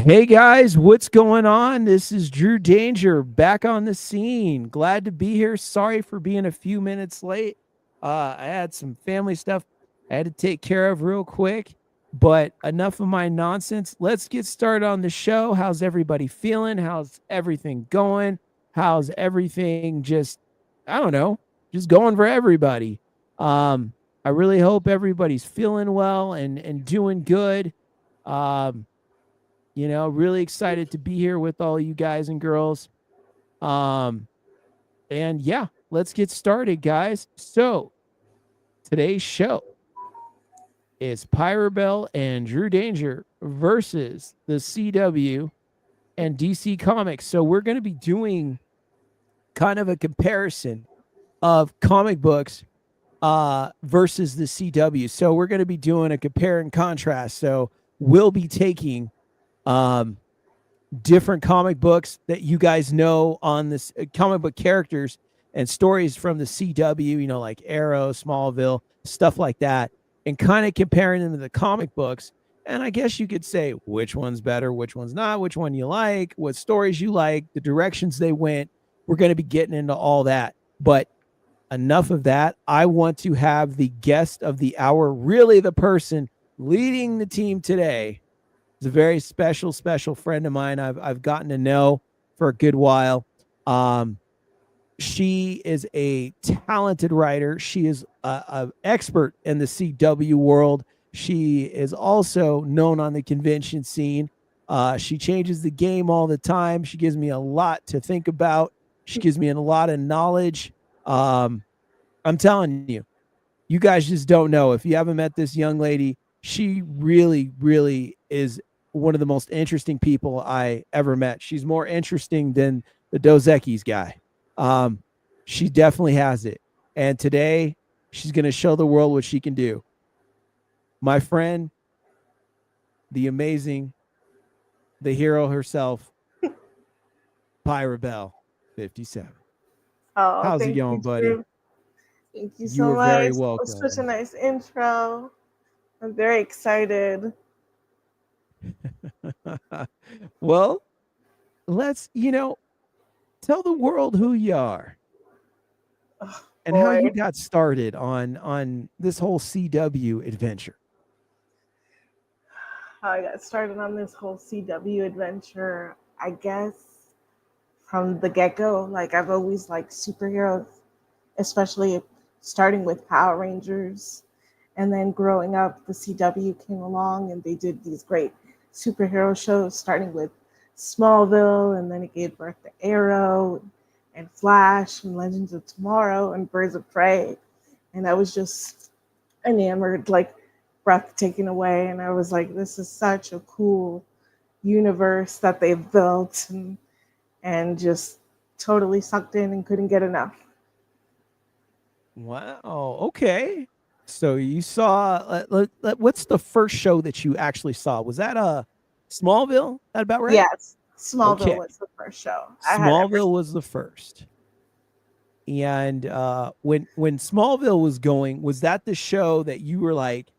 Hey guys, what's going on? This is Drew Danger back on the scene. Glad to be here. Sorry for being a few minutes late. I had some family stuff I had to take care of real quick, but enough of my nonsense. Let's get started on the show. How's everybody feeling? How's everything going? How's everything I don't know, just going for everybody. I really hope everybody's feeling well and doing good. Um, really excited to be here with all you guys and girls. Um, and yeah, let's get started, guys. So today's show is Pyrabelle and Drew Danger versus the CW and DC Comics. So we're going to be doing kind of a comparison of comic books versus the CW. So we're going to be doing a compare and contrast. So we'll be taking different comic books that you guys know on this comic book characters and stories from the CW, like Arrow, Smallville, stuff like that, and kind of comparing them to the comic books. And I guess you could say which one's better, which one's not, which one you like, what stories you like, the directions they went. We're going to be getting into all that. But enough of that. I want to have the guest of the hour, really the person leading the team today. It's a very special friend of mine I've gotten to know for a good while. She is a talented writer. She is an expert in the CW world. She is also known on the convention scene. She changes the game all the time. She gives me a lot to think about. She gives me a lot of knowledge. I'm telling you, you guys just don't know. If you haven't met this young lady, she really, really is one of the most interesting people I ever met. She's more interesting than the Dos Equis guy. She definitely has it. And today she's going to show the world what she can do. My friend, the amazing, the hero herself, Pyrabelle 57. Oh, How's it thank going, you, buddy? Drew. Thank you You so are very much. That was such a welcome. nice intro. I'm very excited. Well, let's, tell the world who you are Oh, and how boy, you got started on this whole CW adventure. how I got started on this whole CW adventure. I guess from the get go, like I've always liked superheroes, especially starting with Power Rangers. And then growing up, the CW came along and they did these great superhero shows, starting with Smallville, and then it gave birth to Arrow and Flash and Legends of Tomorrow and Birds of Prey. And I was just enamored, like breath taken away. And I was like, this is such a cool universe that they've built, and just totally sucked in and couldn't get enough. Wow. Okay. So you saw what's the first show that you actually saw? Was that Smallville? That about right? Yes, Smallville Okay. was the first show I had ever Smallville seen. was the first. And when Smallville was going, was that the show that you were like,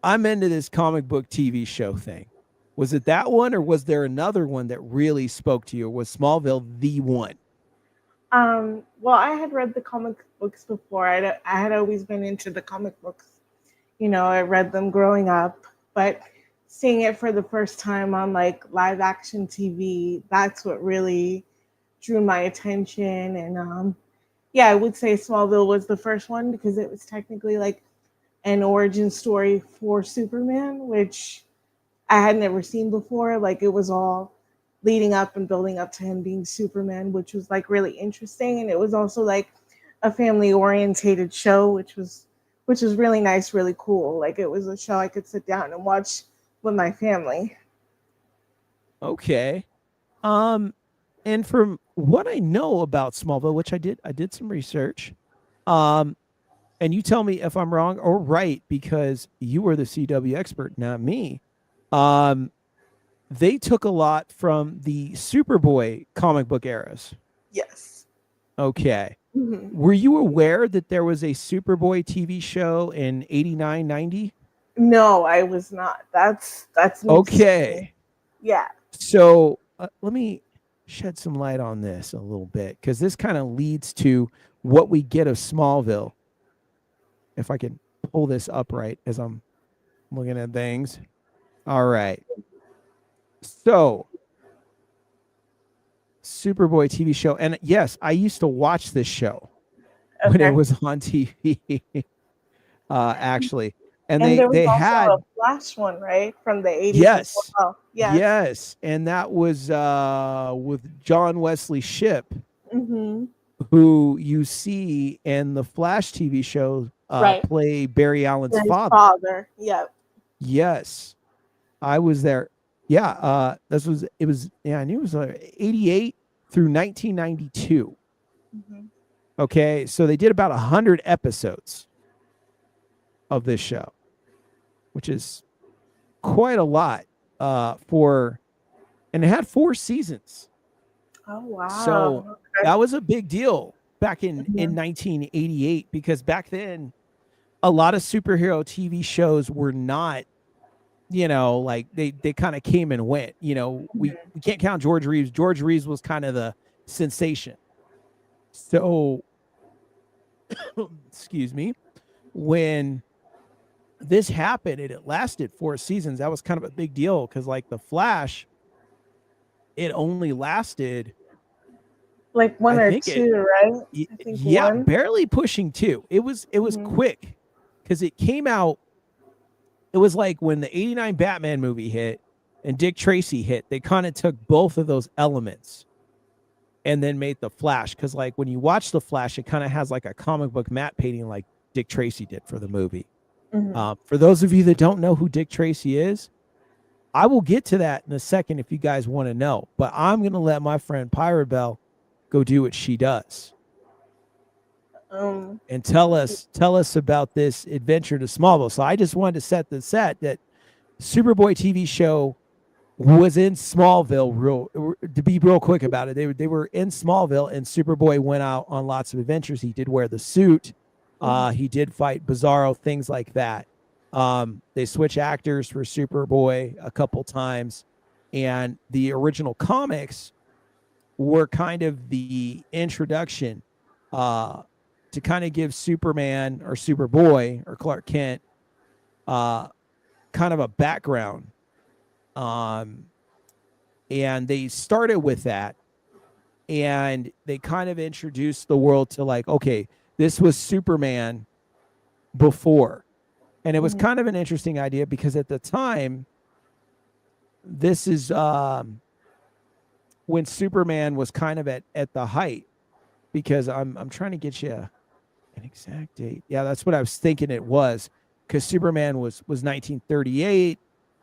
I'm into this comic book TV show thing? Was it that one, or was there another one that really spoke to you? Or was Smallville the one? Well, I had read the comic books before. I had always been into the comic books. I read them growing up, but seeing it for the first time on like live action TV, that's what really drew my attention. And yeah, I would say Smallville was the first one because it was technically like an origin story for Superman, which I had never seen before. Like it was all leading up and building up to him being Superman, which was like really interesting. And it was also like a family orientated show, which was really nice, really cool. Like it was a show I could sit down and watch with my family. Okay. Um, and from what I know about Smallville, which I did some research. Um, and you tell me if I'm wrong or right because you were the CW expert, not me. Um, they took a lot from the Superboy comic book eras. Yes. Okay. Mhm. Were you aware that there was a Superboy TV show in 89, 90? No, I was not. That's news to me. Okay. Yeah. So let me shed some light on this a little bit, because this kind of leads to what we get of Smallville. If I can pull this upright as I'm looking at things. All right. So, Superboy TV show. And yes, I used to watch this show when it Okay. was on TV, actually. And And there was they also a had, Flash one, right? From the 80s as yes, well. Yes. yes. And that was with John Wesley Shipp, Mm-hmm. who you see in the Flash TV show Right. play Barry Allen's His father. father. Yep. Yes, I was there. Yeah, this was it was yeah, I knew it was 88 through 1992. Mm-hmm. Okay, so they did about 100 episodes of this show, which is quite a lot for, and it had 4 seasons. Oh, So wow. Okay. that was a big deal back in Mhm. 1988, because back then a lot of superhero TV shows were not, like they kind of came and went. We can't count George Reeves. George Reeves was kind of the sensation. So, excuse me, when this happened and it lasted 4 seasons, that was kind of a big deal, because like the Flash, it only lasted, Like one I or think it, two, right? I think yeah, one. barely pushing 2. It was Mhm. quick, because it came out. It was like when the '89 Batman movie hit and Dick Tracy hit. They kind of took both of those elements and then made the Flash. Because like when you watch the Flash, it kind of has like a comic book matte painting, like Dick Tracy did for the movie. Mhm. For those of you that don't know who Dick Tracy is, I will get to that in a second if you guys want to know. But I'm going to let my friend Pyrabelle go do what she does Um. and tell us about this adventure to Smallville. So I just wanted to set the set that Superboy TV show was in Smallville. To be real quick about it, they were in Smallville, and Superboy went out on lots of adventures. He did wear the suit. Mhm. He did fight Bizarro, things like that. They switch actors for Superboy a couple times, and the original comics were kind of the introduction uh, to kind of give Superman or Superboy or Clark Kent uh, kind of a background. Um, and they started with that, and they kind of introduced the world to, like, okay, this was Superman before. And it was Mhm. kind of an interesting idea, because at the time, this is when Superman was kind of at the height, because I'm trying to get you an exact date. Yeah, that's what I was thinking it was, because Superman was 1938.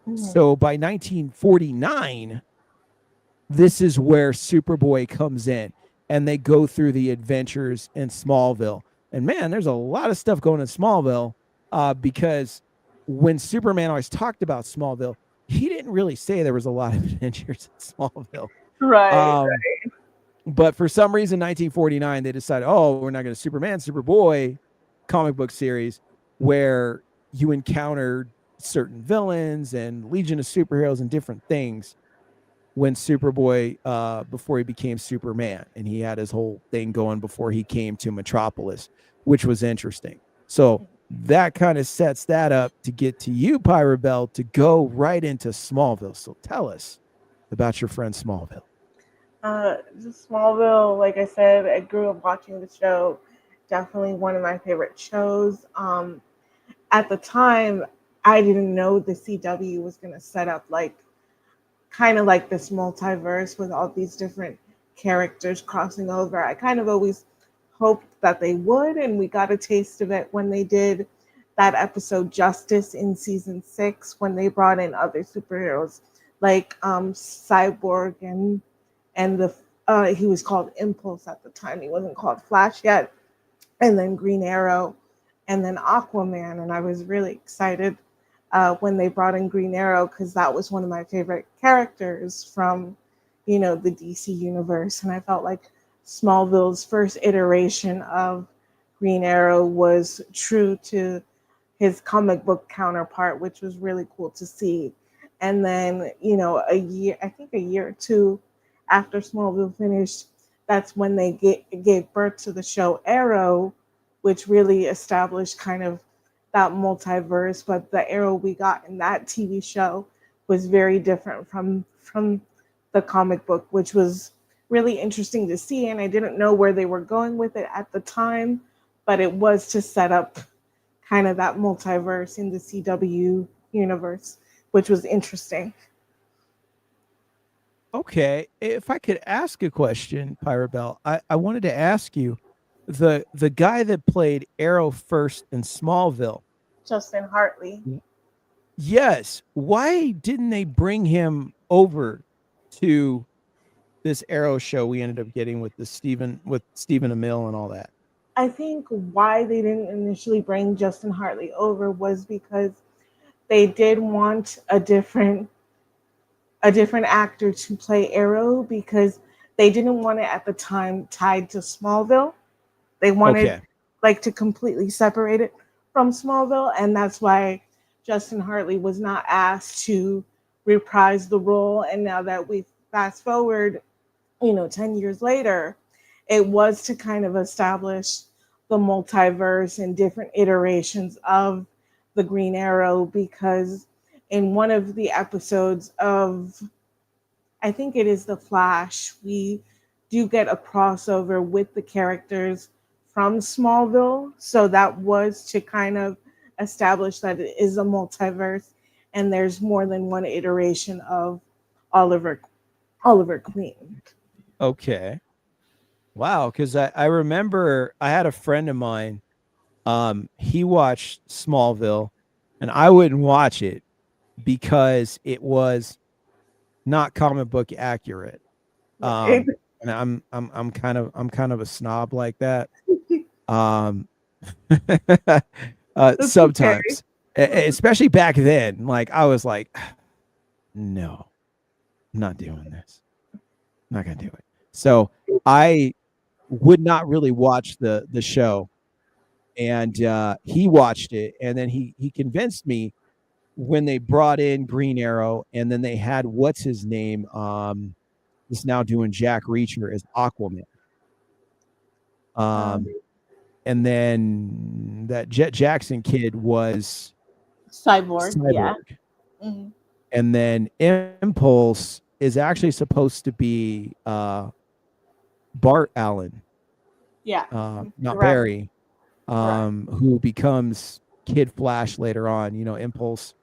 Mhm. So by 1949, this is where Superboy comes in, and they go through the adventures in Smallville. And man, there's a lot of stuff going in Smallville, because when Superman always talked about Smallville, he didn't really say there was a lot of adventures in Smallville. Right. Um, but for some reason, 1949, they decided, oh, we're not going to Superman, Superboy comic book series where you encountered certain villains and Legion of Superheroes and different things, when Superboy, before he became Superman, and he had his whole thing going before he came to Metropolis, which was interesting. So that kind of sets that up to get to you, Pyrabelle, to go right into Smallville. So tell us about your friend Smallville. Just Smallville, like I said, I grew up watching the show. Definitely one of my favorite shows. At the time, I didn't know the CW was going to set up like kind of like this multiverse with all these different characters crossing over. I kind of always hoped that they would, and we got a taste of it when they did that episode Justice in season 6, when they brought in other superheroes like Cyborg and the he was called Impulse at the time. He wasn't called Flash yet, and then Green Arrow, and then Aquaman. And I was really excited when they brought in Green Arrow, because that was one of my favorite characters from, the DC universe. And I felt like Smallville's first iteration of Green Arrow was true to his comic book counterpart, which was really cool to see. And then, I think a year or two after Smallville finished, that's when they gave birth to the show Arrow, which really established kind of that multiverse. But the Arrow we got in that TV show was very different from the comic book, which was really interesting to see. And I didn't know where they were going with it at the time, but it was to set up kind of that multiverse in the CW universe, which was interesting. Okay, if I could ask a question, Pyrabelle, I wanted to ask you, the guy that played Arrow first in Smallville. Justin Hartley. Mm. Yes, why didn't they bring him over to this Arrow show we ended up getting with Stephen Amell and all that? I think why they didn't initially bring Justin Hartley over was because they did want a different actor to play Arrow because they didn't want it at the time tied to Smallville. They wanted Okay, like to completely separate it from Smallville, and that's why Justin Hartley was not asked to reprise the role. And now that we fast forward, 10 years later, it was to kind of establish the multiverse and different iterations of the Green Arrow because in one of the episodes of, I think it is The Flash, we do get a crossover with the characters from Smallville. So that was to kind of establish that it is a multiverse and there's more than one iteration of Oliver Oliver Queen. okay, wow. Because I remember I had a friend of mine. He watched Smallville, and I wouldn't watch it because it was not comic book accurate. Right. And I'm kind of a snob like that. Um, That's okay. sometimes, especially back then, like I was like, no, I'm not doing this. I'm not gonna do it. So I would not really watch the show, and he watched it, and then he convinced me when they brought in Green Arrow, and then they had what's his name, is now doing Jack Reacher as Aquaman. Um, Um, and then that Jet Jackson kid was Cyborg, yeah. Cyborg. Hmm. And then Impulse is actually supposed to be Bart Allen, Yeah. not Correct. Barry, Correct. who becomes Kid Flash later on. Impulse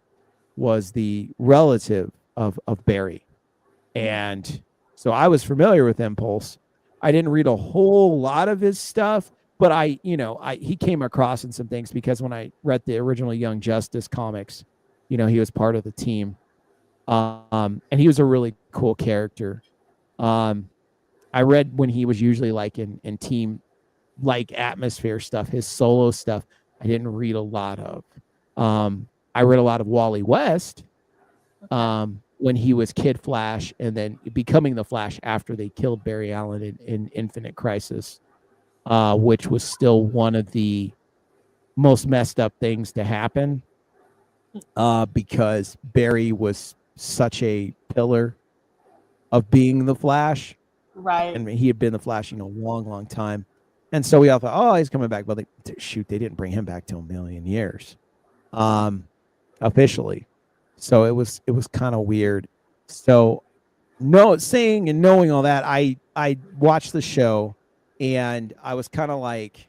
was the relative of Barry. And so I was familiar with Impulse. I didn't read a whole lot of his stuff, but he came across in some things because when I read the original Young Justice comics, he was part of the team. And he was a really cool character. Um, I read when he was usually like in team like atmosphere stuff, his solo stuff. I didn't read a lot of. I read a lot of Wally West, Okay. when he was Kid Flash and then becoming the Flash after they killed Barry Allen in Infinite Crisis, which was still one of the most messed up things to happen, because Barry was such a pillar of being the Flash, Right. and he had been the Flash, a long, long time. And so we all thought, oh, he's coming back. But shoot, they didn't bring him back till a million years, um, officially. So it was kind of weird. So saying and knowing all that, I watched the show, and I was kind of like,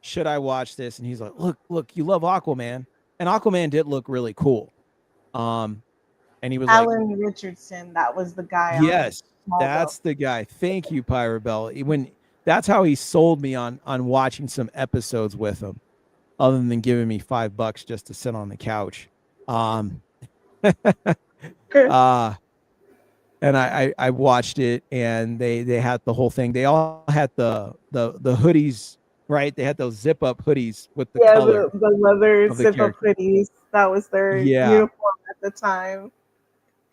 should I watch this? And he's like, look, you love Aquaman, and Aquaman did look really cool. Um, and he was like, Alan Richardson, that was the guy on yes, Smallville. that's the guy. Thank you, Pyrabelle. When that's how he sold me on watching some episodes with him, other than giving me $5 just to sit on the couch. Um, uh, and I watched it, and they had the whole thing. They all had the hoodies, right? They had those zip up hoodies with the Yeah, color the leather of the zip up character. hoodies. That was their Yeah, uniform at the time.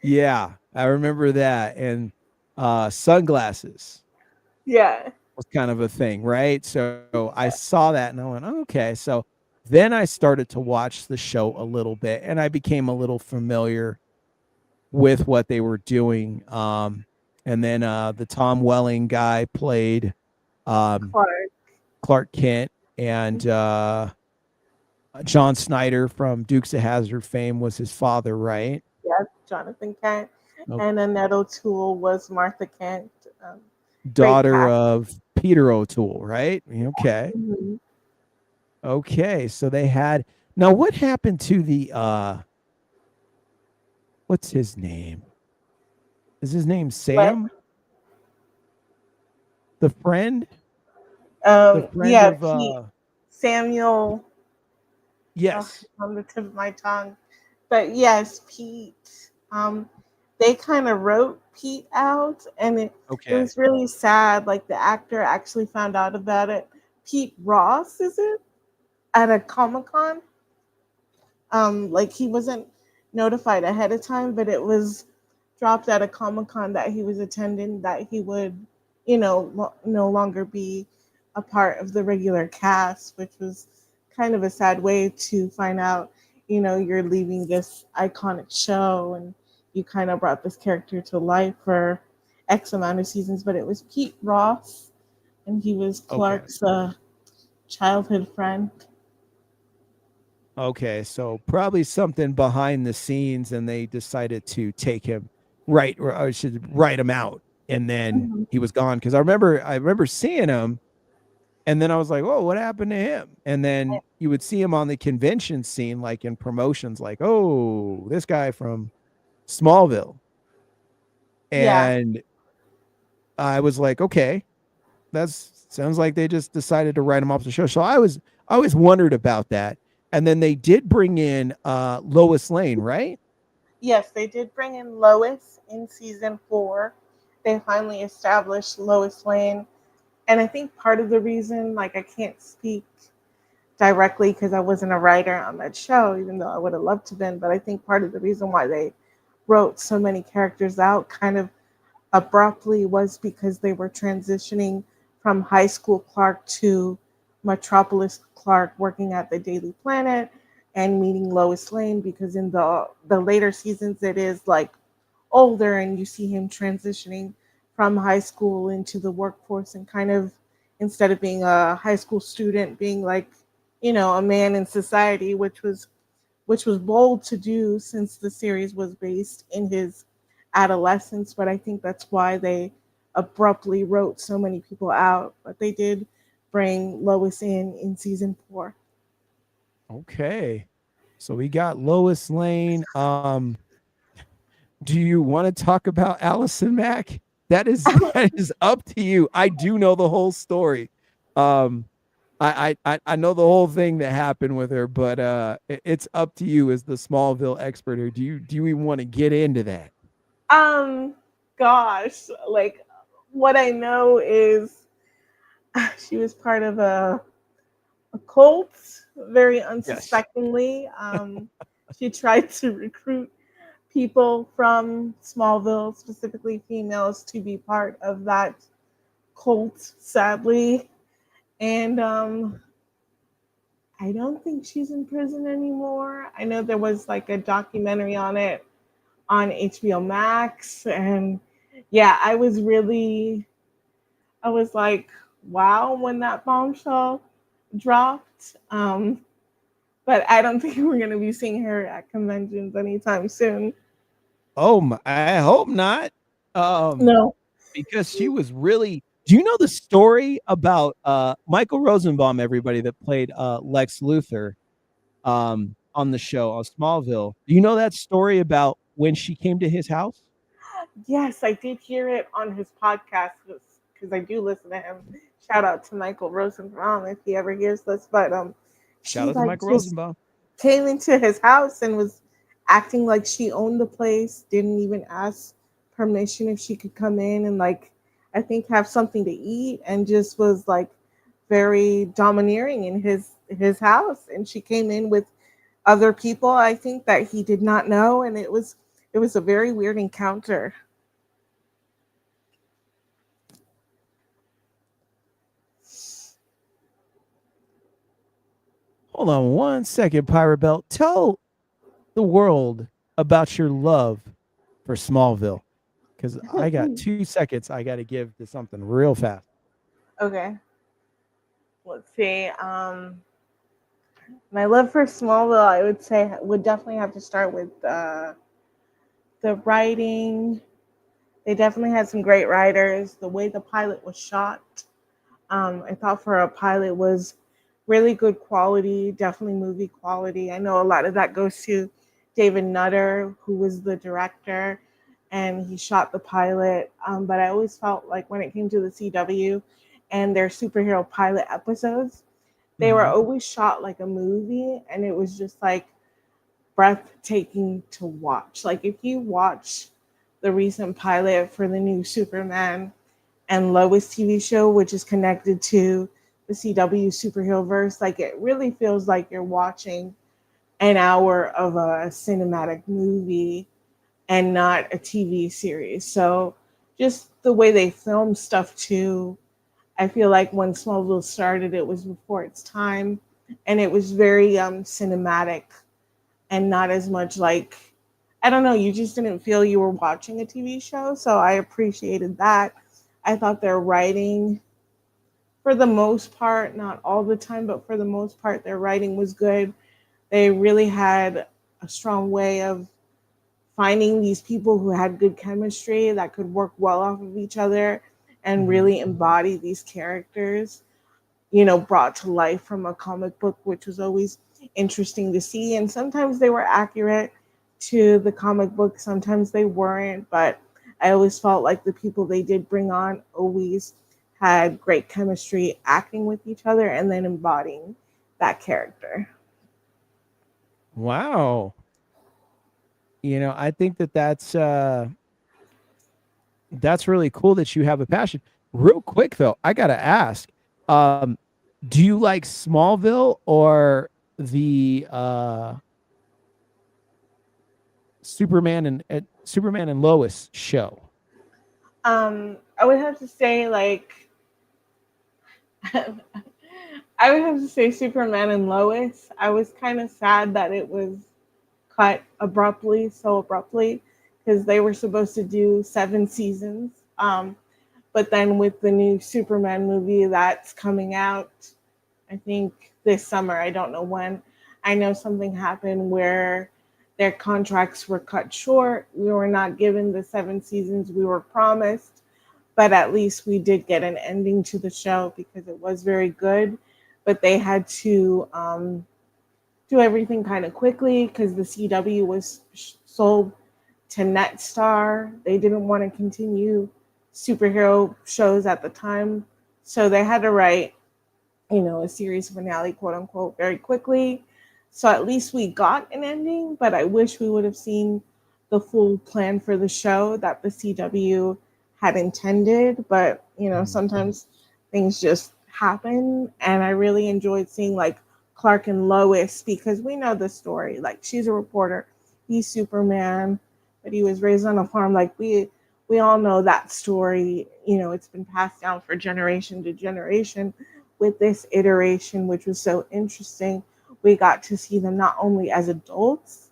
yeah, I remember that. And sunglasses Yeah. was kind of a thing, right? So I saw that, and I went, oh, okay. So Then I started to watch the show a little bit, and I became a little familiar with what they were doing. And then the Tom Welling guy played um, Clark. Clark Kent, and John Snyder from Dukes of Hazzard fame was his father, right? Yes, Jonathan Kent. Okay. And Annette O'Toole was Martha Kent. Um, Great Daughter cast. of Peter O'Toole, right? Okay. Mhm. Okay. So they had, now what happened to the what's his name? Is his name What? Sam? The friend? The friend Yeah, of Pete Samuel. Oh, yes. on the tip of my tongue. But yes, Pete. They kind of wrote Pete out, and it Okay. was really sad. Like the actor actually found out about it. Pete Ross, is it, at a Comic Con? Like he wasn't notified ahead of time, but it was dropped at a Comic Con that he was attending that he would, no longer be a part of the regular cast, which was kind of a sad way to find out, you're leaving this iconic show and you kind of brought this character to life for X amount of seasons. But it was Pete Ross, and he was Okay. Clark's childhood friend. Okay. So probably something behind the scenes and they decided to take him right, or I should write him out. And then Mhm. he was gone. Cause I remember seeing him. And then I was like, "Oh, what happened to him?" And then you would see him on the convention scene, like in promotions, like, "Oh, this guy from Smallville." Yeah. And I was like, "Okay, that's sounds like they just decided to write him off the show." So I always wondered about that. And then they did bring in Lois Lane, right? Yes, they did bring in Lois in season 4. They finally established Lois Lane. And I think part of the reason, like, I can't speak directly because I wasn't a writer on that show, even though I would have loved to been, but I think part of the reason why they wrote so many characters out kind of abruptly was because they were transitioning from high school Clark to Metropolis Clark working at the Daily Planet and meeting Lois Lane, because in the later seasons it is like older and you see him transitioning from high school into the workforce and kind of, instead of being a high school student, being like, a man in society, which was bold to do since the series was based in his adolescence. But I think that's why they abruptly wrote so many people out. But they did bring Lois in season 4. Okay. So we got Lois Lane. Do you want to talk about Allison Mack? That is that is up to you. I do know the whole story. Um, I know the whole thing that happened with her, but it's up to you as the Smallville expert. Or do you even want to get into that? um, Gosh, like what I know is she was part of a cult very Yes. unsuspectingly. She tried to recruit people from Smallville, specifically females, to be part of that cult, sadly. And I don't think she's in prison anymore. I know there was like a documentary on it on HBO Max. And yeah, I was like, wow, when that bombshell dropped. But I don't think we're going to be seeing her at conventions anytime soon. Oh, I hope not. Um, No. because she was really. Do you know the story about Michael Rosenbaum? Everybody that played Lex Luthor on the show on Smallville. Do you know that story about when she came to his house? Yes, I did hear it on his podcast because I do listen to him. Shout out to Michael Rosenbaum if he ever hears this. But Shout she out to like Michael just Rosenbaum. came into his house and was acting like she owned the place, didn't even ask permission if she could come in and, like, I think have something to eat, and just was like very domineering in his house. And she came in with other people, I think, that he did not know, and it was a very weird encounter. Hold on one second, Pyrabelle. Tell the world about your love for Smallville, because I got 2 seconds. I got to give to something real fast. Okay, let's see. My love for Smallville, I would say, would definitely have to start with the writing. They definitely had some great writers. The way the pilot was shot, I thought for a pilot was really good quality, definitely movie quality. I know a lot of that goes to David Nutter, who was the director, and he shot the pilot. But I always felt like when it came to the CW and their superhero pilot episodes, they were Mm-hmm. always shot like a movie, and it was just like breathtaking to watch. Like if you watch the recent pilot for the new Superman and Lois TV show, which is connected to the CW superhero verse, like it really feels like you're watching an hour of a cinematic movie and not a TV series. So just the way they film stuff too, I feel like when Smallville started, it was before its time, and it was very cinematic and not as much like, I don't know, you just didn't feel you were watching a TV show. So I appreciated that. I thought their writing, for the most part, not all the time, but for the most part, their writing was good. They really had a strong way of finding these people who had good chemistry that could work well off of each other and Mm-hmm. really embody these characters, brought to life from a comic book, which was always interesting to see. And sometimes they were accurate to the comic book, sometimes they weren't. But I always felt like the people they did bring on always had great chemistry acting with each other and then embodying that character. Wow. I think that's really cool that you have a passion. Real quick though, I gotta ask, um, do you like Smallville or the Superman and Lois show? I would have to say, like, I would have to say Superman and Lois. I was kind of sad that it was cut abruptly, so abruptly, because they were supposed to do 7 seasons. But then with the new Superman movie that's coming out, I think this summer, I don't know when, I know something happened where their contracts were cut short. We were not given the 7 seasons we were promised, but at least we did get an ending to the show because it was very good. But they had to do everything kind of quickly because the CW was sold to Netstar. They didn't want to continue superhero shows at the time. So they had to write, a series finale, quote unquote, very quickly. So at least we got an ending, but I wish we would have seen the full plan for the show that the CW had intended. But, Mhm. sometimes things just happen. And I really enjoyed seeing like Clark and Lois because we know the story. Like she's a reporter, he's Superman, but he was raised on a farm. Like we all know that story. It's been passed down for generation to generation. With this iteration, which was so interesting, we got to see them not only as adults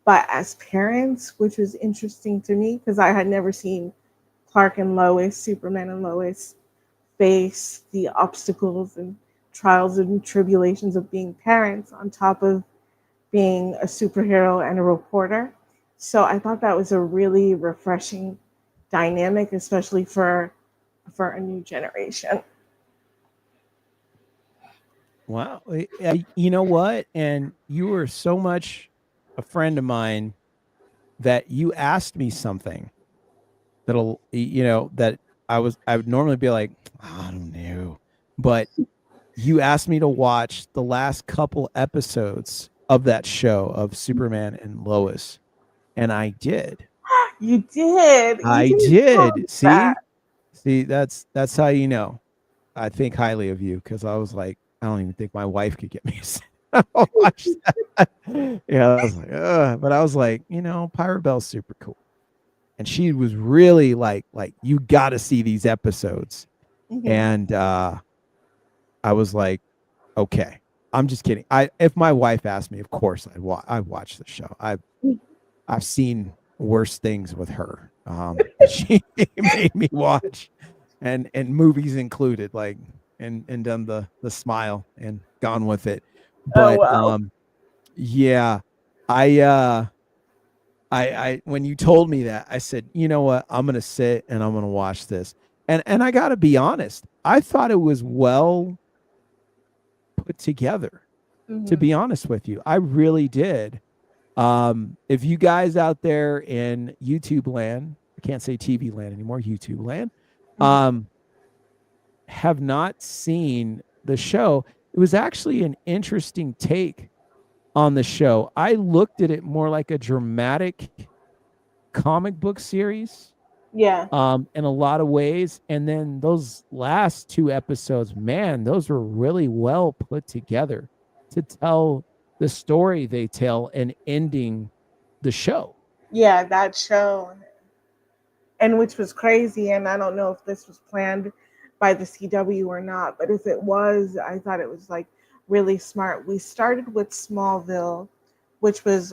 but as parents, which was interesting to me because I had never seen Clark and Lois, Superman and Lois, face the obstacles and trials and tribulations of being parents on top of being a superhero and a reporter. So I thought that was a really refreshing dynamic, especially for a new generation. Wow. You know what? And you were so much a friend of mine that you asked me something that I would normally be like, I don't know. But you asked me to watch the last couple episodes of that show of Superman and Lois. And I did. You did. You I didn't tell did. me that. See, that's how I think highly of you because I was like, I don't even think my wife could get me to watch that. Yeah, I was like, ugh. But I was like, Pyrabelle's super cool. And she was really like, you gotta see these episodes. Mhm. And I was like, okay. I'm just kidding. If my wife asked me, of course I'd watch the show. I've seen worse things with her. That she made me watch, and movies included, like and done the smile and gone with it. Oh But well. yeah, I I when you told me that, I said, you know what, I'm gonna sit and I'm gonna watch this. And I gotta be honest, I thought it was well put together, to Hmm. be honest with you. I really did. If you guys out there in YouTube land, I can't say TV land anymore, YouTube land, Hmm. um, have not seen the show, it was actually an interesting take on the show. I looked at it more like a dramatic comic book series, Yeah. in a lot of ways. And then those last two episodes, man, those were really well put together to tell the story they tell and ending the show. Yeah, that show, and which was crazy. And I don't know if this was planned by the CW or not, but if it was, I thought it was like really smart. We started with Smallville, which was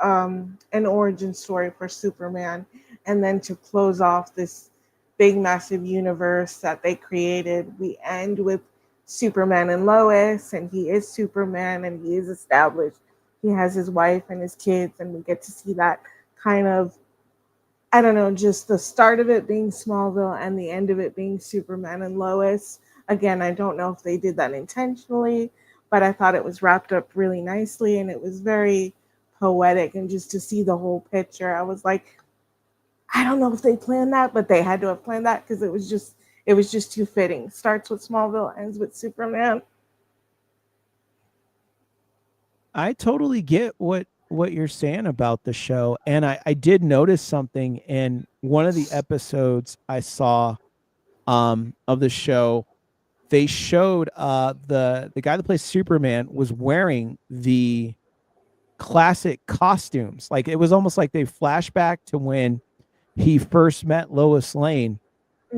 an origin story for Superman, and then to close off this big, massive universe that they created, we end with Superman and Lois, and he is Superman, and he is established. He has his wife and his kids, and we get to see that kind of, I don't know, just the start of it being Smallville and the end of it being Superman and Lois. Again, I don't know if they did that intentionally, but I thought it was wrapped up really nicely and it was very poetic. And just to see the whole picture, I was like, I don't know if they planned that, but they had to have planned that because it was just too fitting. Starts with Smallville, ends with Superman. I totally get what you're saying about the show. And I did notice something in one of the episodes I saw of the show. They showed the guy that plays Superman was wearing the classic costumes. Like it was almost like they flashback to when he first met Lois Lane.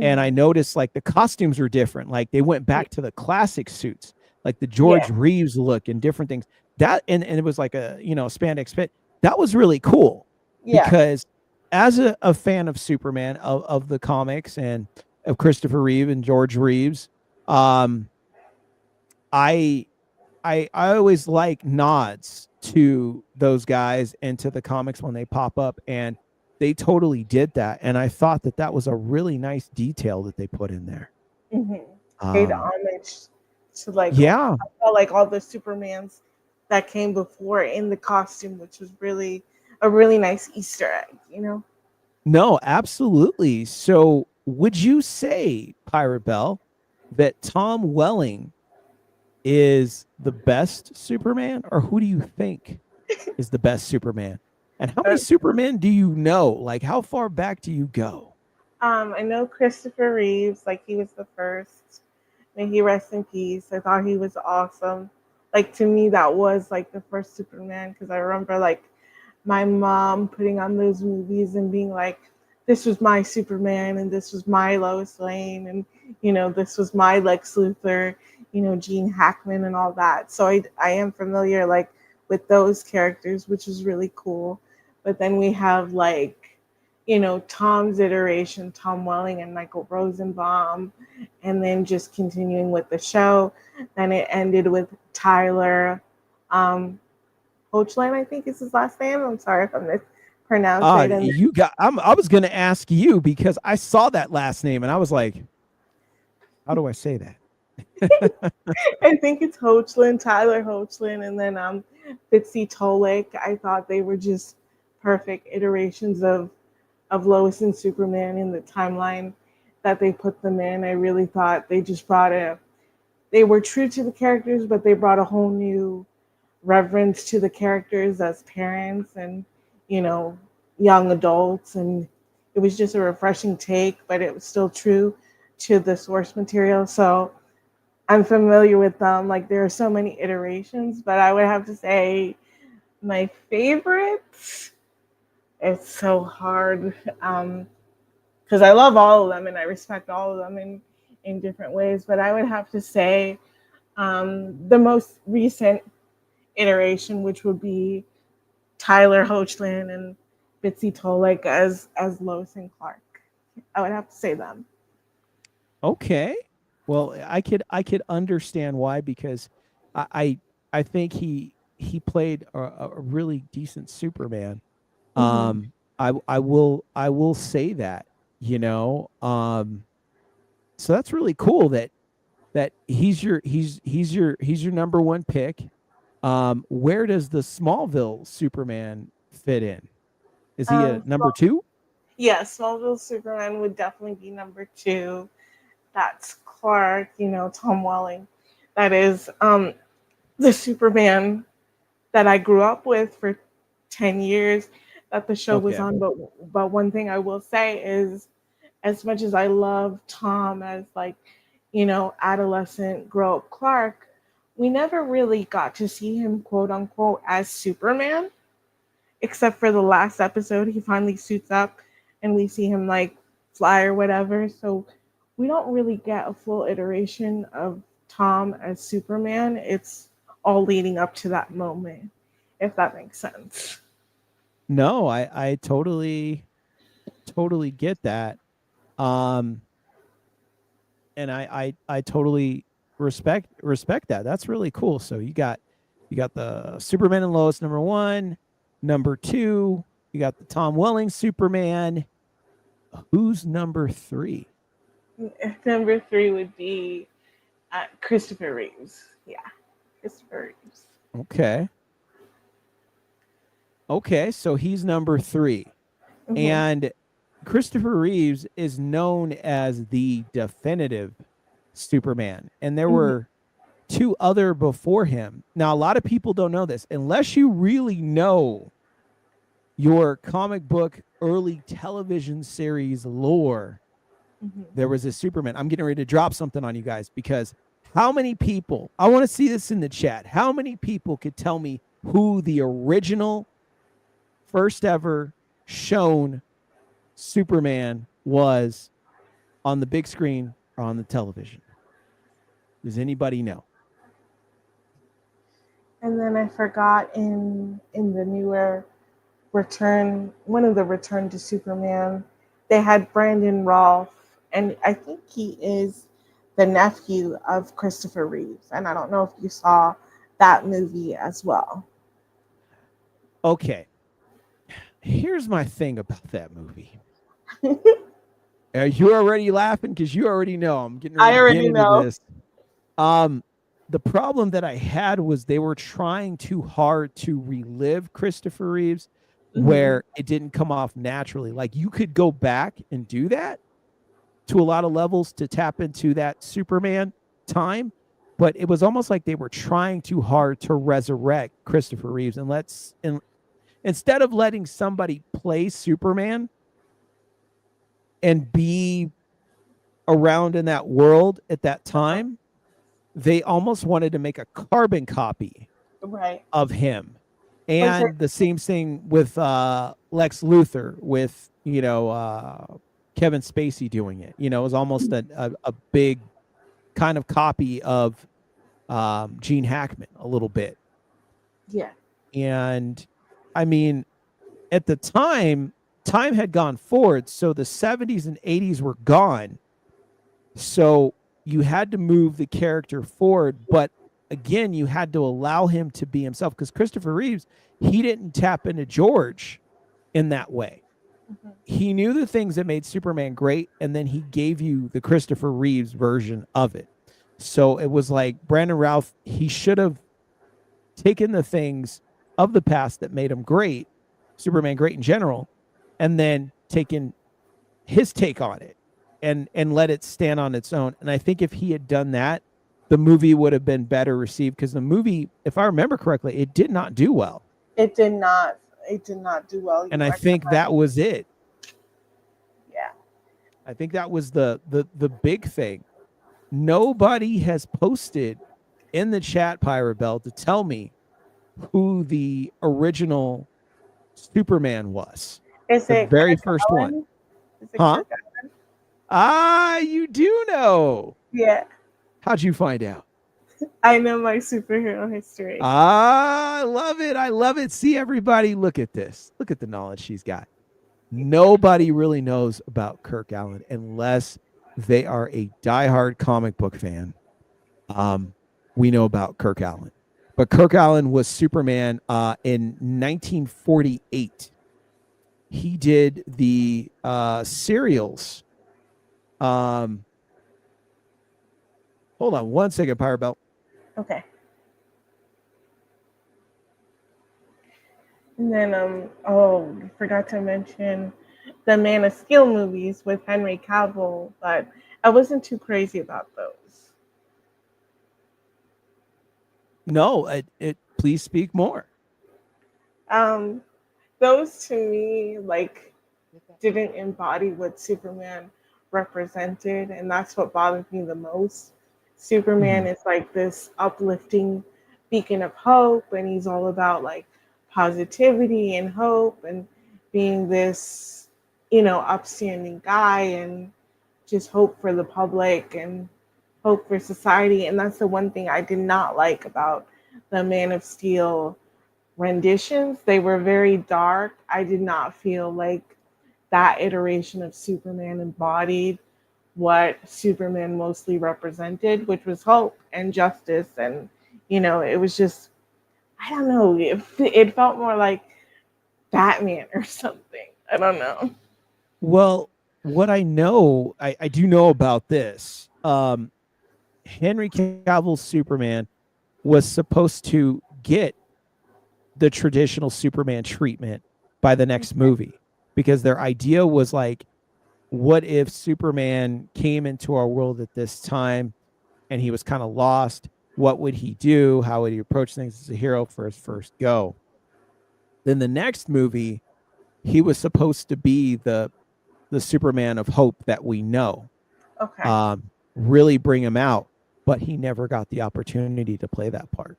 And I Mhm. noticed like the costumes were different. Like they went back to the classic suits, like the Yeah, George Reeves look and different things. That and it was like a spandex fit. That was really cool yeah, because as a fan of Superman, of the comics and of Christopher Reeve and George Reeves, um, I I always like nods to those guys and to the comics when they pop up, and they totally did that. And I thought that that was a really nice detail that they put in there. hmm paid Um, homage to like, yeah, I felt like all the Supermans that came before in the costume, which was really a really nice Easter egg. no, absolutely. So, would you say, Pirate Bell, that Tom Welling is the best Superman, or who do you think is the best Superman? And how many Uh, Supermen do you know? Like, how far back do you go? I know Christopher Reeves, like he was the first. May he rest in peace. I thought he was awesome. Like to me, that was like the first Superman because I remember like my mom putting on those movies and being like, "This was my Superman and this was my Lois Lane and this was my Lex Luthor, Gene Hackman and all that." So I am familiar like with those characters, which is really cool. But then we have like Tom's iteration, Tom Welling and Michael Rosenbaum, and then just continuing with the show. Then it ended with Tyler um, Hoechlin, I think is his last name. I'm sorry if I mispronounced it. And You got. I was going to ask you because I saw that last name and I was like, how do I say that? I think it's Hoechlin, Tyler Hoechlin, and then Fitzy Tolik. I thought they were just perfect iterations of Lois and Superman in the timeline that they put them in. I really thought they just they were true to the characters, but they brought a whole new reverence to the characters as parents and, you know, young adults. And it was just a refreshing take, but it was still true to the source material. So I'm familiar with them. Like there are so many iterations, but I would have to say my favorite, it's so hard. Because I love all of them and I respect all of them in different ways. But I would have to say The most recent iteration, which would be Tyler Hoechlin and Bitsy Tolik as Lois and Clark. I would have to say them. Okay. Well, I could understand why, because I I think he played a really decent Superman. Mm-hmm. I will say that, so that's really cool that he's your number one pick. Where does the Smallville Superman fit in? Is he a number Well, two? yeah, Smallville Superman would definitely be number two. That's Clark, Tom Welling. That is the Superman that I grew up with for 10 years that the show was Okay. on. But one thing I will say is, as much as I love Tom as, like, adolescent grow up Clark, we never really got to see him, quote unquote, as Superman, except for the last episode. He finally suits up and we see him, like, fly or whatever. So we don't really get a full iteration of Tom as Superman. It's all leading up to that moment, if that makes sense. No, I totally get that. Um, and I totally respect that. That's really cool. So you got the Superman and Lois number one, number two. You got the Tom Welling Superman. Who's number three? Number three would be Christopher Reeves. Yeah, Christopher Reeves. Okay. Okay, so he's number three. Hmm. And Christopher Reeves is known as the definitive Superman. And there Hmm. were two other before him. Now, a lot of people don't know this. Unless you really know your comic book early television series lore, Hmm. there was a Superman. I'm getting ready to drop something on you guys, because how many people, I want to see this in the chat, how many people could tell me who the original first ever shown Superman was on the big screen or on the television? Does anybody know? And then I forgot in the newer Return, one of the Return to Superman, they had Brandon Rolfe, and I think he is the nephew of Christopher Reeves. And I don't know if you saw that movie as well. Okay, here's my thing about that movie. Are you already laughing? Because you already know I'm getting ready I to get already into know. this. Um, the problem that I had was they were trying too hard to relive Christopher Reeves, Hmm. where it didn't come off naturally. Like, you could go back and do that to a lot of levels to tap into that Superman time, but it was almost like they were trying too hard to resurrect Christopher Reeves, and instead of letting somebody play Superman and be around in that world at that time, they almost wanted to make a carbon copy Right. of him. Was it? And the same thing with Lex Luthor, with Kevin Spacey doing it. It was almost a big kind of copy of Gene Hackman a little bit. Yeah. And I mean, at the time had gone forward, so the 70s and 80s were gone. So you had to move the character forward, but again, you had to allow him to be himself, because Christopher Reeves, he didn't tap into George in that way. Mhm. He knew the things that made Superman great, and then he gave you the Christopher Reeves version of it. So it was like Brandon Routh, he should have taken the things of the past that made him great, Superman great in general, and then taken his take on it and let it stand on its own. And I think if he had done that, the movie would have been better received, because the movie, if I remember correctly, it did not do well. It did not. It did not do well. And You I are think correct. that was it. Yeah. I think that was the big thing. Nobody has posted in the chat, Pyrabelle, to tell me who the original Superman was. Is The it very Kirk first one. Allen? Is it Huh? Kirk Allen? Ah, you do know. Yeah. How'd you find out? I know my superhero history. Ah, I love it. I love it. See, everybody, look at this. Look at the knowledge she's got. Nobody really knows about Kirk Allen unless they are a diehard comic book fan. Um, we know about Kirk Allen, but Kirk Allen was Superman in 1948. He did the serials. Hold on one second, Pyrabelle. Okay. And then oh, forgot to mention the Man of Steel movies with Henry Cavill, but I wasn't too crazy about those. No, please speak more. Um, those to me like didn't embody what Superman represented, and that's what bothered me the most. Superman Mhm. is like this uplifting beacon of hope, and he's all about like positivity and hope and being this, upstanding guy and just hope for the public and hope for society. And that's the one thing I did not like about the Man of Steel renditions. They were very dark. I did not feel like that iteration of Superman embodied what Superman mostly represented, which was hope and justice. And, it was just, I don't know, it felt more like Batman or something. I don't know. Well, what I know, I do know about this. Henry Cavill's Superman was supposed to get the traditional Superman treatment by the next movie because their idea was like, what if Superman came into our world at this time and he was kind of lost? What would he do? How would he approach things as a hero for his first go? Then the next movie, he was supposed to be the Superman of hope that we know. Okay. Really bring him out, but he never got the opportunity to play that part.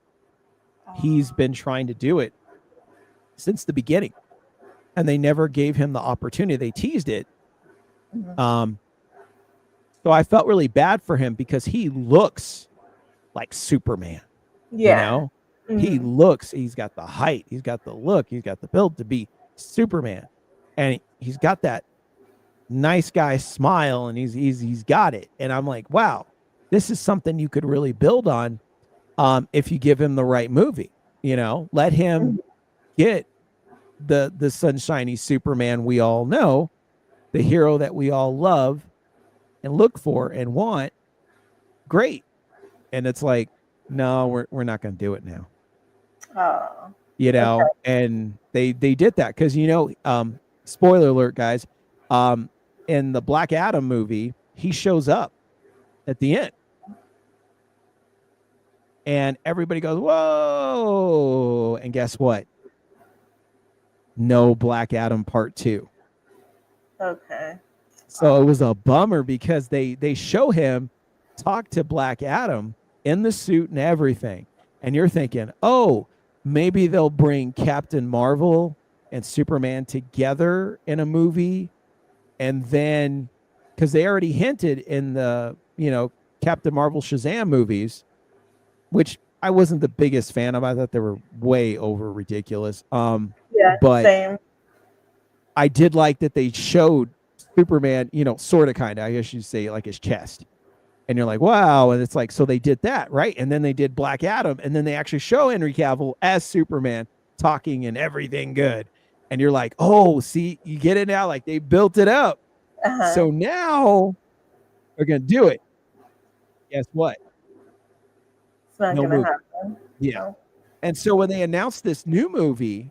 He's been trying to do it since the beginning, and they never gave him the opportunity. They teased it. Mhm. So I felt really bad for him because he looks like Superman, you Yeah. know? Hmm. He's got the height, he's got the look, he's got the build to be Superman. And he's got that nice guy smile and he's got it. And I'm like, wow, this is something you could really build on if you give him the right movie, let him get the sunshiny Superman we all know, the hero that we all love and look for and want. Great. And it's like, no, we're not going to do it now. Oh, okay. And they did that because spoiler alert, guys. In the Black Adam movie, he shows up at the end, and everybody goes, "Whoa!" And guess what? No Black Adam Part 2. Okay. So it was a bummer because they show him talk to Black Adam in the suit and everything. And you're thinking, oh, maybe they'll bring Captain Marvel and Superman together in a movie. And then, because they already hinted in the, Captain Marvel Shazam movies, which I wasn't the biggest fan of. I thought they were way over ridiculous. Yeah, But same. I did like that they showed Superman, sort of kind of, I guess you'd say, like his chest. And you're like, wow. And it's like, so they did that, right? And then they did Black Adam. And then they actually show Henry Cavill as Superman talking and everything good. And you're like, oh, see, you get it now. Like they built it up. Uh-huh. So now they're going to do it. Guess what? It's not No gonna movie. happen. Yeah. No. And so when they announced this new movie,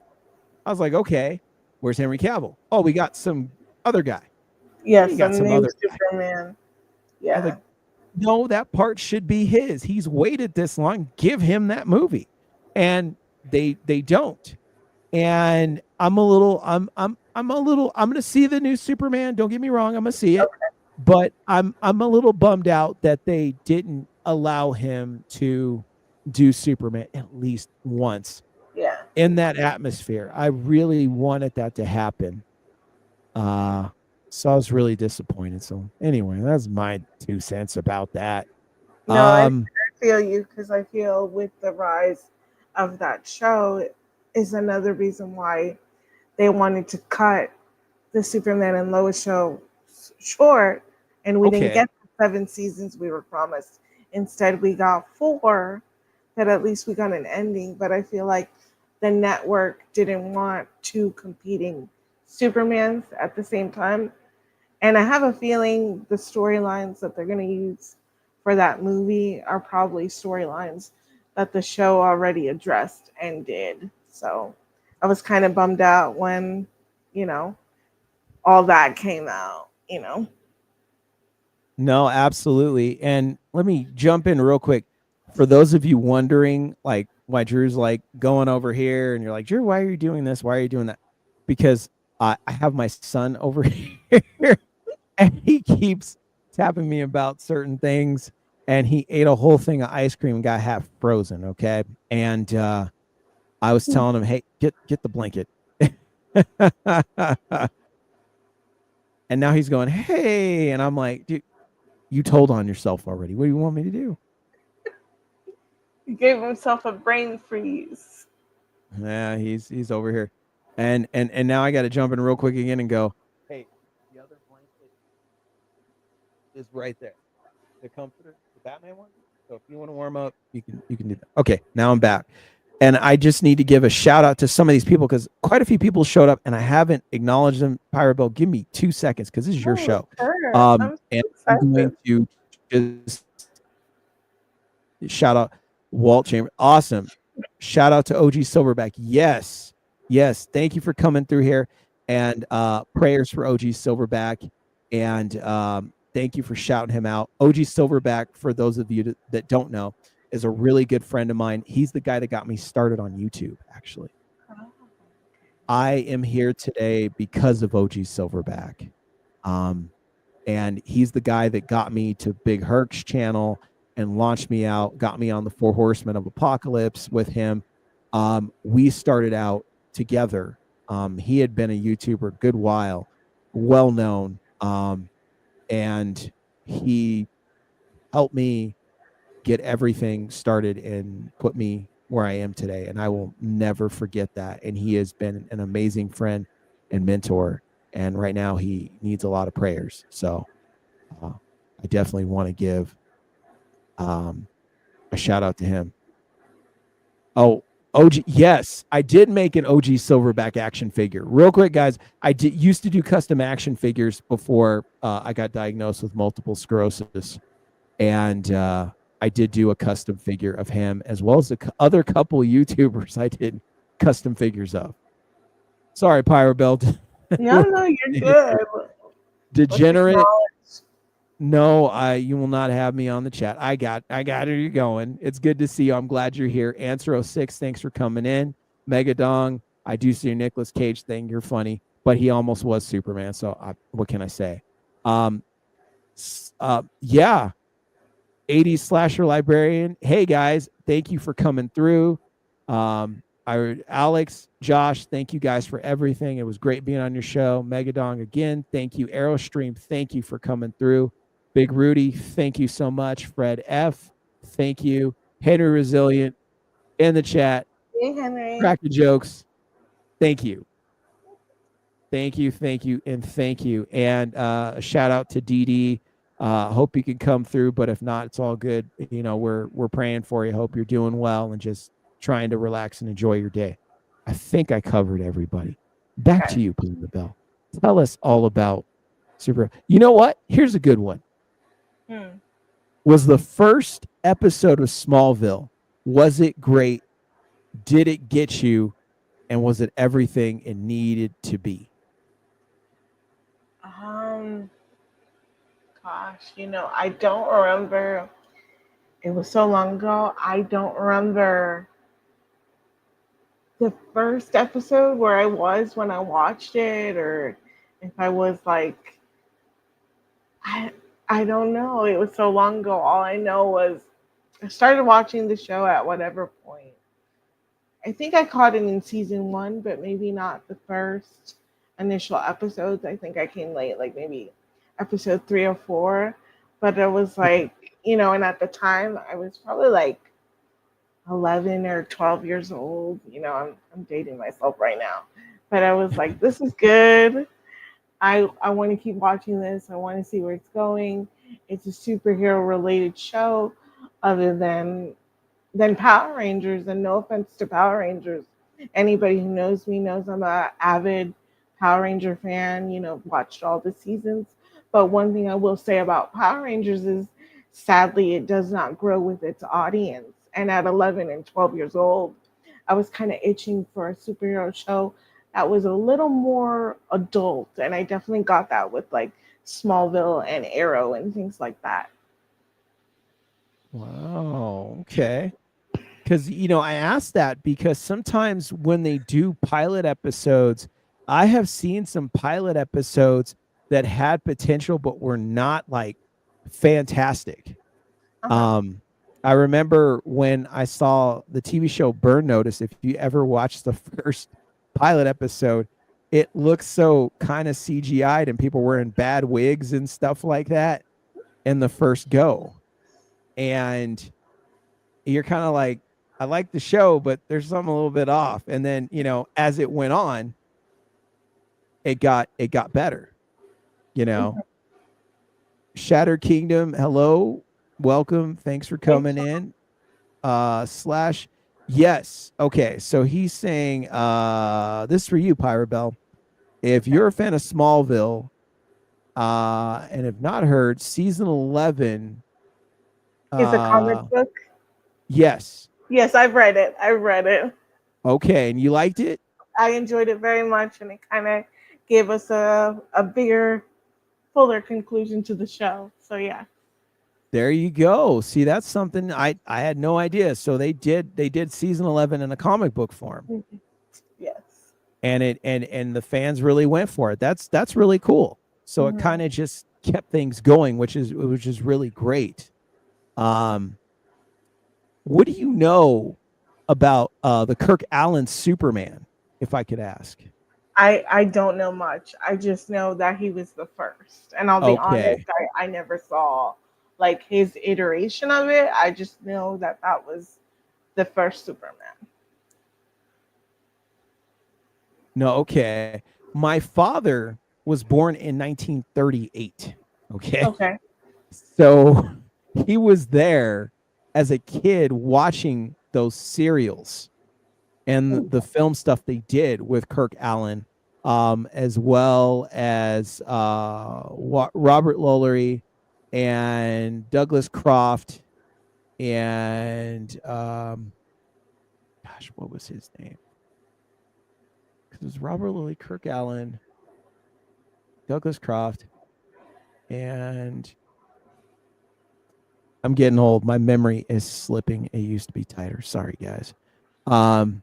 I was like, okay, where's Henry Cavill? Oh, we got some other guy. Yeah, We got some some new other guy. Superman. I was Yeah. like, no, that part should be his. He's waited this long. Give him that movie. And they don't. And I'm gonna see the new Superman. Don't get me wrong, I'm gonna see it. But I'm a little bummed out that they didn't allow him to do Superman at least once Yeah. in that atmosphere. I really wanted that to happen. So I was really disappointed. So anyway, that's my 2 cents about that. No, I Um feel you because I feel with the rise of that show is another reason why they wanted to cut the Superman and Lois show short, and we didn't Okay. get the 7 seasons we were promised. Instead, we got four. That at least we got an ending. But I feel like the network didn't want two competing Supermans at the same time, and I have a feeling the storylines that they're going to use for that movie are probably storylines that the show already addressed and did. So I was kind of bummed out when, you know, all that came out. No, absolutely. And let me jump in real quick. For those of you wondering, like, why Drew's like going over here, and you're like, Drew, why are you doing this? Why are you doing that? Because I have my son over here, and he keeps tapping me about certain things. And he ate a whole thing of ice cream and got half frozen. Okay. And I was telling him, hey, get the blanket. And now he's going, hey. And I'm like, dude, you told on yourself already. What do you want me to do? He gave himself a brain freeze. Yeah, he's over here. And now I got to jump in real quick again and go, hey, the other blanket is right there. The comforter, the Batman one. So if you want to warm up, you can do that. Okay, now I'm back. And I just need to give a shout out to some of these people because quite a few people showed up and I haven't acknowledged them. Pyrabelle, give me 2 seconds because this is your Oh, show. sure. I'm And so I'm going excited. to just shout out Walt Chamber. Awesome. Shout out to OG Silverback. Yes. Yes. Thank you for coming through here. And prayers for OG Silverback. And thank you for shouting him out. OG Silverback, for those of you that don't know, is a really good friend of mine. He's the guy that got me started on YouTube, actually. I am here today because of OG Silverback. And he's the guy that got me to Big Herc's channel and launched me out, got me on the Four Horsemen of Apocalypse with him. We started out together. He had been a YouTuber a good while, well known, and he helped me get everything started and put me where I am today. And I will never forget that. And he has been an amazing friend and mentor. And right now he needs a lot of prayers. So I definitely want to give a shout out to him. Oh, OG, yes, I did make an OG Silverback action figure. Real quick, guys, I used to do custom action figures before I got diagnosed with multiple sclerosis, and I did do a custom figure of him as well as the other couple YouTubers I did custom figures of. Sorry, Pyrabelle. No, no, you're good. Let's Degenerate. acknowledge. No, you will not have me on the chat. I got where you're going. It's good to see you. I'm glad you're here. Answer06, thanks for coming in. Megadong, I do see your Nicolas Cage thing. You're funny, but he almost was Superman. So what can I say? Yeah, 80s slasher librarian. Hey guys, thank you for coming through. Alex, Josh, thank you guys for everything. It was great being on your show. Megadong again, thank you. Aerostream, thank you for coming through. Big Rudy, thank you so much. Fred F, thank you. Henry Resilient in the chat. Hey, Henry. Crack the jokes. Thank you. Thank you, thank you, and thank you. And a shout out to DD. Hope you can come through, but if not, it's all good. You know, we're praying for you. Hope you're doing well and just trying to relax and enjoy your day. I think I covered everybody. Back Okay. to you, Bell. Tell us all about Super. You know what? Here's a good one. Was the first episode of Smallville, was it great? Did it get you? And was it everything it needed to be? Um, Gosh, I don't remember. It was so long ago. I don't remember the first episode where I was when I watched it, or if I was like, I, I don't know. It was so long ago. All I know was I started watching the show at whatever point. I think I caught it in season one, but maybe not the first initial episodes. I think I came late, like maybe episode 3 or 4. But it was like you know, and at the time I was probably like 11 or 12 years old. You know, I'm dating myself right now. But I was like, this is good. I want to keep watching this. I want to see where it's going. It's a superhero related show other than Power Rangers, and no offense to Power Rangers. Anybody who knows me knows I'm a avid Power Ranger fan, you know, watched all the seasons. But one thing I will say about Power Rangers is sadly it does not grow with its audience. And at 11 and 12 years old, I was kind of itching for a superhero show that was a little more adult. And I definitely got that with like Smallville and Arrow and things like that. Wow. Okay. Because, I asked that because sometimes when they do pilot episodes, I have seen some pilot episodes that had potential but were not like fantastic. Uh-huh. Um, I remember when I saw the TV show Burn Notice, if you ever watched the first pilot episode, it looks so kind of CGI'd and people wearing bad wigs and stuff like that in the first go. And you're kind of like, I like the show, but there's something a little bit off. And then, as it went on, it got better, you know. Shattered Kingdom, hello, welcome, thanks for Thanks. coming in. Slash, yes. Okay, so he's saying this is for you, Pyrabelle. If you're a fan of Smallville, and have not heard, season 11, It's a comic uh book. yes. Yes, I've read it. I've read it. Okay, and you liked it? I enjoyed it very much, and it kind of gave us a bigger, fuller conclusion to the show. So yeah. There you go. See, that's something I had no idea. So they did season 11 in a comic book form. Mhm. Yes. And and the fans really went for it. That's really cool. So it Hmm. kind of just kept things going, which is really great. Um what do you know about the Kirk Allen Superman, if I could ask? I don't know much. I just know that he was the first, and I'll be honest, Okay. I never saw like his iteration of it. I just know that that was the first Superman. No, okay. My father was born in 1938. Okay. Okay. So he was there as a kid watching those serials and the film stuff they did with Kirk Allen, as well as Robert Lowry and Douglas Croft and gosh, what was his name? Because it was Robert Lowry, Kirk Allen, Douglas Croft, and I'm getting old. My memory is slipping. It used to be tighter. Sorry, guys. Um,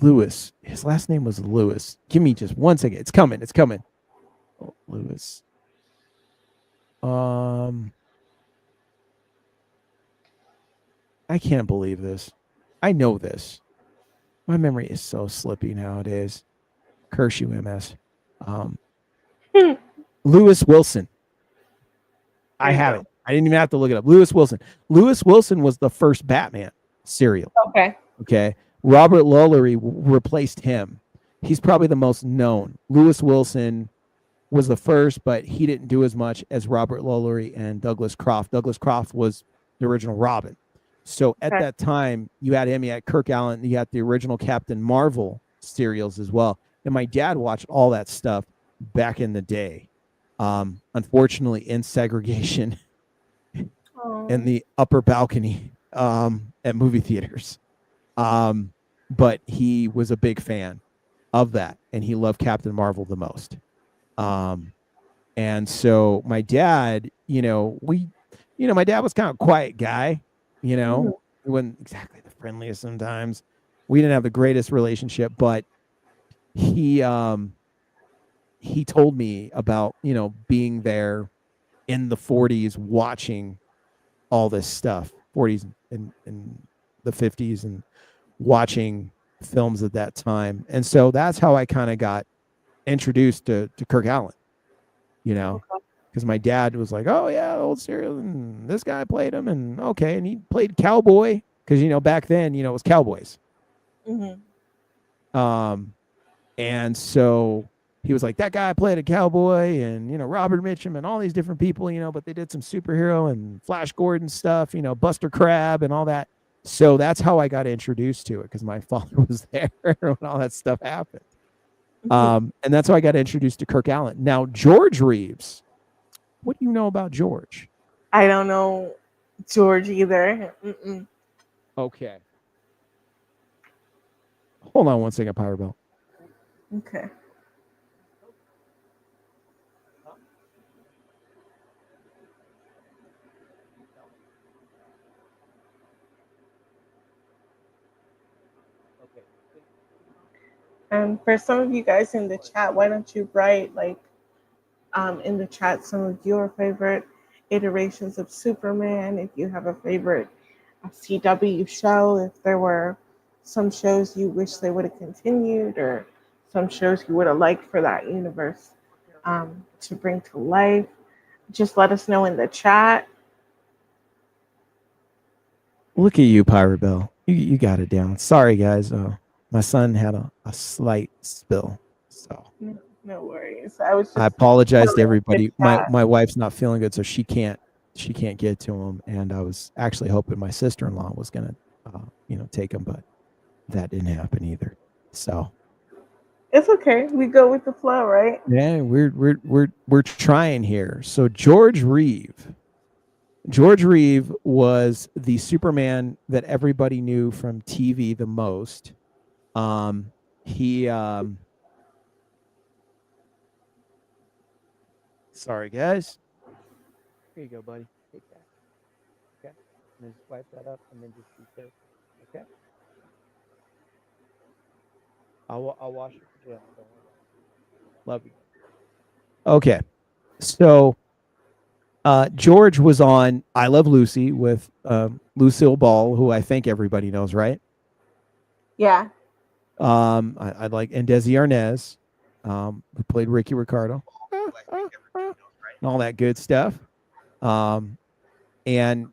Lewis. His last name was Lewis. Give me just 1 second. It's coming. It's coming. Oh, Lewis. Um, I can't believe this. I know this. My memory is so slippy nowadays. Curse you, MS. Um, There Lewis Wilson. I you have go. it. I didn't even have to look it up. Lewis Wilson. Lewis Wilson was the first Batman serial. Okay. Okay. Robert Lowry replaced him. He's probably the most known. Lewis Wilson was the first, but he didn't do as much as Robert Lowry and Douglas Croft. Douglas Croft was the original Robin. So at Okay. that time, you had him, you had Kirk Allen, you had the original Captain Marvel serials as well. And my dad watched all that stuff back in the day. Unfortunately, in segregation in Um, the upper balcony at movie theaters. But he was a big fan of that, and he loved Captain Marvel the most. Um, and so my dad, my dad was kind of a quiet guy, mhm. he wasn't exactly the friendliest sometimes. We didn't have the greatest relationship, but he he told me about, being there in the 40s watching all this stuff, 40s and the 50s, and watching films at that time. And so that's how I kind of got introduced to Kirk Allen, you know, Okay. because my dad was like, oh yeah, old serial, and this guy played him, and okay, and he played cowboy because back then it was cowboys. Mm-hmm. And so he was like, that guy played a cowboy, and Robert Mitchum and all these different people, but they did some superhero and Flash Gordon stuff, Buster Crabbe and all that. So that's how I got introduced to it, because my father was there when all that stuff happened. And that's how I got introduced to Kirk Allen. Now, George Reeves, what do you know about George? I don't know George either. Mm-mm. Okay. Hold on one second, Pyrabelle. Okay. Okay. And for some of you guys in the chat, why don't you write in the chat some of your favorite iterations of Superman? If you have a favorite CW show, if there were some shows you wish they would have continued, or some shows you would have liked for that universe to bring to life, just let us know in the chat. Look at you, Pyrabelle. You got it down. Sorry, guys. My son had a slight spill. So No worries. I was I just apologize to telling the everybody. My chat. my wife's not feeling good, so she can't get to him. And I was actually hoping my sister-in-law was gonna take him, but that didn't happen either. So It's okay. We go with the flow, right? yeah, we're trying here. So George Reeve. George Reeve was the Superman that everybody knew from TV the most. He sorry guys. Here you go, buddy. Take that. Okay. And then just wipe that up and then just be careful. Okay. I'll wash your pajamas. Don't worry about it. Love you. Okay. So George was on I Love Lucy with Lucille Ball, who I think everybody knows, right? Yeah. I'd like, and Desi Arnaz, who played Ricky Ricardo, and all that good stuff. And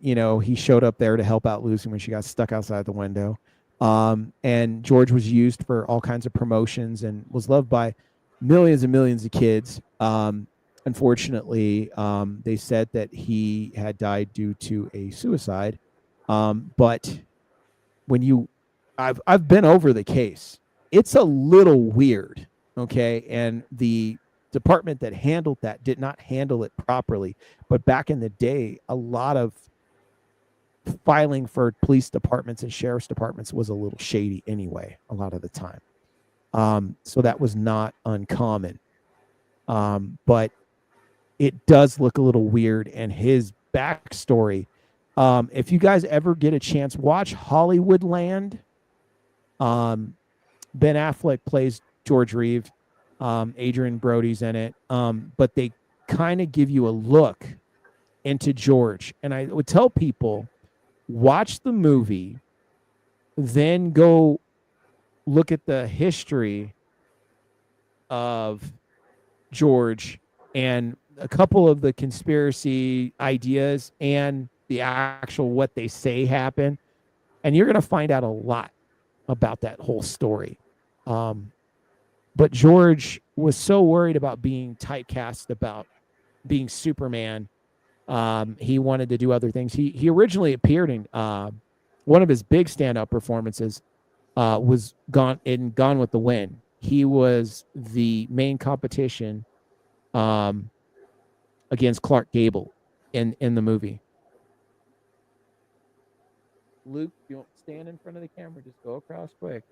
he showed up there to help out Lucy when she got stuck outside the window. And George was used for all kinds of promotions and was loved by millions and millions of kids. Unfortunately, they said that he had died due to a suicide. But when I've been over the case, it's a little weird. Okay. And the department that handled that did not handle it properly. But back in the day, a lot of filing for police departments and sheriff's departments was a little shady anyway, a lot of the time. So that was not uncommon. But it does look a little weird. And his backstory, if you guys ever get a chance, watch Hollywoodland. Ben Affleck plays George Reeve. Adrian Brody's in it. But they kind of give you a look into George. And I would tell people, watch the movie, then go look at the history of George and a couple of the conspiracy ideas and the actual what they say happened. And you're going to find out a lot about that whole story. But George was so worried about being typecast, about being Superman. He wanted to do other things. He originally appeared in one of his big stand-up performances was Gone with the Wind. He was the main competition against Clark Gable in the movie. Luke, you don't stand in front of the camera, just go across quick.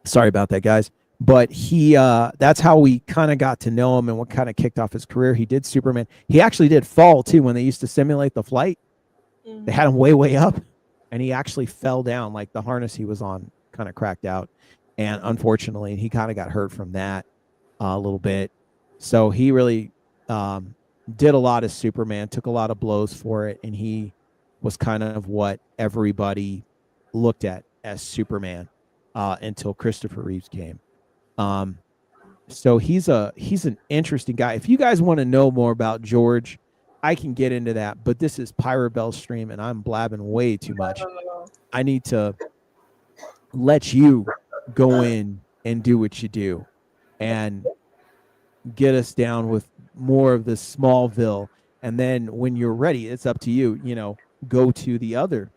Sorry about that, guys. But he that's how we kind of got to know him and what kind of kicked off his career. He did Superman. He actually did Fall too, when they used to simulate the flight. Mm-hmm. They had him way up, and he actually fell down, like the harness he was on kind of cracked out. And unfortunately, he kind of got hurt from that a little bit. So he really did a lot of Superman, took a lot of blows for it, and he was kind of what everybody looked at as Superman until Christopher Reeves came. Um, so he's an interesting guy. If you guys want to know more about George, I can get into that. But this is Pyrabelle stream, and I'm blabbing way too much. I need to let you go in and do what you do, and get us down with more of the Smallville. And then when you're ready, it's up to you. Go to the other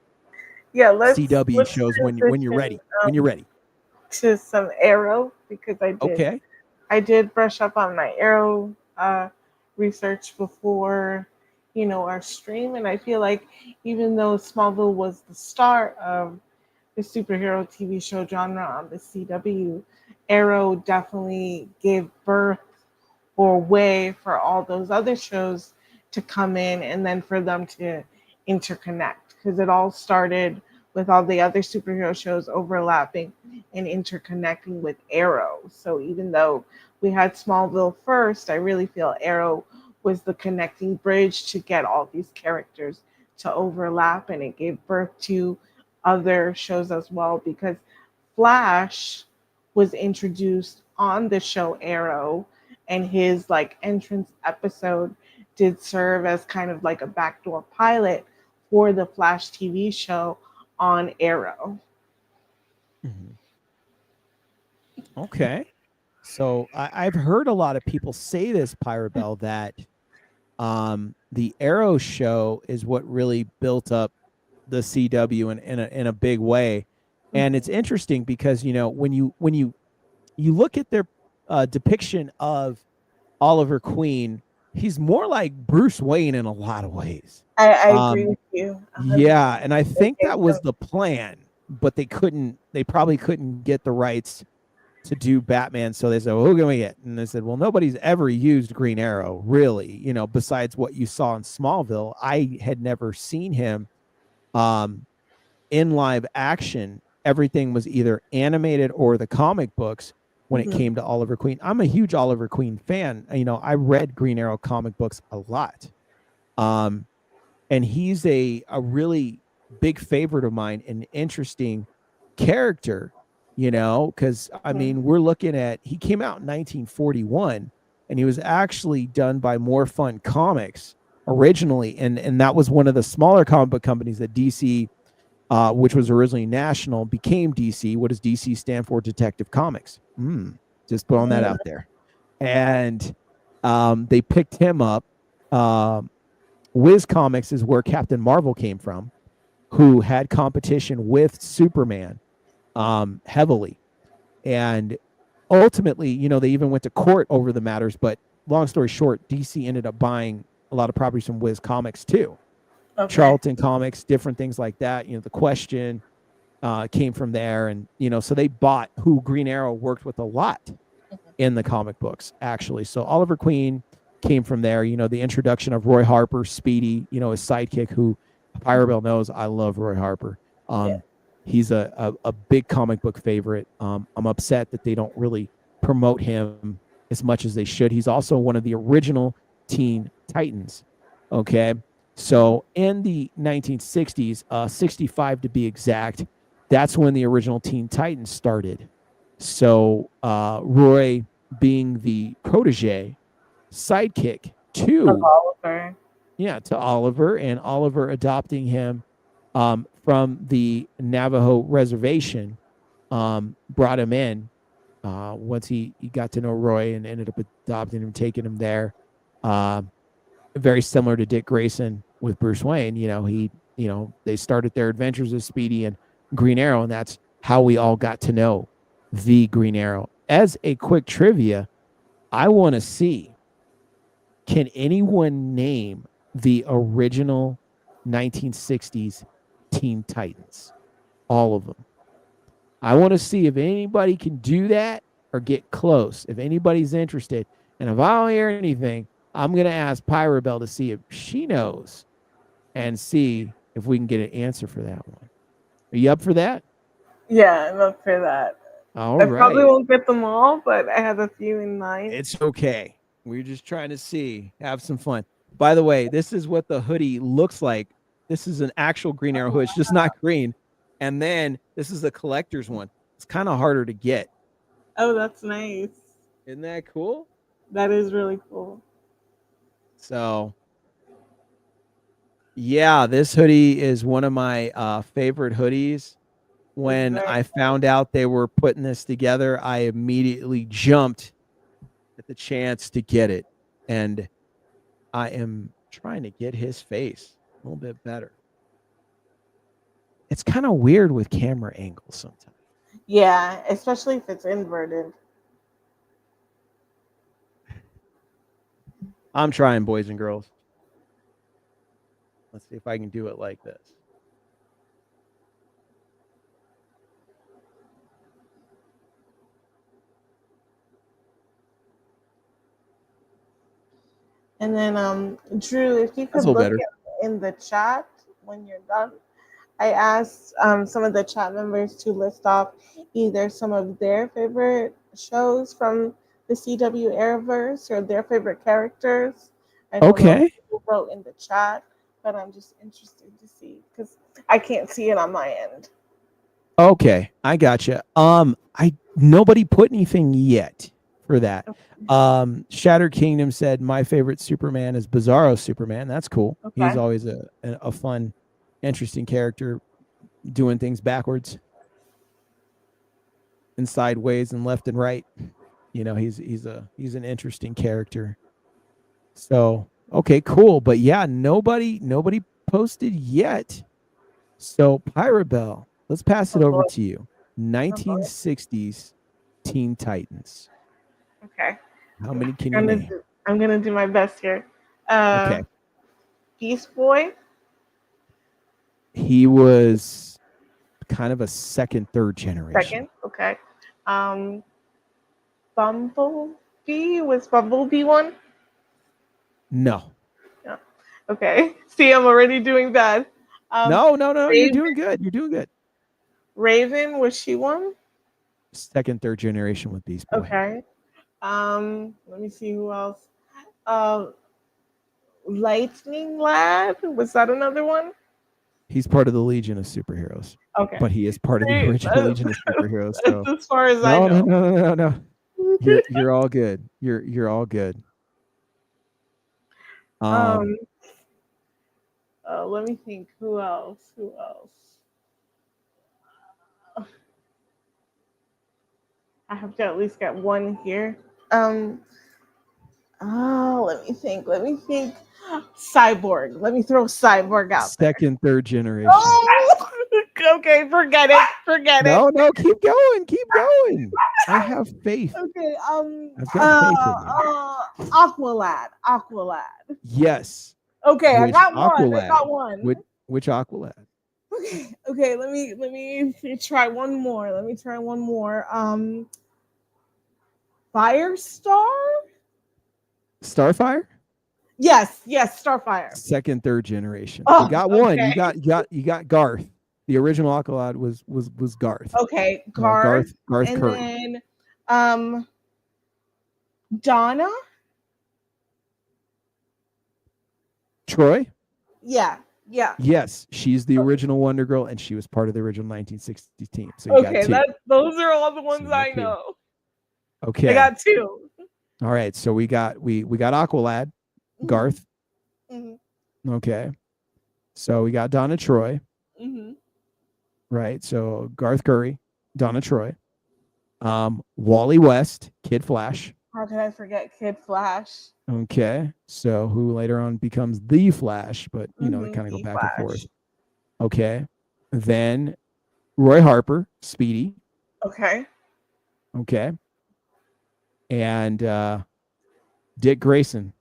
Yeah, CW let's shows when you're transition ready. When you're ready. to some Arrow, because Okay. I did brush up on my Arrow research before, our stream, and I feel like even though Smallville was the start of the superhero TV show genre on the CW, Arrow definitely gave birth or way for all those other shows to come in and then for them to interconnect, because it all started with all the other superhero shows overlapping and interconnecting with Arrow. So even though we had Smallville first, I really feel Arrow was the connecting bridge to get all these characters to overlap, and it gave birth to other shows as well, because Flash was introduced on the show Arrow, and his like entrance episode did serve as kind of like a backdoor pilot for the Flash TV show on Arrow. Mhm. Okay. So I've heard a lot of people say this, Pyrabelle, that the Arrow show is what really built up the CW in a big way. And it's interesting because when you look at their depiction of Oliver Queen, he's more like Bruce Wayne in a lot of ways. I agree with you 100%. Yeah, and I They think gave that was the plan, but they probably couldn't get the rights to do Batman. So they said, well, who can we get? And they said, well, nobody's ever used Green Arrow, really, besides what you saw in Smallville. I had never seen him um, in live action. Everything was either animated or the comic books when it Mhm. came to Oliver Queen. I'm a huge Oliver Queen fan. I read Green Arrow comic books a lot. Um, and he's a really big favorite of mine, an interesting character, because I Mhm. mean, we're looking at, he came out in 1941, and he was actually done by More Fun Comics originally, and that was one of the smaller comic book companies that DC, which was originally National, became DC. What does DC stand for? Detective Comics. Just put on that out there. And they picked him up. Wiz Comics is where Captain Marvel came from, who had competition with Superman heavily. And ultimately, they even went to court over the matters. But long story short, DC ended up buying a lot of properties from Wiz Comics too. Okay. Charlton Comics, different things like that. The Question came from there. And, so they bought who Green Arrow worked with a lot in the comic books, actually. So Oliver Queen came from there. The introduction of Roy Harper, Speedy, his sidekick, who Pyrabelle knows I love Roy Harper. Yeah. He's a big comic book favorite. I'm upset that they don't really promote him as much as they should. He's also one of the original Teen Titans. Okay. So in the 1960s, 65 to be exact, that's when the original Teen Titans started. So Roy being the protege, sidekick Of to Oliver. to Oliver, and Oliver adopting him from the Navajo reservation, brought him in once he got to know Roy and ended up adopting him, taking him there. Very similar to Dick Grayson with Bruce Wayne. They started their adventures as Speedy and Green Arrow, and that's how we all got to know the Green Arrow. As a quick trivia, I want to see, can anyone name the original 1960s Teen Titans? All of them. I want to see if anybody can do that or get close. If anybody's interested. And if I don't hear anything, I'm going to ask Pyrabelle to see if she knows and see if we can get an answer for that one. Are you up for that? Yeah, I'm up for that. All I probably right. won't get them all, but I have a few in mind. It's okay. We're just trying to see, have some fun. By the way, this is what the hoodie looks like. This is an actual Green Arrow hood. It's just not green. And then this is the collector's one. It's kind of harder to get. Oh, that's nice. Isn't that cool? That is really cool. So yeah, this hoodie is one of my favorite hoodies. It's When very I found out they were putting this together, I immediately jumped at the chance to get it. And I am trying to get his face a little bit better. It's kind of weird with camera angles sometimes. yeah, especially if it's inverted. I'm trying, boys and girls. Let's see if I can do it like this. And then, Drew, if you That's a could little look better. in the chat when you're done, I asked some of the chat members to list off either some of their favorite shows from the CW Arrowverse or their favorite characters. I don't know Okay. who wrote in the chat, but I'm just interested to see because I can't see it on my end. Okay. I gotcha. I nobody put anything yet for that. Shattered Kingdom said my favorite Superman is Bizarro Superman. That's cool. He's Okay. always a fun, interesting character doing things backwards and sideways and left and right. You know, he's an interesting character. So okay, cool. But yeah, nobody posted yet. So Pyrabelle, let's pass it Oh over boy. to you. Oh boy. 1960s Teen Titans. Okay. How many can you name? I'm gonna do my best here. Uh, Okay. Beast Boy. He was kind of a second, third generation. Second. Okay. Um, Bumblebee, was Bumblebee one? No. Yeah. Okay. See, I'm already doing bad. No. You're Raven, doing good. You're doing good. Raven, was she one? Second, third generation with Beast Boy. Okay. Let me see who else. Uh, Lightning Lad, was that another one? He's part of the Legion of Superheroes, Okay. but he is part of the See, original Legion of Superheroes. that's So as far as I no. know. You're all good. You're all good. um, let me think. Who else? Who else? I have to at least get one here. Um, let me think. Let me think. Cyborg. Let me throw Cyborg out there. Second, third generation. Oh, okay. Forget it. Forget it. No, keep going, keep going. I have faith. Okay. I've got faith in you. Aqualad. Aqualad. Yes. Okay, I Which got one. I Aqualad? got one. Which Aqualad? Okay. Okay. Let me try one more. Let me try one more. Firestar. Starfire? Yes. Yes. Starfire. Second, third generation. You Oh. got one. Okay. You got Garth. The original Aqualad was Garth. Okay. Garth. Garth And Curry. then Donna. Troy? Yeah. Yeah. Yes, she's the original Wonder Girl, and she was part of the original 1960s team. So you got Okay. two. Those are all the So ones you got I two. know. Okay. I got two. All right. So we got Aqualad, Garth. Mm-hmm. Okay. So we got Donna Troy. Mm-hmm. Right. So Garth Curry, Donna Troy, Wally West, Kid Flash. How could I forget Kid Flash? Okay. So who later on becomes the Flash, but you know, they kind of go The back Flash. and forth. Okay. Then Roy Harper, Speedy. Okay. Okay. And Dick Grayson,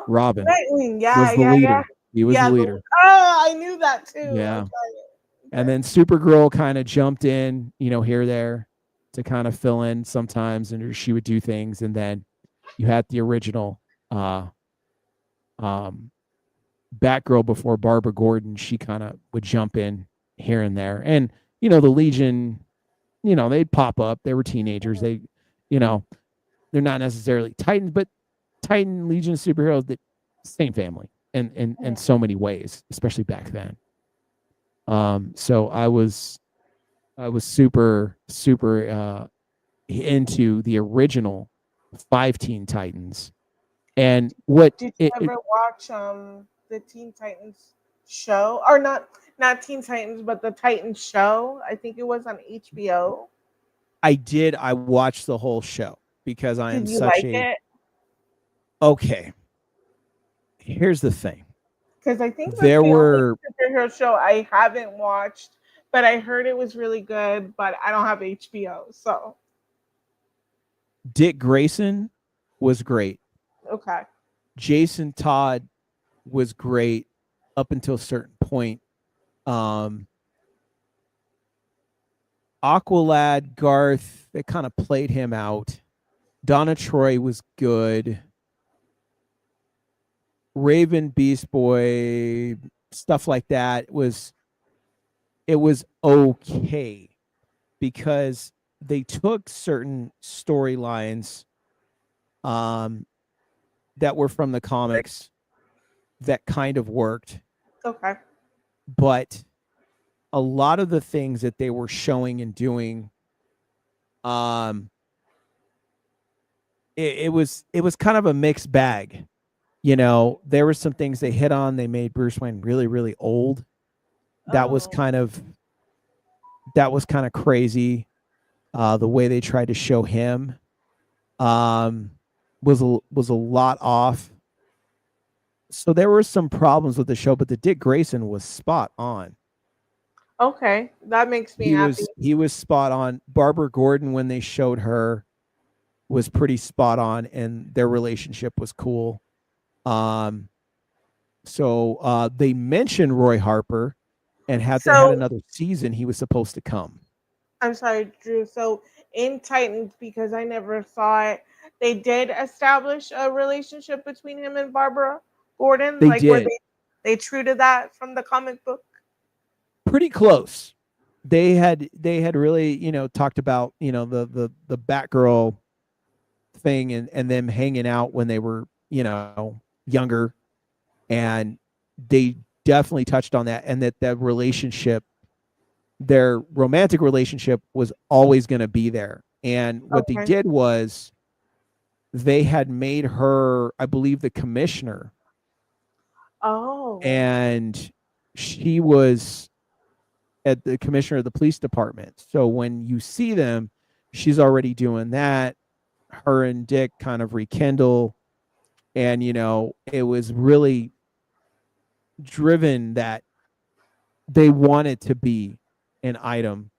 Robin. Nightwing. Yeah. Was the Yeah. leader. Yeah. He was Yeah. the leader. I knew that too. Yeah. Okay. And then Supergirl kind of jumped in, you know, here, there to kind of fill in sometimes, and she would do things. And then you had the original Batgirl before Barbara Gordon. She kind of would jump in here and there. And, you know, the Legion, you know, they'd pop up. They were teenagers. They, you know, they're not necessarily Titans, but Titan Legion superheroes, that same family in so many ways, especially back then. So I was super into the original 5 Teen Titans. And what Did you ever watch the Teen Titans show, or not Teen Titans, but the Titans show? I think it was on HBO. I did, I watched the whole show because I am Did you such like a it? okay. Here's the thing. Because I think that's There the only were superhero show I haven't watched, but I heard it was really good. But I don't have HBO, so Dick Grayson was great. okay, Jason Todd was great up until a certain point. Um, Aqualad Garth, they kind of played him out. Donna Troy was good. Raven Beast Boy, stuff like that it was okay because they took certain storylines that were from the comics that kind of worked, okay, but a lot of the things that they were showing and doing, um, it was kind of a mixed bag. You know, there were some things they hit on. They made Bruce Wayne really, really old. That was oh, kind of crazy. The way they tried to show him um, was a lot off. So there were some problems with the show, but the Dick Grayson was spot on. okay. That makes me happy. He was spot on. Barbara Gordon, when they showed her, was pretty spot on, and their relationship was cool. Um, so they mentioned Roy Harper, and had they had So another season, he was supposed to come. I'm sorry, Drew. So in Titans, because I never saw it, they did establish a relationship between him and Barbara Gordon. They Like, were did they true to that from the comic book? pretty close. They had really, you know, talked about, you know, the Batgirl thing, and them hanging out when they were, you know, younger, and they definitely touched on that, and that relationship, their romantic relationship, was always going to be there. And what they Okay. did was they had made her, I believe, the commissioner, Oh, and she was at the commissioner of the police department. So when you see them, she's already doing that. Her and Dick kind of rekindle, and you know, it was really driven that they wanted to be an item.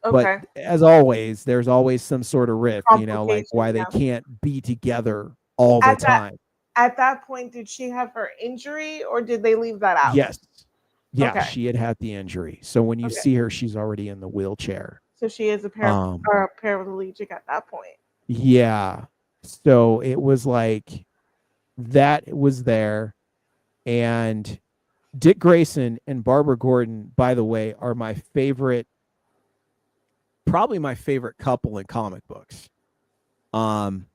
But okay. as always, there's always some sort of rift, you know, like Complication, why they yeah. can't be together all the At that time. at that point, did she have her injury, or did they leave that out? Yes. Yeah, Okay. she had the injury. So when you Okay. see her, she's already in the wheelchair. So she is a Um, paraplegic at that point. yeah. So it was like that was there. And Dick Grayson and Barbara Gordon, by the way, are my favorite, probably my favorite couple in comic books. Um,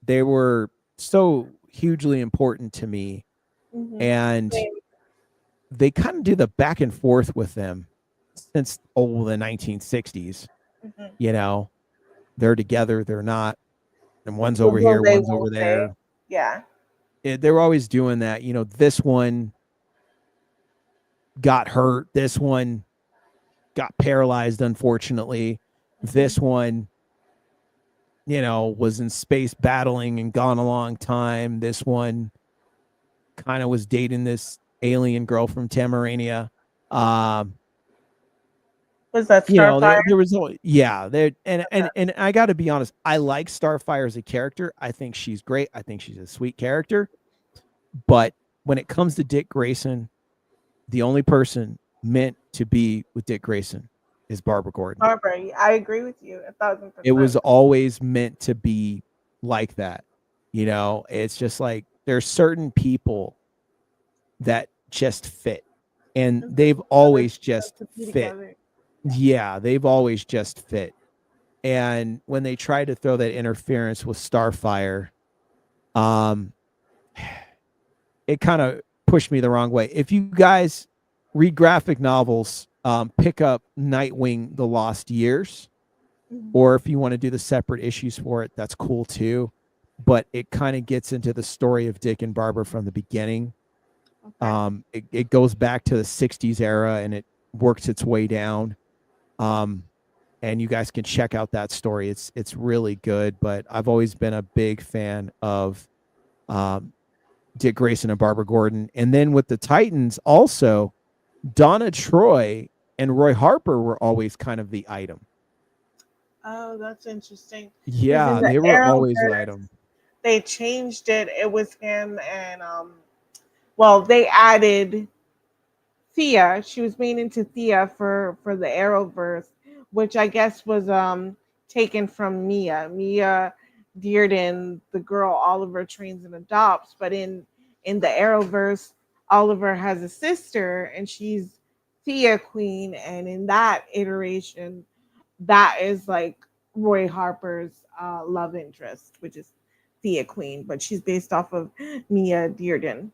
they were so hugely important to me, Mm-hmm. and they kind of do the back and forth with them since the 1960s. Mm-hmm. You know, they're together, they're not, and one's But over will here, they? one's Won't over they? there. Yeah. They were always doing that. You know, this one got hurt, this one got paralyzed, unfortunately. Mm-hmm. This one, you know, was in space battling and gone a long time. This one kind of was dating this alien girl from Tamarania. Um, Was that you know, Starfire? there was yeah, there, and I got to be honest, I like Starfire as a character. I think she's great. I think she's a sweet character. But when it comes to Dick Grayson, the only person meant to be with Dick Grayson is Barbara Gordon. Barbara, I agree with you 1,000%. It was always meant to be like that. You know, it's just like there's certain people that just fit, and Mhm. they've So they're always meant just to be fit. together. Yeah, they've always just fit. And when they tried to throw that interference with Starfire, um, it kind of pushed me the wrong way. If you guys read graphic novels, pick up Nightwing: The Lost Years. Mhm. or if you want to do the separate issues for it, that's cool too. But it kind of gets into the story of Dick and Barbara from the beginning. Okay. It goes back to the 60s era and it works its way down. Um, and you guys can check out that story. It's really good, but I've always been a big fan of um, Dick Grayson and Barbara Gordon. And then with the Titans, also Donna Troy and Roy Harper were always kind of the item. Oh, that's interesting. Because in Yeah, the they were always the Arrowverse, item. they changed it. It was him and well, they added Thea. She was made into Thea for the Arrowverse, which I guess was taken from Mia. Mia Dearden, the girl Oliver trains and adopts, but in the Arrowverse, Oliver has a sister and she's Thea Queen, and in that iteration, that is like Roy Harper's love interest, which is Thea Queen, but she's based off of Mia Dearden.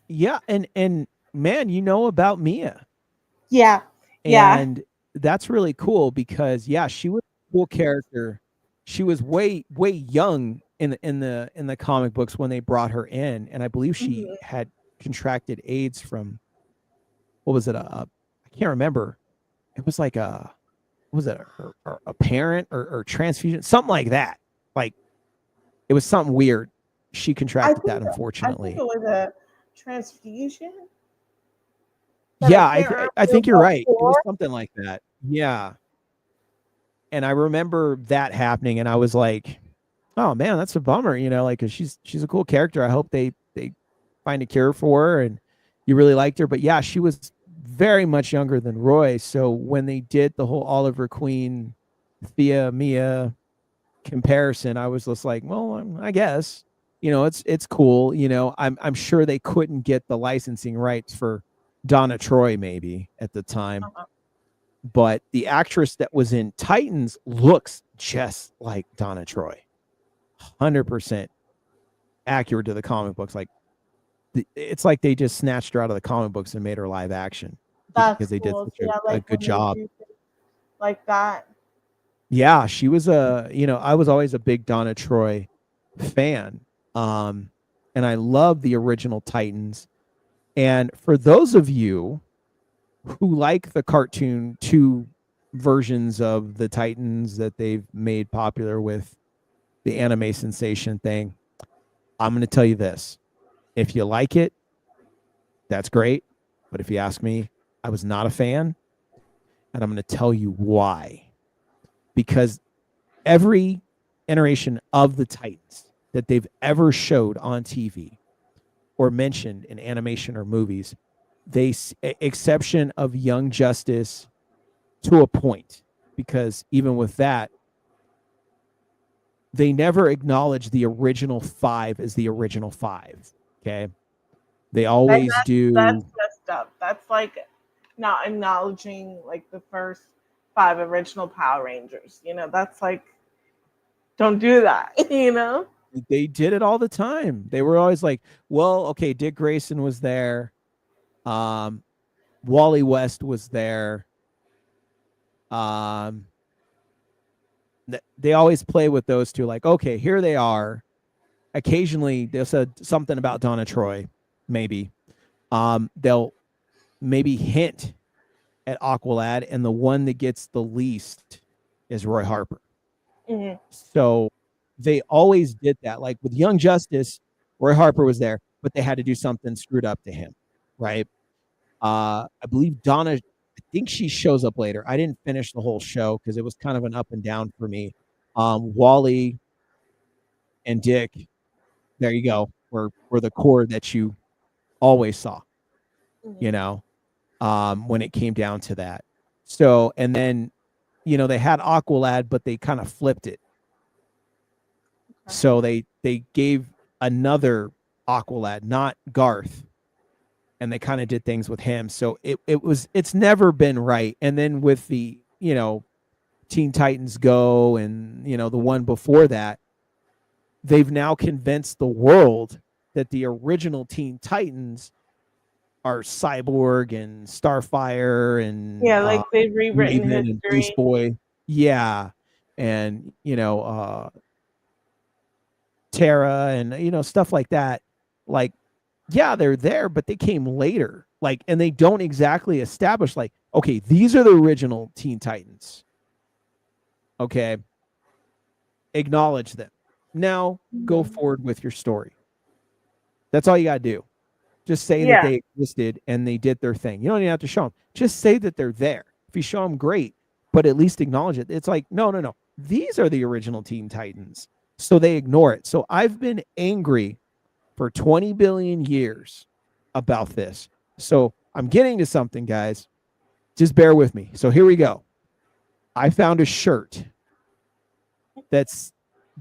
Yeah, and man, you know about Mia. Yeah, yeah. And that's really cool because yeah, she was a cool character. She was way young in the comic books when they brought her in, and I believe she Mhm. had contracted AIDS from what was it? I can't remember. It was like a what was it a parent or transfusion, something like that. Like it was something weird. She I contracted that, think I think it unfortunately. was a transfusion, but I Yeah, can't I remember think you're what right. It was for. something like that. Yeah, and I remember that happening, and I was like, "Oh man, that's a bummer," like 'cause she's a cool character. I hope they find a cure for her, and you really liked her. But yeah, she was very much younger than Roy. So when they did the whole Oliver Queen, Thea Mia comparison, I was just like, well, I guess it's cool. I'm sure they couldn't get the licensing rights for Donna Troy maybe at the time, Uh-huh. but the actress that was in Titans looks just like Donna Troy, 100% accurate to the comic books. Like it's like they just snatched her out of the comic books and made her live action because That's they did cool. such See, I a like good when they job. do things like that. Yeah, she was I was always a big Donna Troy fan. Um, and I love the original Titans. And for those of you who like the cartoon two versions of the Titans that they've made popular with the anime sensation thing, I'm going to tell you this. If you like it, that's great. But if you ask me, I was not a fan. And I'm going to tell you why. Because every iteration of the Titans that they've ever showed on TV or mentioned in animation or movies, exception of Young Justice to a point, because even with that, they never acknowledge the original five as the original five. Okay. They And always that's do. messed up. That's like not acknowledging like the first five original Power Rangers. That's like don't do that. They did it all the time. They were always like, well, okay, Dick Grayson was there. Um, Wally West was there. Um, they always play with those two, like, okay, here they are. Occasionally they'll say something about Donna Troy, maybe. They'll maybe hint at Aqualad, and the one that gets the least is Roy Harper. Mhm. So they always did that. Like with Young Justice, Roy Harper was there, but they had to do something screwed up to him, right? I believe Donna, I think she shows up later. I didn't finish the whole show because it was kind of an up and down for me. Wally and Dick, there you go, were the core that you always saw, Mhm. you know, when it came down to that. So, and then, they had Aqualad, but they kind of flipped it. Okay. So they gave another Aqualad, not Garth, and they kind of did things with him. So it's never been right. And then with the, Teen Titans Go and, the one before that, they've now convinced the world that the original Teen Titans are Cyborg and Starfire and Yeah, like they've rewritten Raven and Beast history. Boy. Yeah. And, Terra and, stuff like that. Like, yeah, they're there, but they came later. Like, and they don't exactly establish, like, okay, these are the original Teen Titans. Okay. Acknowledge them. Now go Mhm. forward with your story. That's all you got to do. Just say that Yeah. they existed and they did their thing. You don't even have to show them. Just say that they're there. If you show them, great, but at least acknowledge it. It's like, no, no, no. These are the original Teen Titans. So they ignore it. So I've been angry for 20 billion years about this. So I'm getting to something, guys. Just bear with me. So here we go. I found a shirt that's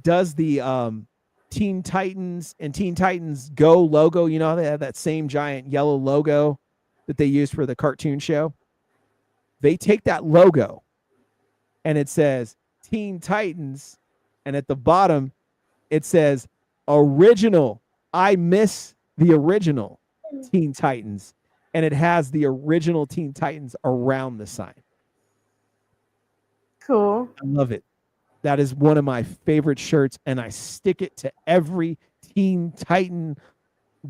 does the Teen Titans and Teen Titans Go logo. You know, they have that same giant yellow logo that they used for the cartoon show. They take that logo and it says Teen Titans, and at the bottom it says original. I miss the original Teen Titans, and it has the original Teen Titans around the sign. Cool. I love it. That is one of my favorite shirts, and I stick it to every Teen Titan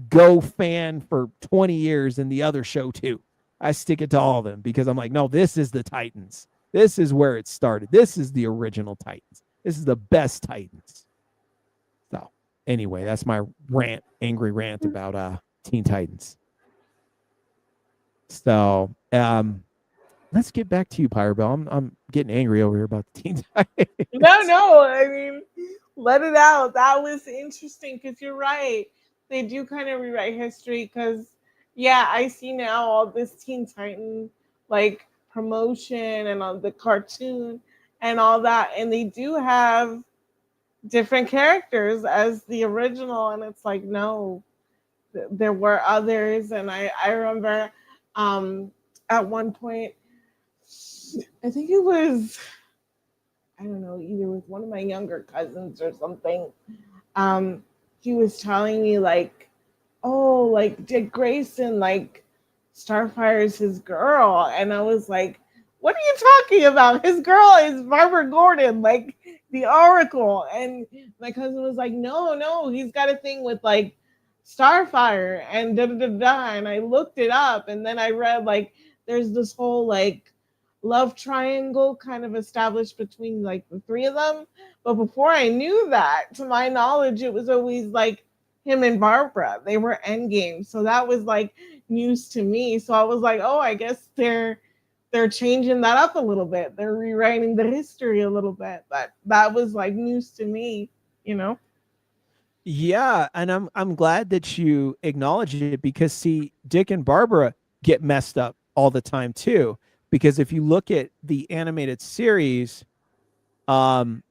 Go fan for 20 years and the other show too. I stick it to all of them because I'm like, no, this is the Titans. This is where it started. This is the original Titans. This is the best Titans. So anyway, that's my angry rant about Teen Titans. So let's get back to you, Pyrabelle. I'm getting angry over here about the Teen Titans. No, I mean, let it out. That was interesting because you're right. They do kind of rewrite history because, yeah, I see now all this Teen Titan like promotion and on the cartoon and all that, and they do have different characters as the original, and it's like no, there were others, and I remember at one point, I think it was, I don't know, either with one of my younger cousins or something. Um, he was telling me like, oh, like Dick Grayson, like Starfire is his girl, and I was like, what are you talking about? His girl is Barbara Gordon, like the Oracle. And my cousin was like, no, he's got a thing with like Starfire and da da da da. And I looked it up, and then I read like there's this whole like love triangle kind of established between like the three of them. But before I knew that, to my knowledge, it was always like him and Barbara. They were endgame. So that was like news to me. So I was like, oh, I guess they're changing that up a little bit. They're rewriting the history a little bit. But that was like news to me, you know? Yeah, and I'm glad that you acknowledge it because see, Dick and Barbara get messed up all the time too. Because if you look at the animated series, when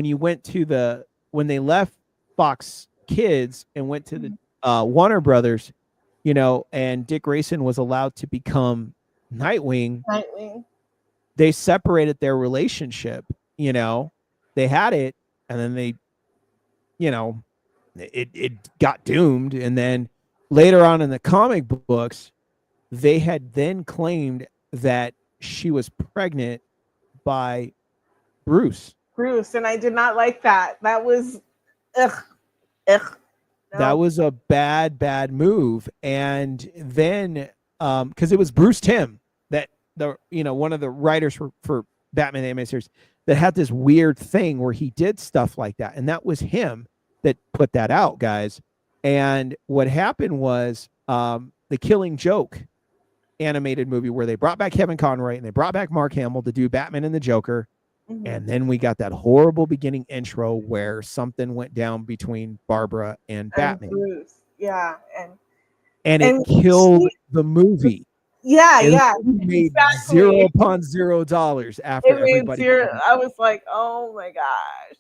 you went to when they left Fox Kids and went to the Warner Brothers, and Dick Grayson was allowed to become Nightwing, Nightwing. they separated their relationship. They had it, and then they, you know, it got doomed, and then later on in the comic books, they had then claimed that she was pregnant by Bruce. Bruce, and I did not like that. That was ugh, ugh. That No. was a bad move. And then because it was Bruce Timm that one of the writers for Batman the Animated Series that had this weird thing where he did stuff like that. And that was him that put that out, guys. And what happened was the Killing Joke animated movie where they brought back Kevin Conroy and they brought back Mark Hamill to do Batman and the Joker. Mhm. And then we got that horrible beginning intro where something went down between Barbara and And Batman. Bruce, yeah, And it and killed she, the movie. yeah, It yeah, made exactly. $0 after It made everybody zero. came out. I was like, oh my gosh.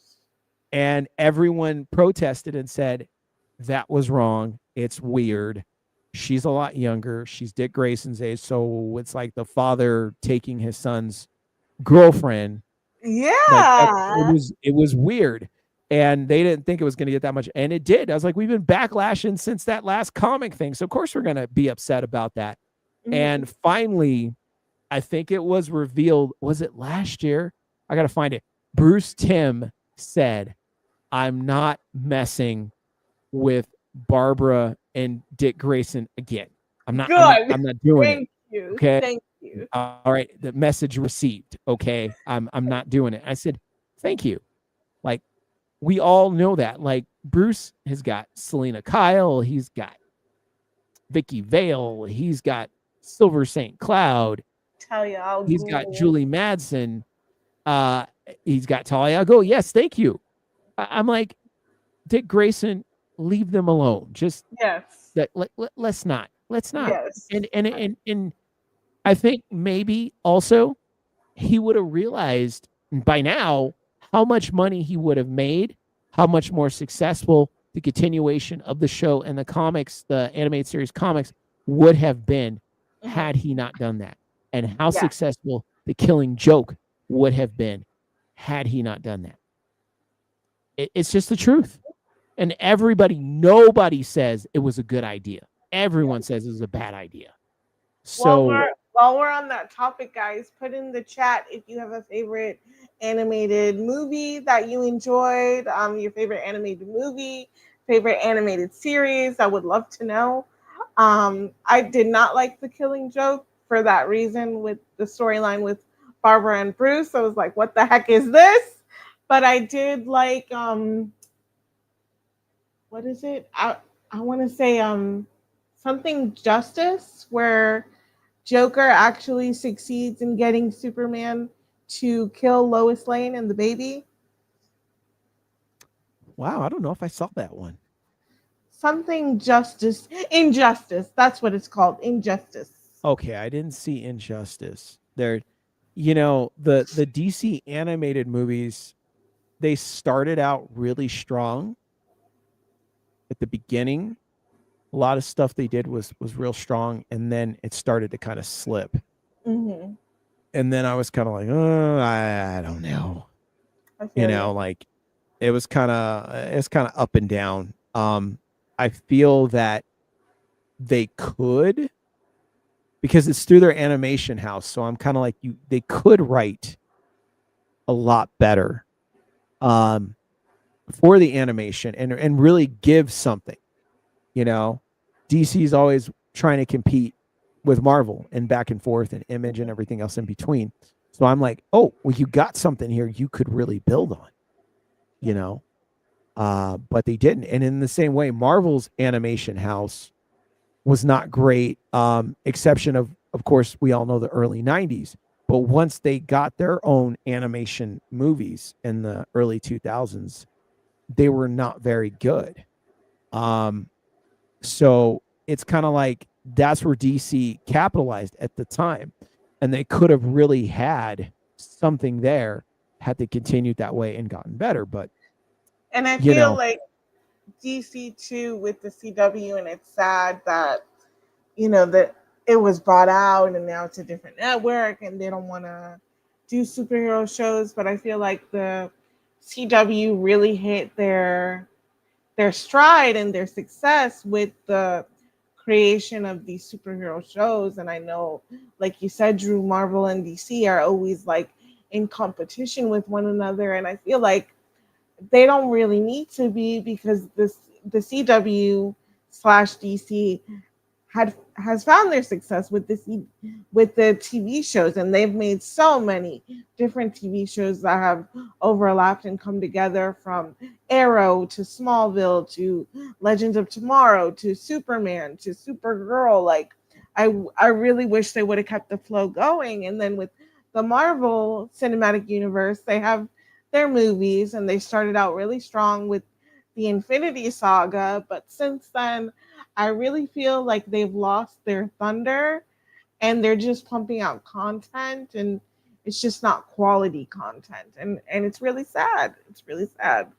And everyone protested and said, that was wrong. It's weird. She's a lot younger. She's Dick Grayson's age. So it's like the father taking his son's girlfriend. Like Yeah. it was weird. and they didn't think it was going to get that much, and it did. I was like, we've been backlashing since that last comic thing, so of course we're going to be upset about that. And finally, I think it was revealed, was it last year? I got to find it. Bruce Timm said, I'm not messing with Barbara and Dick Grayson again. I'm not doing it. Thank you. Okay. Thank you. All right. The message received. Okay. I'm not doing it. I said, thank you. Like, we all know that. Like, Bruce has got Selena Kyle. He's got Vicky Vale. He's got Silver St. Cloud. He's got Julie Madsen. He's got Talia al Ghul. Yes, thank you. I'm like, Dick Grayson, leave them alone. Just let's not. Yes. And I think maybe also he would have realized by now how much money he would have made, how much more successful the continuation of the show and the comics, the animated series comics, would have been had he not done that, and how successful the Killing Joke would have been had he not done that. It's just the truth. And nobody says it was a good idea. Everyone says it was a bad idea. So while we're on that topic, guys, put in the chat if you have a favorite animated movie that you enjoyed, your favorite animated movie, favorite animated series. I would love to know. I did not like The Killing Joke for that reason, with the storyline with Barbara and Bruce. I was like, what the heck is this? But I did like, what is it? I want to say something Justice, where Joker actually succeeds in getting Superman to kill Lois Lane and the baby. Wow, I don't know if I saw that one. Something Justice. Injustice. That's what it's called. Injustice. Okay, I didn't see Injustice. The DC animated movies, they started out really strong at the beginning. A lot of stuff they did was real strong, and then it started to kind of slip. Mm-hmm. And then I was kind of like, oh, I don't know. Like it's kind of up and down. I feel that they could, because it's through their animation house. So I'm kind of like they could write a lot better for the animation and really give something. DC's always trying to compete with Marvel and back and forth and Image and everything else in between. So I'm like, oh, well, you got something here you could really build on, but they didn't. And in the same way, Marvel's animation house was not great, exception of course, we all know the early 90s. But once they got their own animation movies in the early 2000s, they were not very good. So it's kind of like that's where DC capitalized at the time, and they could have really had something there had they continued that way and gotten better. But I feel like DC too with the CW, and it's sad that that it was bought out and now it's a different network and they don't want to do superhero shows. But I feel like the CW really hit their stride and their success with the creation of these superhero shows. And I know, like you said, Drew, Marvel and DC are always like in competition with one another, and I feel like they don't really need to be, because the CW / DC has found their success with the TV shows, and they've made so many different TV shows that have overlapped and come together, from Arrow to Smallville to Legends of Tomorrow to Superman to Supergirl. Like, I really wish they would have kept the flow going. And then with the Marvel Cinematic Universe, they have their movies, and they started out really strong with the Infinity Saga, but since then I really feel like they've lost their thunder, and they're just pumping out content, and it's just not quality content, and it's really sad. It's really sad.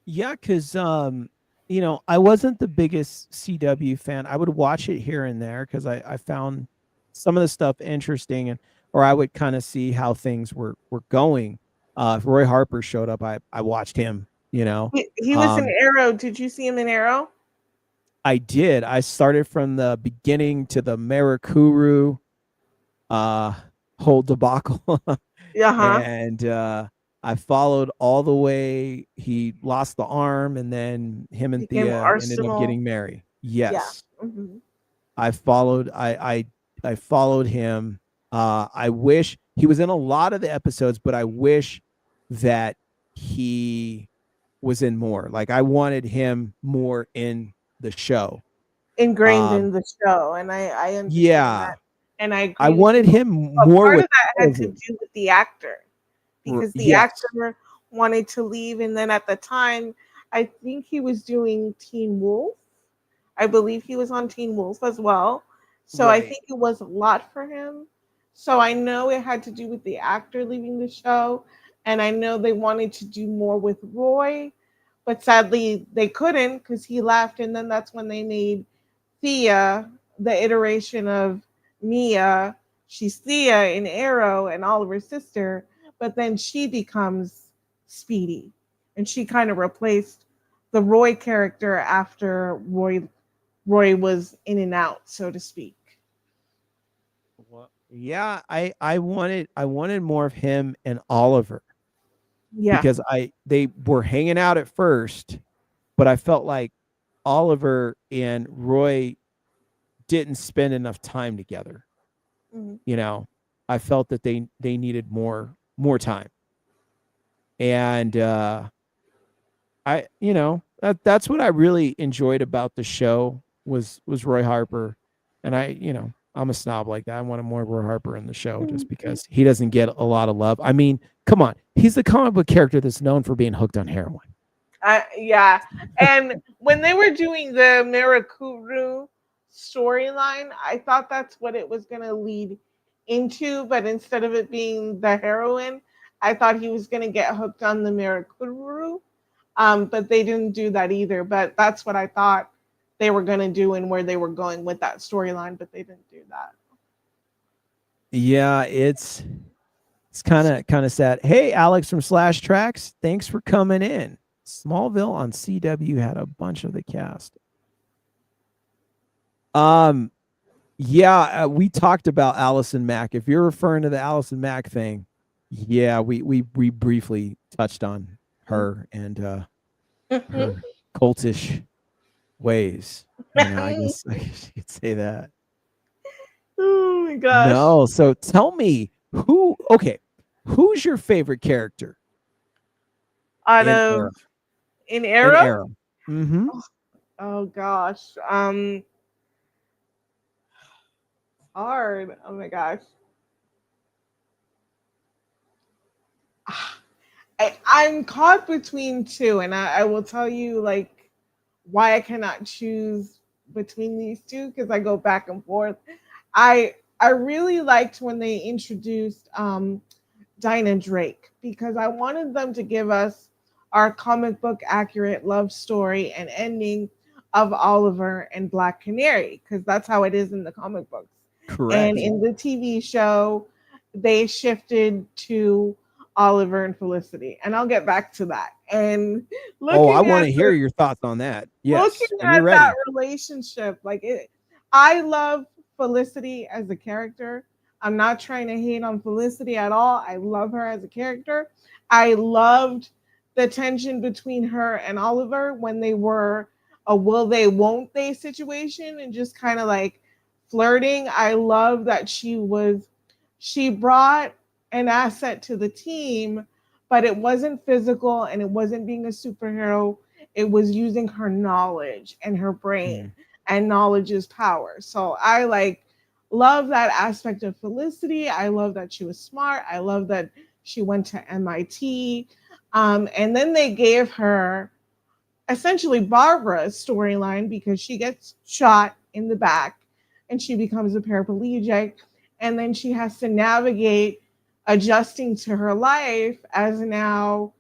Yeah, because I wasn't the biggest CW fan. I would watch it here and there because I found some of the stuff interesting, or I would kind of see how things were going. If Roy Harper showed up, I watched him. You know, He was in um, Arrow. Did you see him in Arrow? I did. I started from the beginning to the Marakuru uh, whole debacle, Uh huh. and I followed all the way. He lost the arm, and then him and Became Thea ended up Arsenal. getting married. Yeah. Yes, Hmm. I followed. I followed him. I wish he was in a lot of the episodes, but I wish that he was in more. Like I wanted him more in the show. Ingrained Um, in the show, and I understand yeah, that, and I I agree with wanted you. him But more part with of that had to Oliver. do with the actor, because the Yes, actor wanted to leave, and then at the time, I think he was doing Teen Wolf. I believe he was on Teen Wolf as well. So I right. think it was a lot for him. So I know it had to do with the actor leaving the show. And I know they wanted to do more with Roy, but sadly they couldn't because he left. And then that's when they made Thea, the iteration of Mia. She's Thea in Arrow and Oliver's sister, but then she becomes Speedy. And she kind of replaced the Roy character after Roy was in and out, so to speak. Well, yeah, I wanted more of him and Oliver Yeah. because I they were hanging out at first, but I felt like Oliver and Roy didn't spend enough time together. Mhm. You know, I felt that they needed more time, and I that's what I really enjoyed about the show was Roy Harper, and I'm a snob like that. I wanted more Roy Harper in the show just because he doesn't get a lot of love. I mean, come on, he's the comic book character that's known for being hooked on heroin. Yeah. And when they were doing the Mirakuru storyline, I thought that's what it was going to lead into. But instead of it being the heroine, I thought he was going to get hooked on the Mirakuru. But they didn't do that either. But that's what I thought they were going to do and where they were going with that storyline. But they didn't do that. Yeah, it's kind of sad. Hey, Alex from Slash Tracks, thanks for coming in. Smallville on CW had a bunch of the cast. Um, Yeah, we talked about Allison Mack. If you're referring to the Allison Mack thing, yeah, we briefly touched on her and her cultish ways. I guess I guess you could say that. Oh my gosh. No, so tell me who's your favorite character Out in of Arrow? in In Arrow? Arrow. Mm-hmm. Oh gosh. Hard. Oh my gosh. I'm caught between two, and I will tell you like why I cannot choose between these two because I go back and forth. I really liked when they introduced Dinah Drake because I wanted them to give us our comic book accurate love story and ending of Oliver and Black Canary because that's how it is in the comic books. And Correct. in the TV show, they shifted to Oliver and Felicity. And I'll get back to that. And Oh, I looking want at to hear the your thoughts on that. looking Yes, and you're at that ready. relationship, I love Felicity as a character. I'm not trying to hate on Felicity at all. I love her as a character. I loved the tension between her and Oliver when they were a will they won't they situation and just kind of like flirting. I love that she brought an asset to the team, but it wasn't physical and it wasn't being a superhero. It was using her knowledge and her brain, Mm. and knowledge is power. So I like love that aspect of Felicity. I love that she was smart. I love that she went to MIT. And then they gave her essentially Barbara's storyline because she gets shot in the back and she becomes a paraplegic. And then she has to navigate adjusting to her life as now,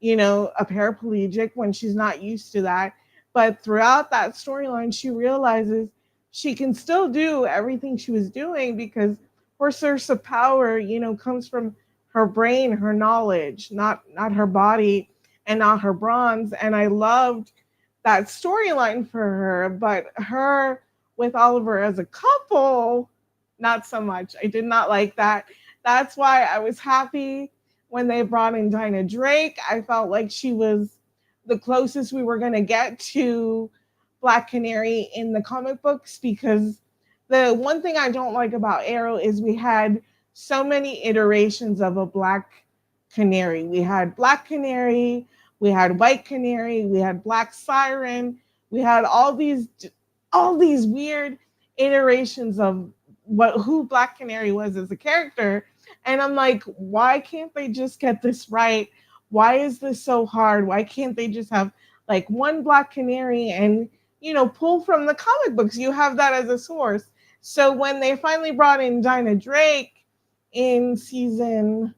a paraplegic when she's not used to that. But throughout that storyline, she realizes she can still do everything she was doing because her source of power, comes from her brain, her knowledge, not her body and not her bronze. And I loved that storyline for her, but her with Oliver as a couple, not so much. I did not like that. That's why I was happy when they brought in Dinah Drake. I felt like she was the closest we were going to get to Black Canary in the comic books, because the one thing I don't like about Arrow is we had so many iterations of a Black Canary. We had Black Canary, we had White Canary, we had Black Siren, we had all these weird iterations of what who Black Canary was as a character. And I'm like, why can't they just get this right? Why is this so hard? Why can't they just have like one Black Canary and pull from the comic books? You have that as a source. So when they finally brought in Dinah Drake in season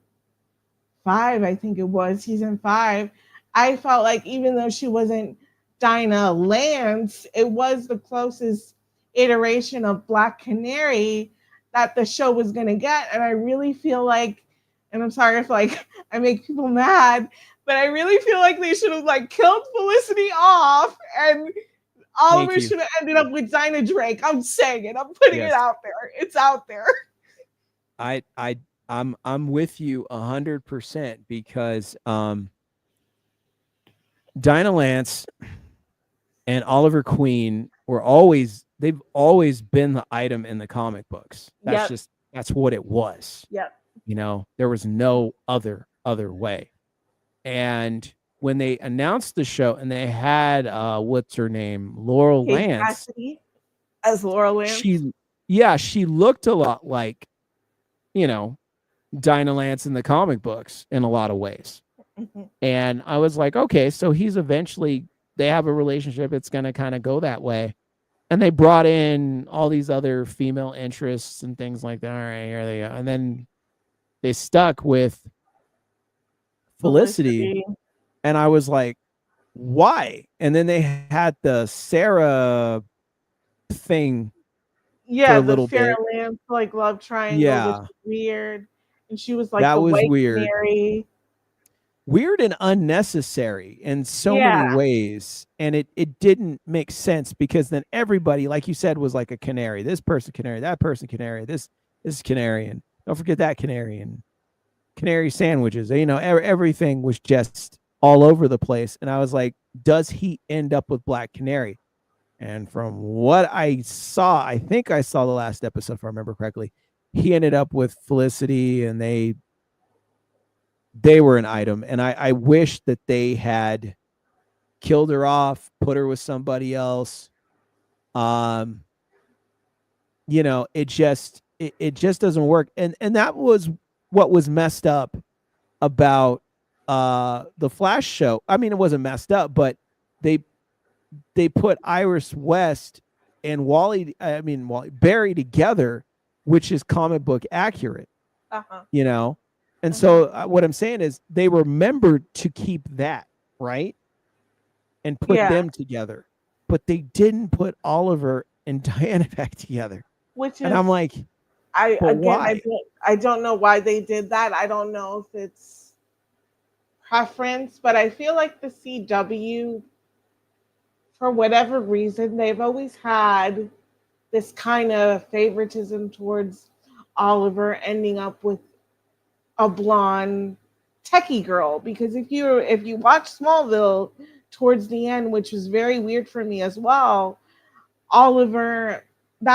5, I think it was season 5, I felt like even though she wasn't Dinah Lance, it was the closest iteration of Black Canary that the show was going to get. And I really feel like, and I'm sorry if like I make people mad, but I really feel like they should have like killed Felicity off, and Oliver should have ended up with Dinah Drake. I'm saying it. I'm putting it out there. It's out there. I'm with you 100% because Dinah Lance and Oliver Queen they've always been the item in the comic books. That's what it was. Yep. There was no other way. And when they announced the show and they had what's her name, Laurel Lance Cassidy as Laurel Lance. She looked a lot like Dinah Lance in the comic books in a lot of ways. Mm-hmm. And I was like, okay, so they have a relationship, it's going to kind of go that way. And they brought in all these other female interests and things like that. All right, here they go. And then they stuck with Felicity. And I was like, why? And then they had the Sarah thing for a little bit. Lance like love triangle. Yeah, weird. And she was like, that was White weird. Canary. Weird and unnecessary in so many ways. And it didn't make sense, because then everybody, like you said, was like a canary. This person canary, that person canary, this canary, and don't forget that canary, and canary sandwiches. Everything was just all over the place. And I was like, does he end up with Black Canary? And from what I saw, I think I saw the last episode, if I remember correctly, he ended up with Felicity, and they were an item. And I wish that they had killed her off, put her with somebody else. It just doesn't work. And that was what was messed up about the Flash show. I mean, it wasn't messed up, but they put Iris West and Barry together, which is comic book accurate. And so what I'm saying is they remembered to keep that, right? And put them together. But they didn't put Oliver and Diana back together. And I'm like, why? I don't know why they did that. I don't know if it's preference, but I feel like the CW, for whatever reason, they've always had this kind of favoritism towards Oliver ending up with a blonde techie girl. Because if you watch Smallville towards the end, which was very weird for me as well, Oliver in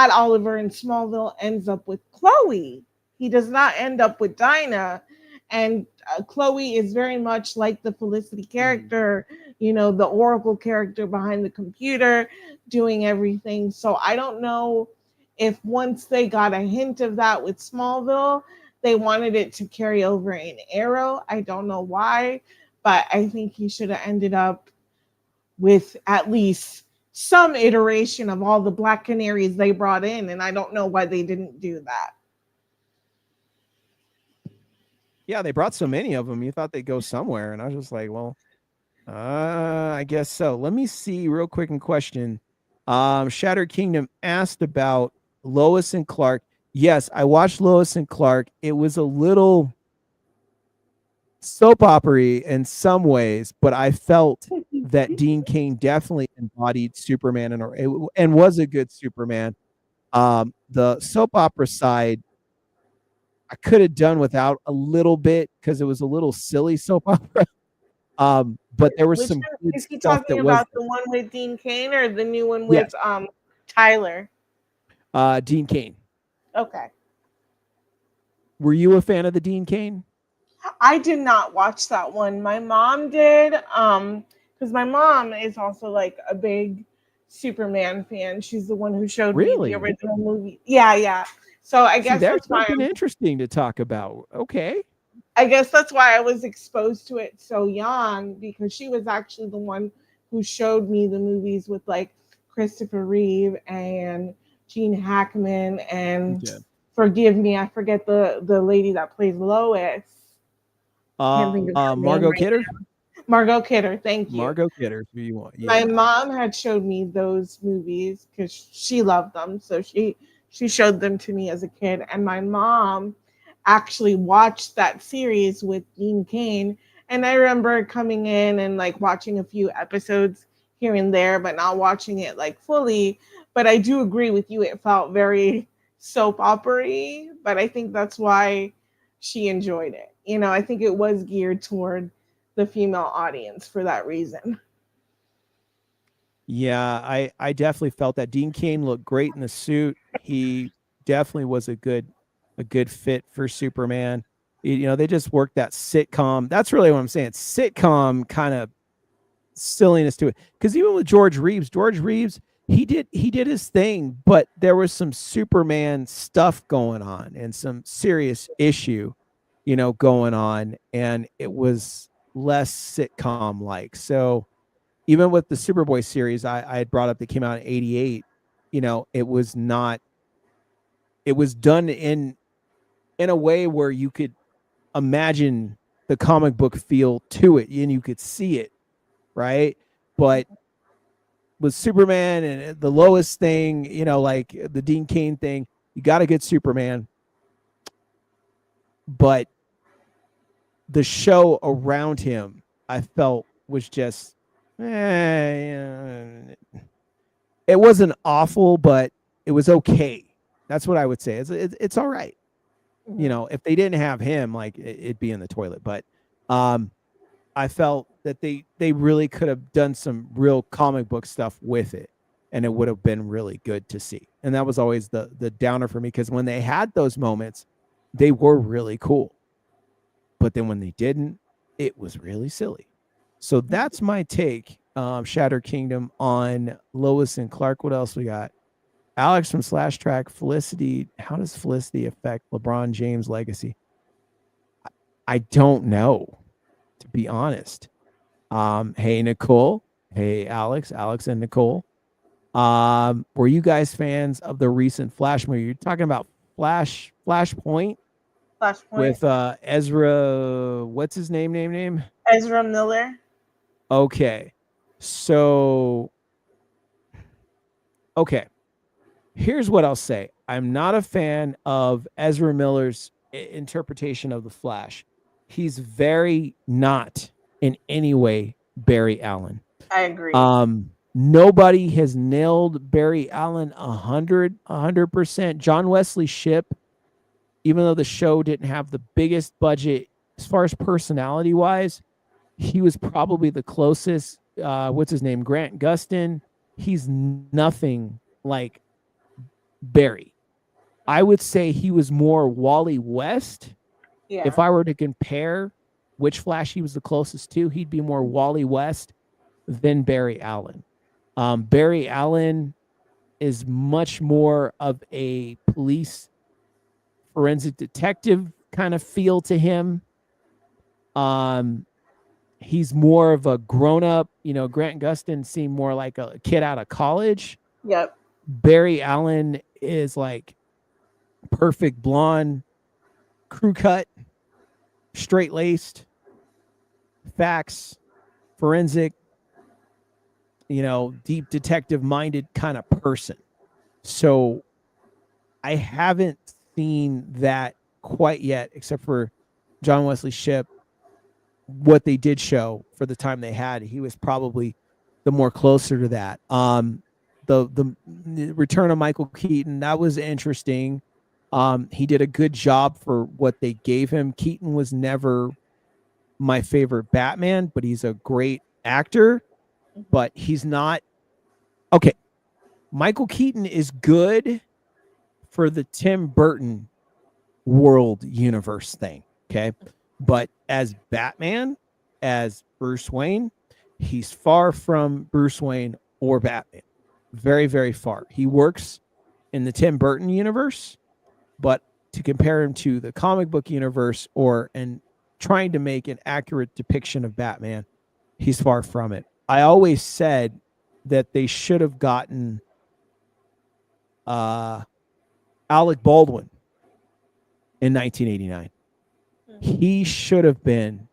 Smallville ends up with Chloe. He does not end up with Dinah. And Chloe is very much like the Felicity character, the Oracle character behind the computer, doing everything. So I don't know if once they got a hint of that with Smallville, they wanted it to carry over in Arrow. I don't know why, but I think he should have ended up with at least some iteration of all the Black Canaries they brought in, and I don't know why they didn't do that. Yeah, they brought so many of them. You thought they'd go somewhere, and I was just like, well, I guess so. Let me see real quick in question. Shattered Kingdom asked about Lois and Clark. Yes, I watched Lois and Clark. It was a little soap opera in some ways, but I felt that Dean Cain definitely embodied Superman and was a good Superman. The soap opera side, I could have done without a little bit because it was a little silly soap opera. But there was Which some one, good is he stuff talking that was about? The one with Dean Cain or the new one with yes, Tyler? Dean Cain. Okay. Were you a fan of the Dean Cain? I did not watch that one. My mom did. Because my mom is also like a big Superman fan. She's the one who showed me the Really? original movie. Yeah, yeah. So I See, guess there's that's why something interesting to talk about. Okay. I was exposed to it so young because she was actually the one who showed me the movies with like Christopher Reeve and Gene Hackman and Okay. forgive me, I forget the lady that plays Lois. Can't think of her name Margot right Kidder? now. Margot Kidder, thank you. Margot Kidder, who you want. My Yeah. mom had showed me those movies because she loved them, so she showed them to me as a kid, and my mom actually watched that series with Dean Cain, and I remember coming in and like watching a few episodes here and there, but not watching it like fully. But I do agree with you; it felt very soap opera-y, but I think that's why she enjoyed it. You know, I think it was geared toward the female audience for that reason. Yeah, I definitely felt that Dean Cain looked great in the suit. He definitely was a good fit for Superman. You know, they just worked that sitcom. That's really what I'm saying. Sitcom kind of silliness to it. Because even with George Reeves, he did his thing, but there was some Superman stuff going on and some serious issue, you know, going on, and it was less sitcom like. So even with the Superboy series I had brought up that came out in '88, you know, it was not. It was done in a way where you could imagine the comic book feel to it, and you could see it, right? But with Superman and the Lois thing, you know, like the Dean Cain thing, you got a good Superman, but the show around him, I felt was just, it wasn't awful, but it was okay. That's what I would say. It's all right. You Mhm. know, if they didn't have him, like it'd be in the toilet. But um, I felt that they really could have done some real comic book stuff with it, and it would have been really good to see. And that was always the downer for me because when they had those moments, they were really cool. But then when they didn't, it was really silly. So that's my take, Shatter Kingdom, on Lois and Clark. What else we got? Alex from Slash Track, Felicity. How does Felicity affect LeBron James' legacy? I don't know, to be honest. Hey Nicole. Hey Alex and Nicole. Were you guys fans of the recent Flash movie? You're talking about Flashpoint Flashpoint. with Ezra, what's his name? Ezra Miller. Okay. So, okay. Here's what I'll say. I'm not a fan of Ezra Miller's interpretation of the Flash. He's very not in any way Barry Allen. I agree. Nobody has nailed Barry Allen 100%. John Wesley Shipp, even though the show didn't have the biggest budget as far as personality wise, he was probably the closest. What's his name? Grant Gustin. He's nothing like Barry. I would say he was more Wally West. If Yeah. I were to compare which Flash he was the closest to, he'd be more Wally West than Barry Allen. Barry Allen is much more of a police forensic detective kind of feel to him. Um, he's more of a grown up. You know, Grant Gustin seemed more like a kid out of college. Yep. Barry Allen is like perfect blonde, crew cut, straight laced, facts, forensic, you know, deep detective minded kind of person. So I haven't seen that quite yet, except for John Wesley Shipp. what they did show for the time they had, he was probably the more closer to that. The return of Michael Keaton, that was interesting. He did a good job for what they gave him. Keaton was never my favorite Batman, but he's a great actor. But he's not okay. Michael Keaton is good for the Tim Burton world universe thing. Okay. But as Batman, as Bruce Wayne, he's far from Bruce Wayne or Batman. Very, very far. He works in the Tim Burton universe, but to compare him to the comic book universe or and trying to make an accurate depiction of Batman, he's far from it. I always said that they should have gotten Alec Baldwin in 1989. He should have been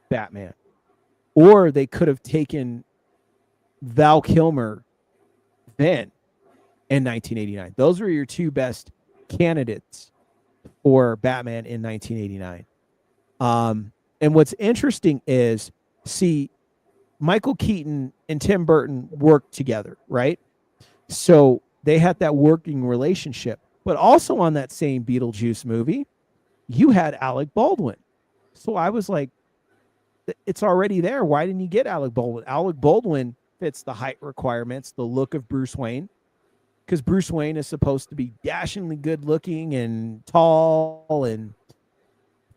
Batman. Or they could have taken Val Kilmer then in 1989. Those were your two best candidates for Batman in 1989. And what's interesting is, see, Michael Keaton and Tim Burton worked together, right? So they had that working relationship. But also on that same Beetlejuice movie, you had Alec Baldwin. So I was like, it's already there. Why didn't you get Alec Baldwin? Alec Baldwin fits the height requirements, the look of Bruce Wayne, because Bruce Wayne is supposed to be dashingly good looking and tall and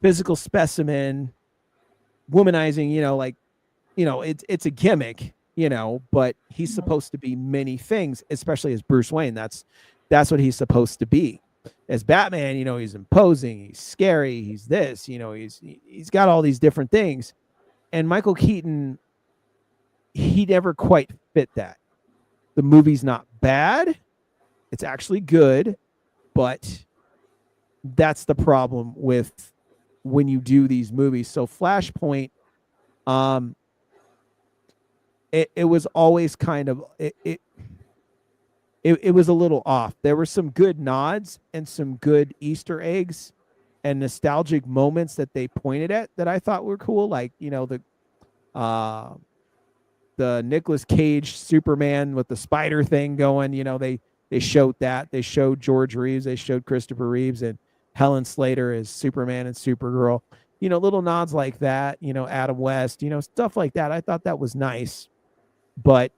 physical specimen, womanizing, it's a gimmick, but he's supposed to be many things, especially as Bruce Wayne. That's what he's supposed to be. As Batman, he's imposing, he's scary, he's this, he's got all these different things. And Michael Keaton, he never quite fit that. The movie's not bad. It's actually good, but that's the problem with when you do these movies. So Flashpoint, it was always kind of it was a little off. There were some good nods and some good Easter eggs and nostalgic moments that they pointed at that I thought were cool. Like, the Nicolas Cage Superman with the spider thing going, they showed that. They showed George Reeves, they showed Christopher Reeves and Helen Slater as Superman and Supergirl. Little nods like that, Adam West, stuff like that. I thought that was nice. But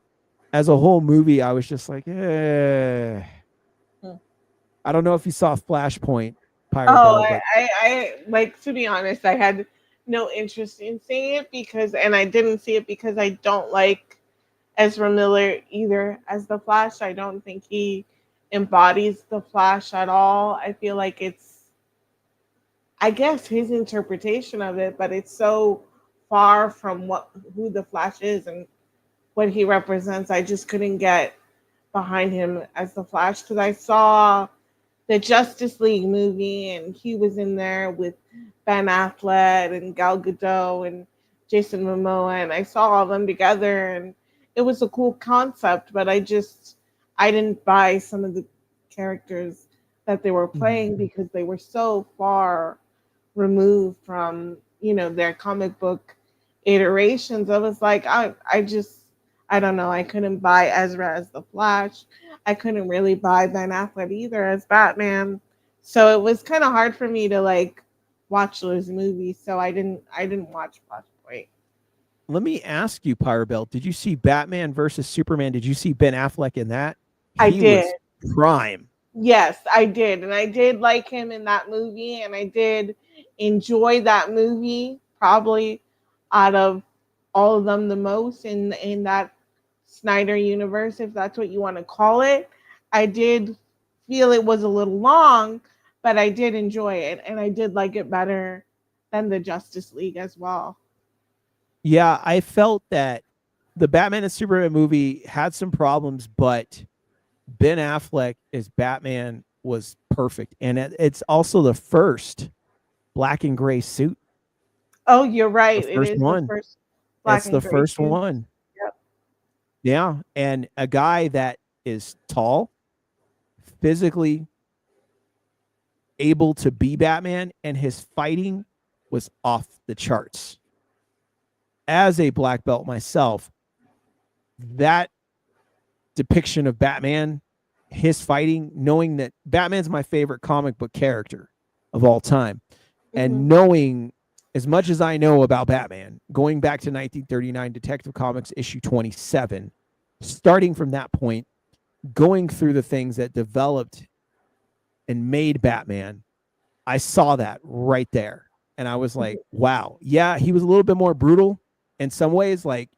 as a whole movie, I was just like, I don't know if you saw Flashpoint, Pyrabelle, but I like, to be honest, I had no interest in seeing it and I didn't see it because I don't like Ezra Miller either as the Flash. I don't think he embodies the Flash at all. I feel like it's, I guess, his interpretation of it, but it's so far from who the Flash is and what he represents. I just couldn't get behind him as the Flash because I saw the Justice League movie and he was in there with Ben Affleck and Gal Gadot and Jason Momoa, and I saw all of them together and it was a cool concept, but I didn't buy some of the characters that they were playing because they were so far removed from, their comic book iterations. I was like, I don't know. I couldn't buy Ezra as the Flash. I couldn't really buy Ben Affleck either as Batman. So it was kind of hard for me to watch those movies. So I didn't watch Flashpoint. let me ask you, Pyrabelle, did you see Batman versus Superman? Did you see Ben Affleck in that? I He did. was prime. Yes, I did. And I did like him in that movie. And I did enjoy that movie probably out of all of them the most in that Snyder universe, if that's what you want to call it. I did feel it was a little long, but I did enjoy it. And I did like it better than the Justice League as well. Yeah, I felt that the Batman and Superman movie had some problems, but Ben Affleck as Batman was perfect. And it's also the first black and gray suit. Oh, you're right. The It first is the one. first black It's and the gray first suit. one. Yep. Yeah. And a guy that is tall, physically able to be Batman, and his fighting was off the charts. as a black belt myself, that depiction of Batman, his fighting, knowing that Batman's my favorite comic book character of all time, and knowing as much as I know about Batman, going back to 1939 Detective Comics issue 27, starting from that point, going through the things that developed and made Batman, I saw that right there. And I was like, wow, yeah, he was a little bit more brutal in some ways. Like,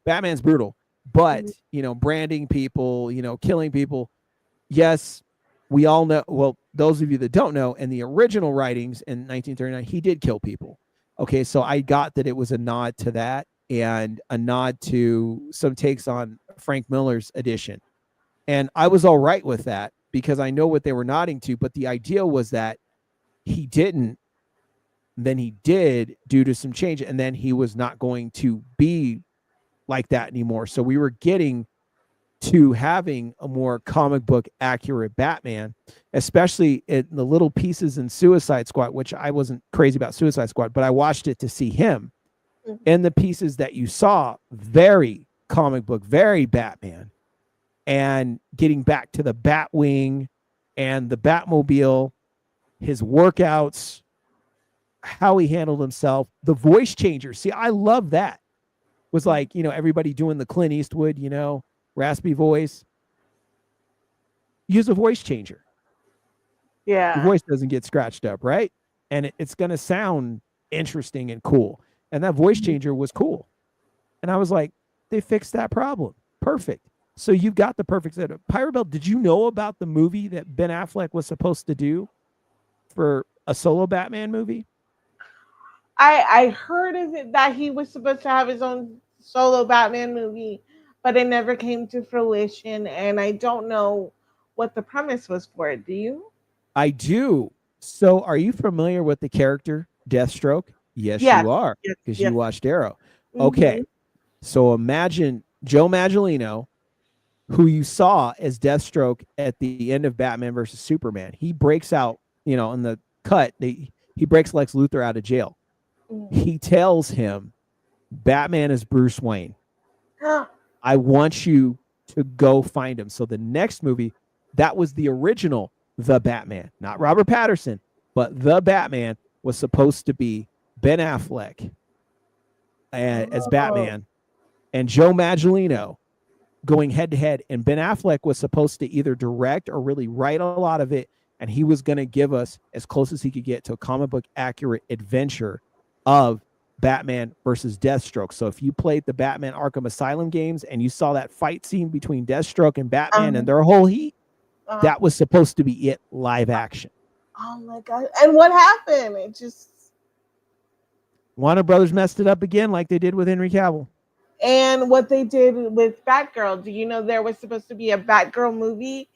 Batman's brutal, but, branding people, killing people. Yes, we all know. Well, those of you that don't know, in the original writings in 1939, he did kill people. Okay, so I got that it was a nod to that and a nod to some takes on Frank Miller's edition. And I was all right with that because I know what they were nodding to. But the idea was that he didn't, then he did due to some change, and then he was not going to be like that anymore. So we were getting to having a more comic book accurate Batman, especially in the little pieces in Suicide Squad, which I wasn't crazy about Suicide Squad, but I watched it to see him. And the pieces that you saw, very comic book, very Batman. And getting back to the Batwing and the Batmobile, his workouts, how he handled himself, the voice changer. See, I love that. Was like, everybody doing the Clint Eastwood, raspy voice. Use a voice changer. Yeah. Your voice doesn't get scratched up, right? And it's going to sound interesting and cool. And that voice changer was cool. And I was like, they fixed that problem. Perfect. So you've got the perfect setup. Pyrabelle, did you know about the movie that Ben Affleck was supposed to do for a solo Batman movie? I heard of it that he was supposed to have his own solo Batman movie, but it never came to fruition, and I don't know what the premise was for it. Do you? I do. So are you familiar with the character Deathstroke? Yes, Yes. you are, Yes. because Yes. you watched Arrow. Okay. So imagine Joe Maggiolino, who you saw as Deathstroke at the end of Batman versus Superman. He breaks out, in the cut, he breaks Lex Luthor out of jail. He tells him, Batman is Bruce Wayne. I want you to go find him. So the next movie, that was the original The Batman, not Robert Pattinson, but The Batman was supposed to be Ben Affleck as Batman and Joe Maggiolino going head to head. And Ben Affleck was supposed to either direct or really write a lot of it. And he was going to give us as close as he could get to a comic book accurate adventure of Batman versus Deathstroke. So if you played the Batman Arkham Asylum games and you saw that fight scene between Deathstroke and Batman and their whole heat, that was supposed to be it live action. Oh my God. And what happened? It just... Warner Brothers messed it up again like they did with Henry Cavill. And what they did with Batgirl. Do you know there was supposed to be a Batgirl movie?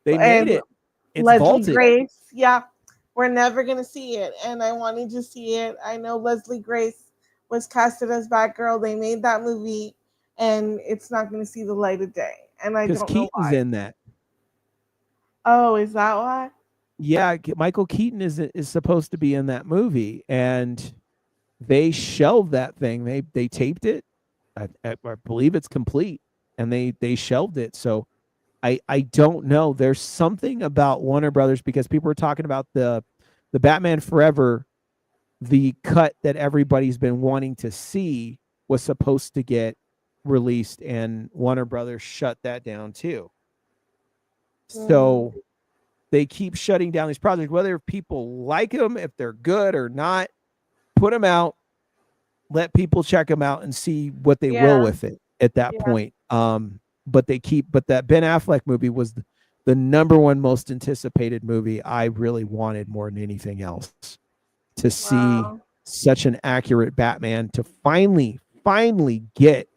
They made it. It's Leslie vaulted. Grace. Yeah. We're never going to see it. And I wanted to see it. I know Leslie Grace was casted as Batgirl. They made that movie. And it's not going to see the light of day. And I don't know Keaton's why. in that. Oh, is that why? Yeah, Michael Keaton is supposed to be in that movie. And they shelved that thing. They taped it. I believe it's complete, and they shelved it. So I don't know. There's something about Warner Brothers, because people were talking about the Batman Forever, the cut that everybody's been wanting to see was supposed to get released, and Warner Brothers shut that down too. So they keep shutting down these projects, whether people like them, if they're good or not. Put them out. Let people check them out and see what they will with it at that point. But that Ben Affleck movie was the number one most anticipated movie I really wanted more than anything else, to see such an accurate Batman, to finally get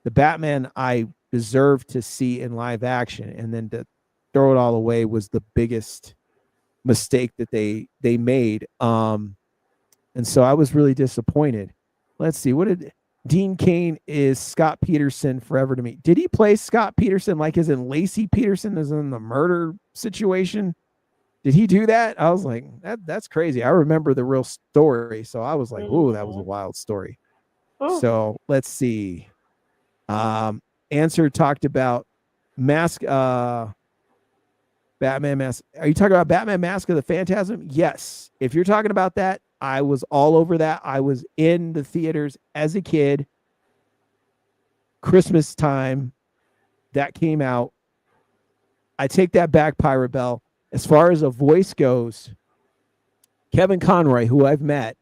the Batman I deserve to see in live action, and then to throw it all away was the biggest mistake that they made. And so I was really disappointed. Let's see. What did Dean Cain is Scott Peterson forever to me? Did he play Scott Peterson like as in Lacey Peterson as in the murder situation? Did he do that? I was like, that's crazy. I remember the real story. So I was like, ooh, that was a wild story. Oh, So let's see. Answer talked about mask Batman Mask. Are you talking about Batman Mask of the Phantasm? Yes. If you're talking about that, I was all over that. I was in the theaters as a kid. Christmas time that came out. I take that back, Pyrabelle. As far as a voice goes, Kevin Conroy, who I've met,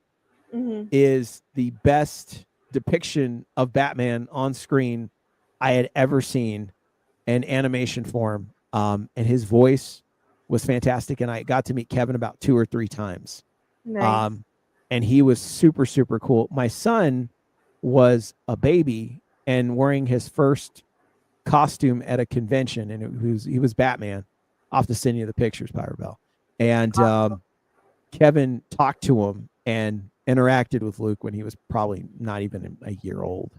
mm-hmm. is the best depiction of Batman on screen I had ever seen in animation form. And his voice was fantastic. And I got to meet Kevin about 2 or 3 times. Nice. Um, and he was super, super cool. My son was a baby and wearing his first costume at a convention, and he was Batman. I'll have to send you the pictures, Pyrabelle. And Kevin talked to him and interacted with Luke when he was probably not even a year old.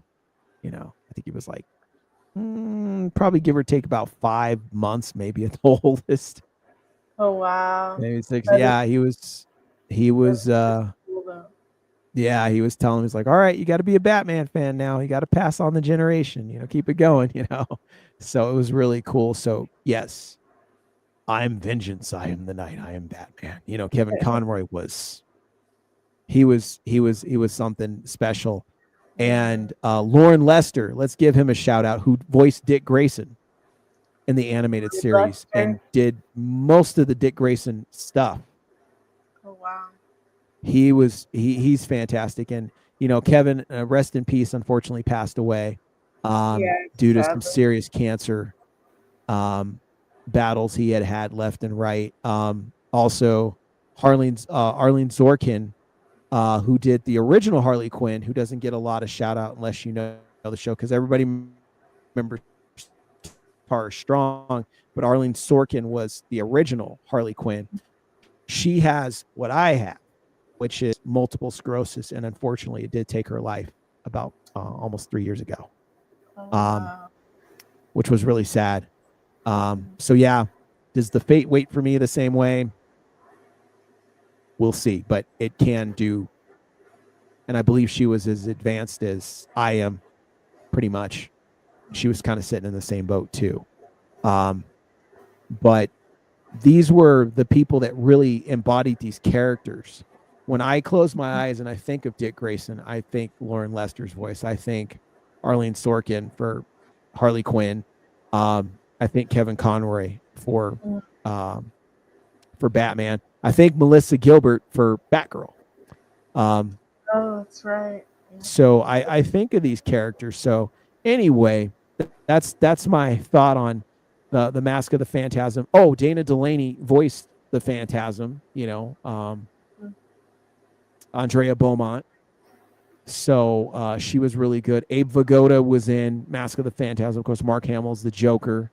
You know, I think he was like probably give or take about 5 months, maybe at the oldest. Oh wow. Maybe 6. That is, Yeah, he that's was cool though. yeah, he was telling me, he's like, all right, you got to be a Batman fan now. You got to pass on the generation, keep it going, So it was really cool. So yes, I'm vengeance. I am the night. I am Batman. Kevin Conroy he was something special. Mhm. And Lauren Lester, let's give him a shout out, who voiced Dick Grayson in the animated Good series Lester. and did most of the Dick Grayson stuff. Oh wow. He's fantastic. And Kevin, rest in peace, unfortunately passed away Yeah, due to some sadly. serious cancer battles he had left and right. Also Arlene Zorkin, who did the original Harley Quinn, who doesn't get a lot of shout out unless you know the show, because everybody remembers Tara Strong, but Arlene Sorkin was the original Harley Quinn. She has what I have, which is multiple sclerosis, and unfortunately, it did take her life about almost 3 years ago, Oh um, wow. which was really sad. So yeah, does the fate wait for me the same way? We'll see, but it can do. And I believe she was as advanced as I am, pretty much. She was kind of sitting in the same boat too. Um, but these were the people that really embodied these characters. When I close my eyes and I think of Dick Grayson, I think Lauren Lester's voice. I think Arlene Sorkin for Harley Quinn. I think Kevin Conroy um, for Batman. I think Melissa Gilbert for Batgirl. Um, Oh, that's right. Yeah. so I think of these characters. So anyway, that's my thought on the Mask of the Phantasm. Oh, Dana Delaney voiced the Phantasm. Andrea Beaumont. So she was really good. Abe Vigoda was in Mask of the Phantasm. Of course, Mark Hamill's the Joker.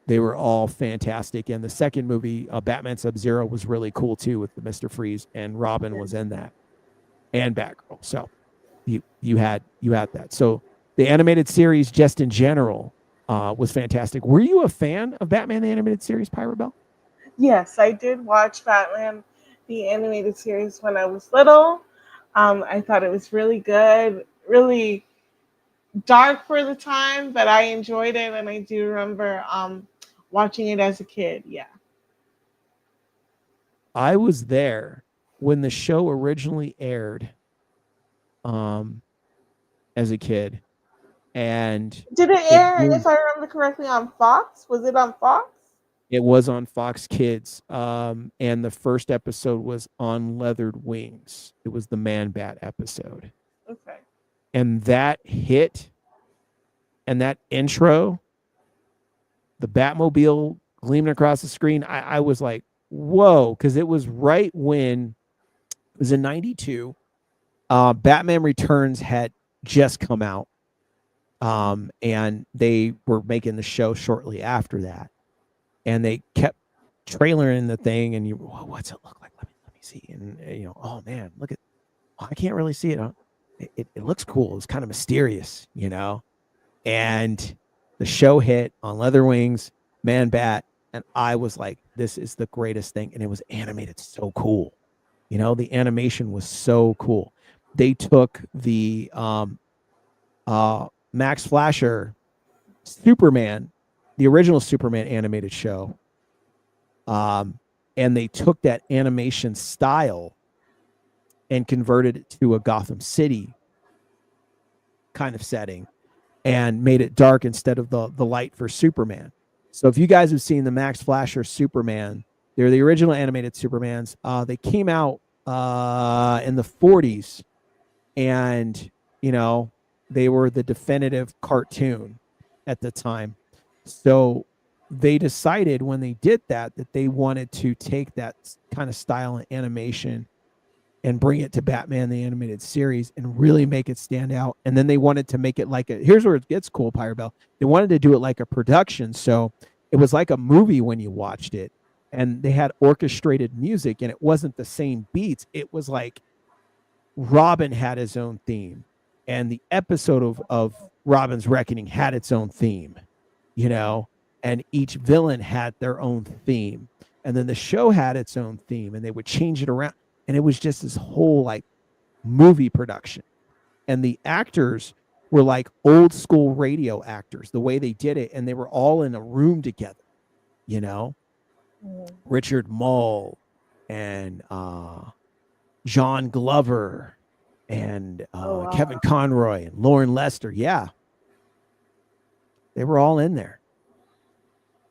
They were all fantastic. And the second movie, Batman Sub-Zero, was really cool too, with the Mr. Freeze, and Robin was in that, and Batgirl. So you had that. So the animated series, just in general, was fantastic. Were you a fan of Batman the animated series, Pyrabelle? Yes, I did watch Batman the animated series when I was little. I thought it was really good, really dark for the time, but I enjoyed it, and I do remember watching it as a kid. Yeah. I was there when the show originally aired, um, as a kid, and Did it it air, blew. if I remember correctly, on Fox? Was it on Fox? It was on Fox Kids, and the first episode was on Leathered Wings. It was the Man Bat episode, Okay. and that hit, and that intro, the Batmobile gleaming across the screen. I was like, whoa, because it was right when it was in '92. Batman Returns had just come out, and they were making the show shortly after that, and they kept trailering the thing, and what's it look like? Let me see, and oh man, look at, I can't really see it. Huh? It looks cool. It's kind of mysterious. And the show hit on Leather Wings, Man Bat, and I was like, this is the greatest thing. And it was animated so cool. The animation was so cool. they took the Max Flasher Superman, the original Superman animated show, and they took that animation style and converted it to a Gotham City kind of setting and made it dark instead of the light for Superman. So if you guys have seen the Max Flasher Superman, they're the original animated Supermans. They came out in the 40s, and you know they were the definitive cartoon at the time. So they decided when they did that they wanted to take that kind of style and animation and bring it to Batman the Animated Series and really make it stand out. And then they wanted to make it like a, here's where it gets cool, Pyrabelle. They wanted to do it like a production. So it was like a movie when you watched it. And they had orchestrated music, and it wasn't the same beats. It was like Robin had his own theme, and the episode of Robin's Reckoning had its own theme, you know, and each villain had their own theme. And then the show had its own theme, and they would change it around. And it was just this whole like movie production. And the actors were like old school radio actors, the way they did it. And they were all in a room together, you know, Richard Mull and John Glover and wow. Kevin Conroy and Lauren Lester. Yeah. They were all in there,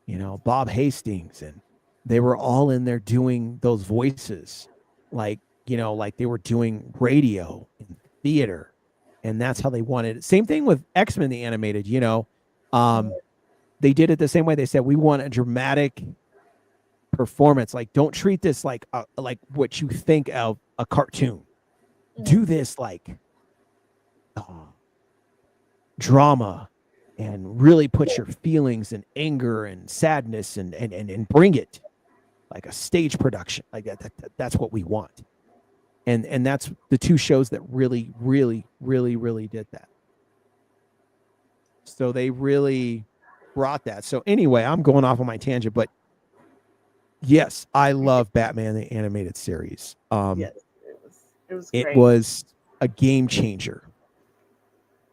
you know, Bob Hastings, and they were all in there doing those voices, like, you know, like they were doing radio in theater, and that's how they wanted it. Same thing with X-Men the animated, you know. They did it the same way. They said, we want a dramatic performance. Like, don't treat this like what you think of a cartoon. Do this like drama, and really put your feelings and anger and sadness and bring it like a stage production. Like that's what we want. And that's the two shows that really did that. So they really brought that. So anyway, I'm going off on my tangent, but yes, I love Batman the Animated Series. Yes, it was great. It was a game changer.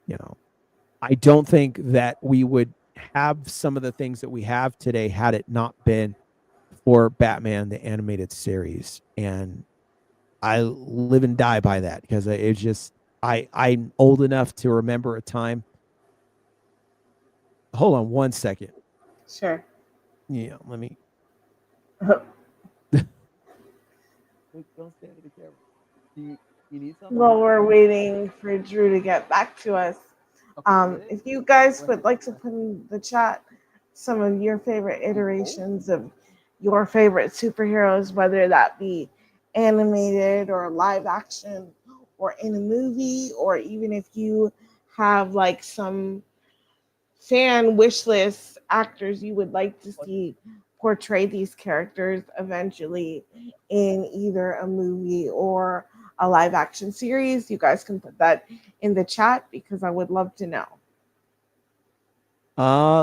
You know, I don't think that we would have some of the things that we have today had it not been for Batman the Animated Series. And I live and die by that, because it's just I'm old enough to remember a time. Hold on one second. Sure. Yeah, let me. Well, Don't stand to the camera. You need something? we're waiting for Drew to get back to us. If you guys would like to put in the chat some of your favorite iterations of your favorite superheroes, whether that be animated or live action or in a movie, or even if you have like some fan wish list actors you would like to see portray these characters eventually in either a movie or a live action series, you guys can put that in the chat because I would love to know.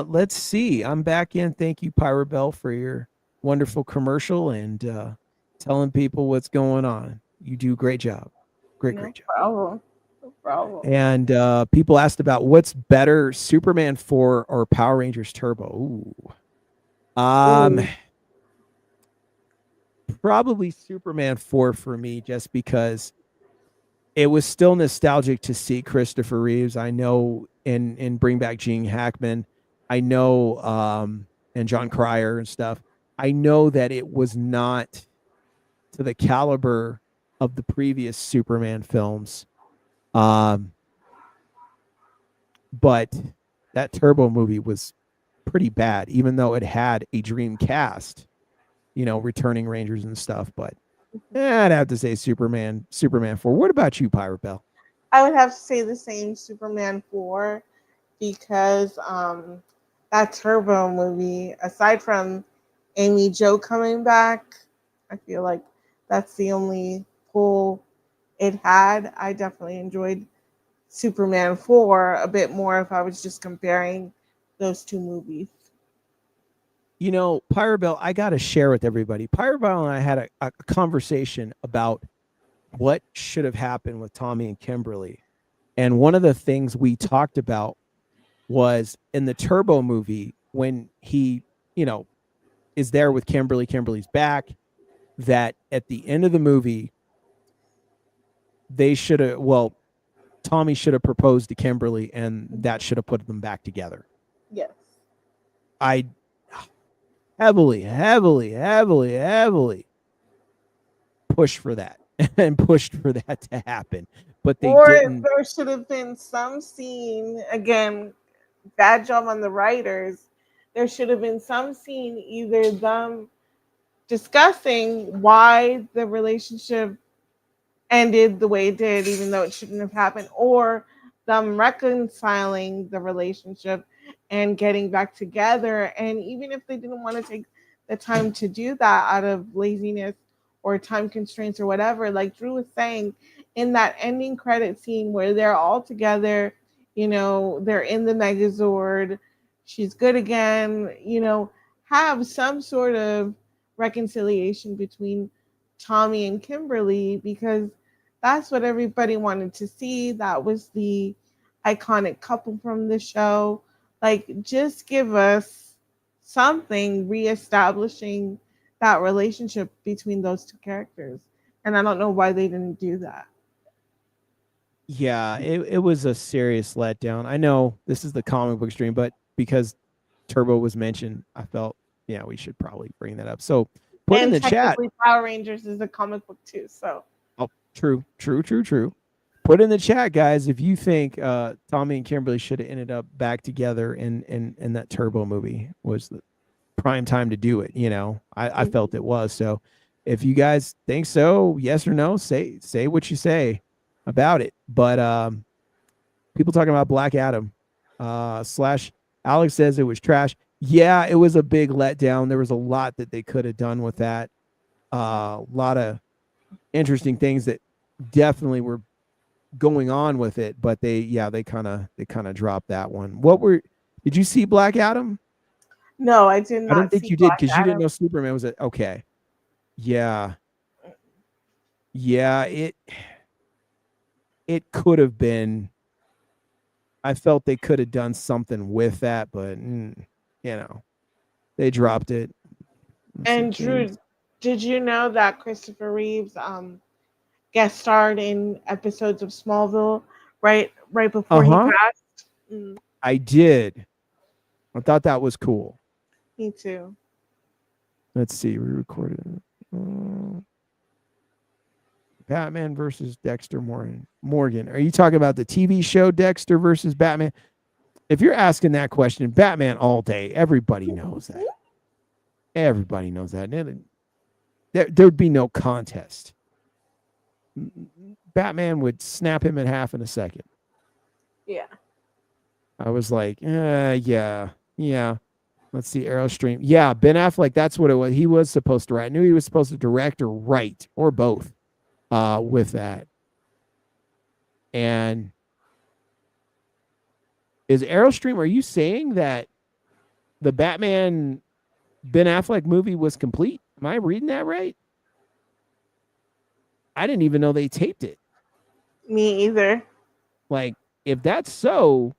Let's see. I'm back in. Thank you, Pyrabelle, for your wonderful commercial and telling people what's going on. You do a great job. Great job. No problem. And people asked about what's better, Superman 4 or Power Rangers Turbo. Ooh. Probably Superman 4 for me, just because it was still nostalgic to see Christopher Reeves. I know in Bring Back Gene Hackman, I know and John Cryer and stuff. I know that it was not to the caliber of the previous Superman films. But that Turbo movie was pretty bad, even though it had a dream cast, you know, returning Rangers and stuff. But I'd have to say Superman 4. What about you, Pyrabelle? I would have to say the same, Superman 4, because that Turbo movie, aside from Amy Jo coming back, I feel like that's the only pull it had. I definitely enjoyed Superman 4 a bit more if I was just comparing those two movies. You know, Pyrabelle, I got to share with everybody. Pyrabelle and I had a conversation about what should have happened with Tommy and Kimberly. And one of the things we talked about was in the Turbo movie when he, you know, is there with Kimberly, Kimberly's back, that at the end of the movie, they should have, well, Tommy should have proposed to Kimberly and that should have put them back together. Yes. I heavily pushed for that and pushed for that to happen, but they Or didn't. there should have been some scene, again, bad job on the writers. There should have been some scene, either them discussing why the relationship ended the way it did, even though it shouldn't have happened, or them reconciling the relationship and getting back together. And even if they didn't want to take the time to do that out of laziness or time constraints or whatever, like Drew was saying, in that ending credit scene where they're all together, they're in the Megazord, she's good again, have some sort of reconciliation between Tommy and Kimberly, because that's what everybody wanted to see. That was the iconic couple from the show. Like, just give us something reestablishing that relationship between those two characters. And I don't know why they didn't do that. Yeah, it was a serious letdown. I know this is the comic book stream, but because Turbo was mentioned, I felt, yeah, we should probably bring that up. So put in And the chat. technically, Power Rangers is a comic book too. So, Oh, true. Put in the chat, guys, if you think Tommy and Kimberly should have ended up back together in that Turbo movie was the prime time to do it. I felt it was. So if you guys think so, yes or no, say what you say about it. But people talking about Black Adam slash Alex says it was trash. Yeah, it was a big letdown. There was a lot that they could have done with that. A lot of interesting things that definitely were going on with it, but they kind of dropped that one. Did you see Black Adam? no, I did I didn't not think see you did Black because you didn't Adam. know Superman was okay. Yeah. It could have been. I felt they could have done something with that, but they dropped it. And Drew, did you know that Christopher Reeves guest starred in episodes of Smallville right before he passed? Mm, I did. I thought that was cool. me too. Let's see. We recorded Batman versus Dexter Morgan. Are you talking about the TV show Dexter versus Batman? If you're asking that question, Batman all day. Everybody knows that. Everybody knows that. There'd be no contest. Batman would snap him in half in a second. Yeah. I was like, yeah. Let's see, Aerostream. Yeah, Ben Affleck, that's what it was. He was supposed to write. I knew he was supposed to direct or write, or both, with that. And is Aerostream, are you saying that the Batman Ben Affleck movie was complete? Am I reading that right? I didn't even know they taped it. Me either. Like, if that's so,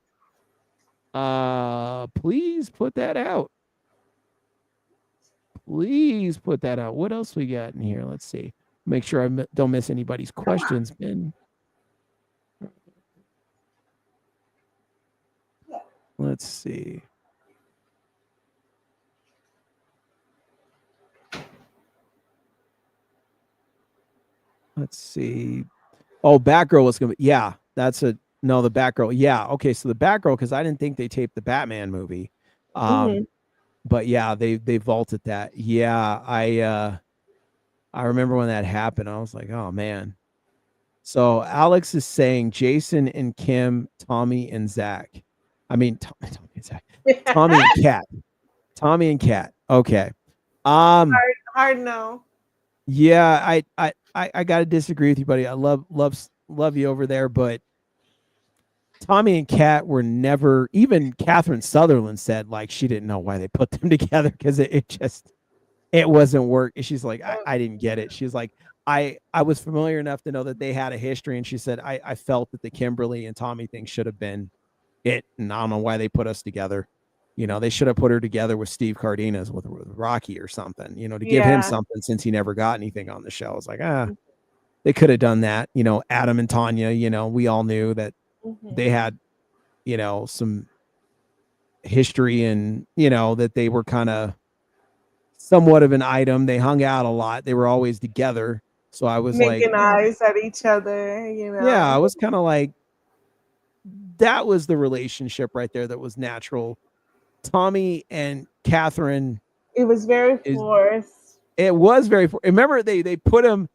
please put that out. Please put that out. What else we got in here? Let's see. Make sure I don't miss anybody's questions, Ben. Let's see. Let's see. Oh, Batgirl was gonna be. Yeah, that's the Batgirl. Yeah, okay. So the Batgirl, because I didn't think they taped the Batman movie. But yeah, they vaulted that. Yeah, I remember when that happened. I was like, oh man. So Alex is saying Jason and Kim, Tommy and Zach. I mean, Tommy and Zach. Tommy and Kat. Tommy and Kat. Okay. Hard no. Yeah, I gotta disagree with you, buddy. I love you over there, but Tommy and Kat were never. Even Catherine Sutherland said like she didn't know why they put them together because it just it wasn't work. She's like, Oh, I didn't get it. She's like, I was familiar enough to know that they had a history, and she said I felt that the Kimberly and Tommy thing should have been it, and I don't know why they put us together. They should have put her together with Steve Cardenas with Rocky or something, to give him yeah. something since he never got anything on the show. It's like, they could have done that. Adam and Tanya, we all knew that they Mhm. had, some history and, that they were kind of somewhat of an item. They hung out a lot. They were always together. So I was like, Making eyes at each other, you yeah, know. I was kind of like, that was the relationship right there that was natural. Tommy and Catherine It was very is forced. it was very. Remember they put them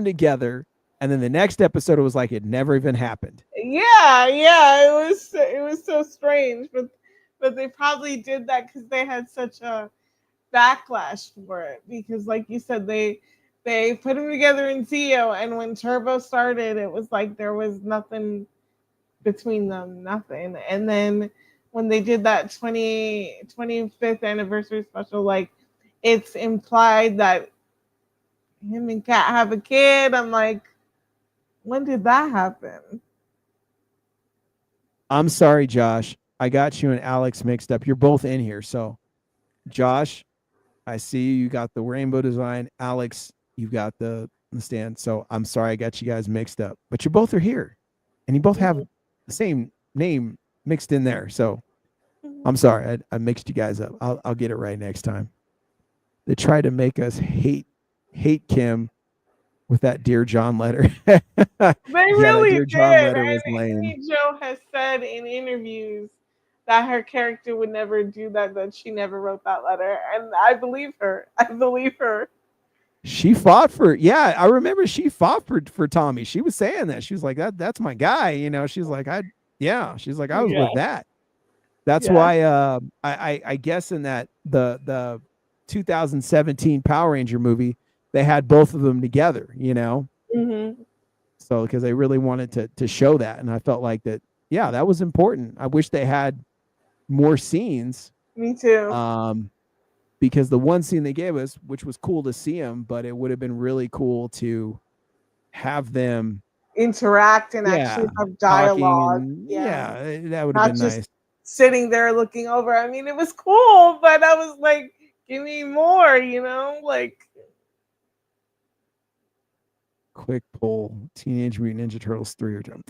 together, and then the next episode it was like it never even happened. Yeah, yeah, it was so strange, but they probably did that because they had such a backlash for it. Because, like you said, they put them together in Zio, and when Turbo started, it was like there was nothing between them, nothing. And then when they did that 25th anniversary special, like it's implied that him and Kat have a kid. I'm like, when did that happen? I'm sorry, Josh. I got you and Alex mixed up. You're both in here, so Josh, I see you got the rainbow design. Alex, you've got the stand. So I'm sorry I got you guys mixed up, but you both are here, and you both have Mhm. the same name mixed in there. So Mhm. I'm sorry I mixed you guys up. I'll get it right next time. They tried to make us hate Kim with that Dear John letter. They Yeah, that really Dear John did. letter And was lame. Amy Jo has said in interviews that her character would never do that, that she never wrote that letter. And I believe her. I believe her. She fought for, yeah, I remember she fought for Tommy. She was saying that. She was like, that's my guy. She's like, she's like, I was Yeah. with that. That's Yeah. why I guess in that the 2017 Power Ranger movie, they had both of them together. Hmm. So because they really wanted to show that. And I felt like that, yeah, that was important. I wish they had more scenes. Me too. Um, because the one scene they gave us, which was cool to see them, but it would have been really cool to have them, Interact and yeah, actually have talking, dialogue. and Yeah. yeah, that would have Not been just nice. sitting there looking over. I mean, it was cool, but I was like, give me more, Like, Quick poll: Teenage Mutant Ninja Turtles 3 or jump.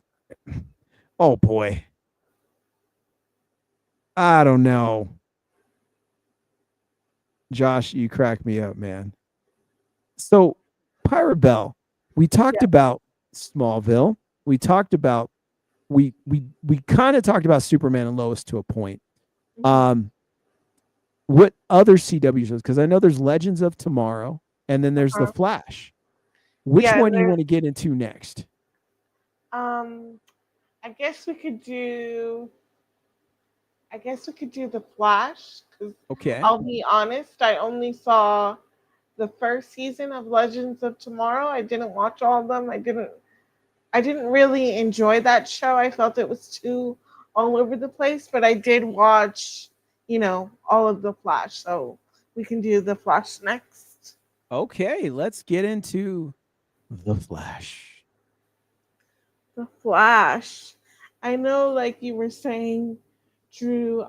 Oh boy, I don't know. Josh, you crack me up, man. So, Pyrabelle, we talked yeah. about Smallville. We talked about we kind of talked about Superman and Lois to a point. Mhm. Um, what other CW shows? Because I know there's Legends of Tomorrow, and then there's The Uh-huh. Flash. Which Yeah, one and do you there's want to get into next? um I guess we could do I guess we could do the Flash because Okay. I'll be honest, I only saw the first season of Legends of Tomorrow. I didn't watch all of them. I didn't really enjoy that show. I felt it was too all over the place, but I did watch, all of the Flash. So we can do the Flash next. Okay, let's get into The Flash. The Flash. I know, like you were saying, Drew,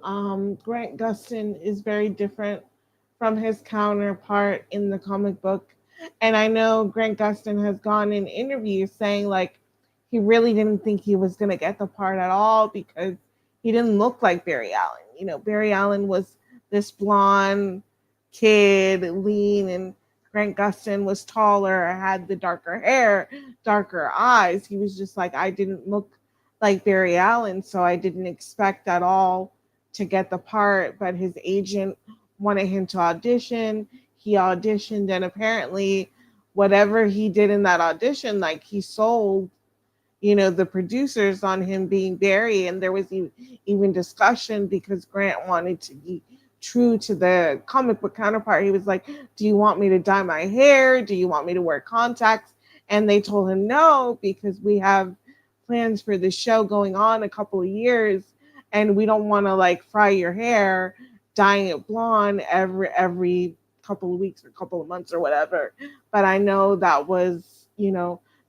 Grant Gustin is very different from his counterpart in the comic book. And I know Grant Gustin has gone in interviews saying, like, he really didn't think he was going to get the part at all because he didn't look like Barry Allen. Barry Allen was this blonde kid, lean, and Grant Gustin was taller, had the darker hair, darker eyes. He was just like, I didn't look like Barry Allen, so I didn't expect at all to get the part. But his agent wanted him to audition. He auditioned, and apparently, whatever he did in that audition, like he sold, the producers on him being Barry. And there was even discussion because Grant wanted to be true to the comic book counterpart. He was like, do you want me to dye my hair? Do you want me to wear contacts? And they told him no, because we have plans for the show going on a couple of years, and we don't want to like fry your hair dyeing it blonde every couple of weeks or couple of months or whatever. But I know that was,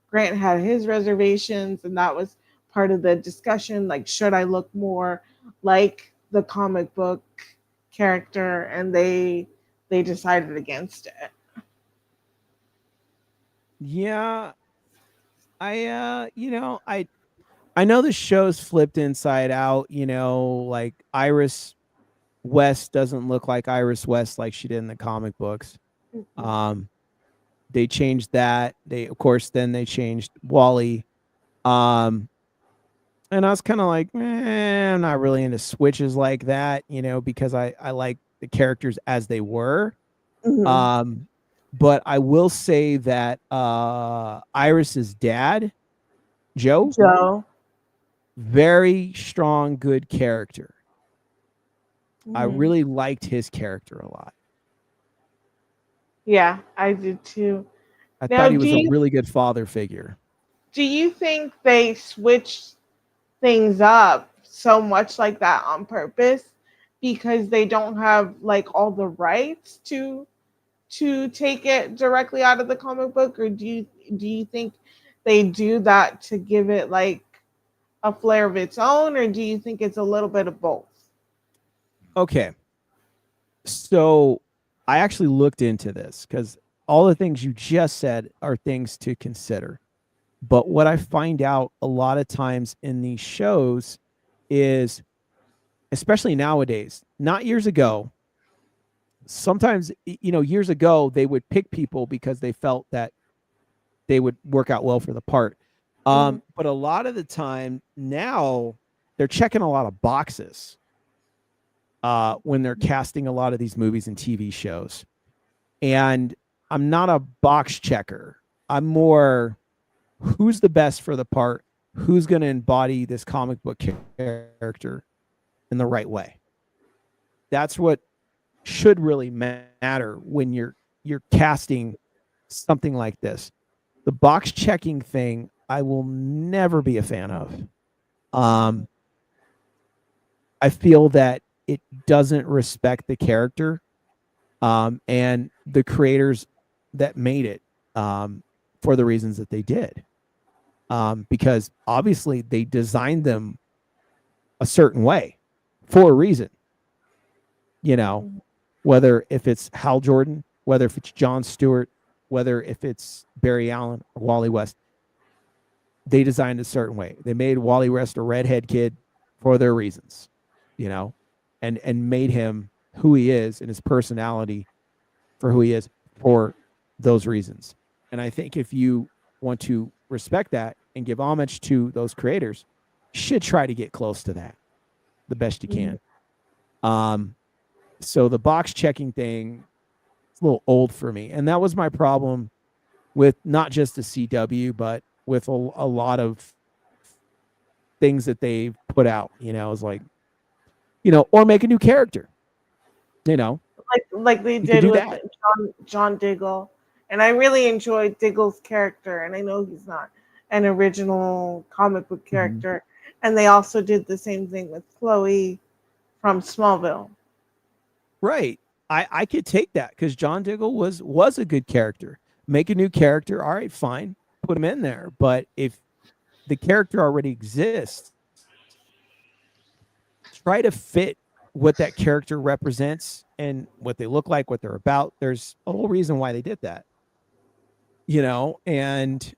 Grant had his reservations, and that was part of the discussion. Like, should I look more like the comic book character? And they decided against it. Yeah, I know the show's flipped inside out, like Iris West doesn't look like Iris West like she did in the comic books. Mhm. Um, they changed that. They, of course, then they changed Wally. Um, and I was kind of like, I'm not really into switches like that, because I like the characters as they were. Mhm. Um, but I will say that Iris's dad, Joe, Joe. very strong, good character. I Mhm. really liked his character a lot. Yeah, I did too. I Now, thought he was a really good father figure. do you think they switched things up so much like that on purpose because they don't have like all the rights to take it directly out of the comic book, or do you think they do that to give it like a flair of its own, or do you think it's a little bit of both? Okay. So I actually looked into this because all the things you just said are things to consider. But what I find out a lot of times in these shows is, especially nowadays, not years ago, sometimes, years ago, they would pick people because they felt that they would work out well for the part. Mhm. But a lot of the time now, they're checking a lot of boxes when they're casting a lot of these movies and TV shows. And I'm not a box checker. I'm more who's the best for the part, who's going to embody this comic book character in the right way. That's what should really matter when you're casting something like this. The box checking thing, I will never be a fan of. Um, I feel that it doesn't respect the character and the creators that made it for the reasons that they did. Because obviously they designed them a certain way for a reason, you know, Mhm. whether if it's Hal Jordan, whether if it's John Stewart, whether if it's Barry Allen or Wally West, they designed a certain way. They made Wally West a redhead kid for their reasons, you know, and made him who he is and his personality for who he is for those reasons. And I think if you want to respect that and give homage to those creators, you should try to get close to that the best you Mhm. can. Um, so the box checking thing, it's a little old for me. And that was my problem with not just the CW, but with a lot of things that they've put out, it's like, or make a new character, you know, Like they you could did do with that. John Diggle, and I really enjoyed Diggle's character. And I know he's not an original comic book Mhm. character, and they also did the same thing with Chloe from Smallville. Right. I could take that because John Diggle was a good character. Make a new character. All right, fine. Put him in there. But if the character already exists, try to fit what that character represents and what they look like, what they're about. There's a whole reason why they did that, and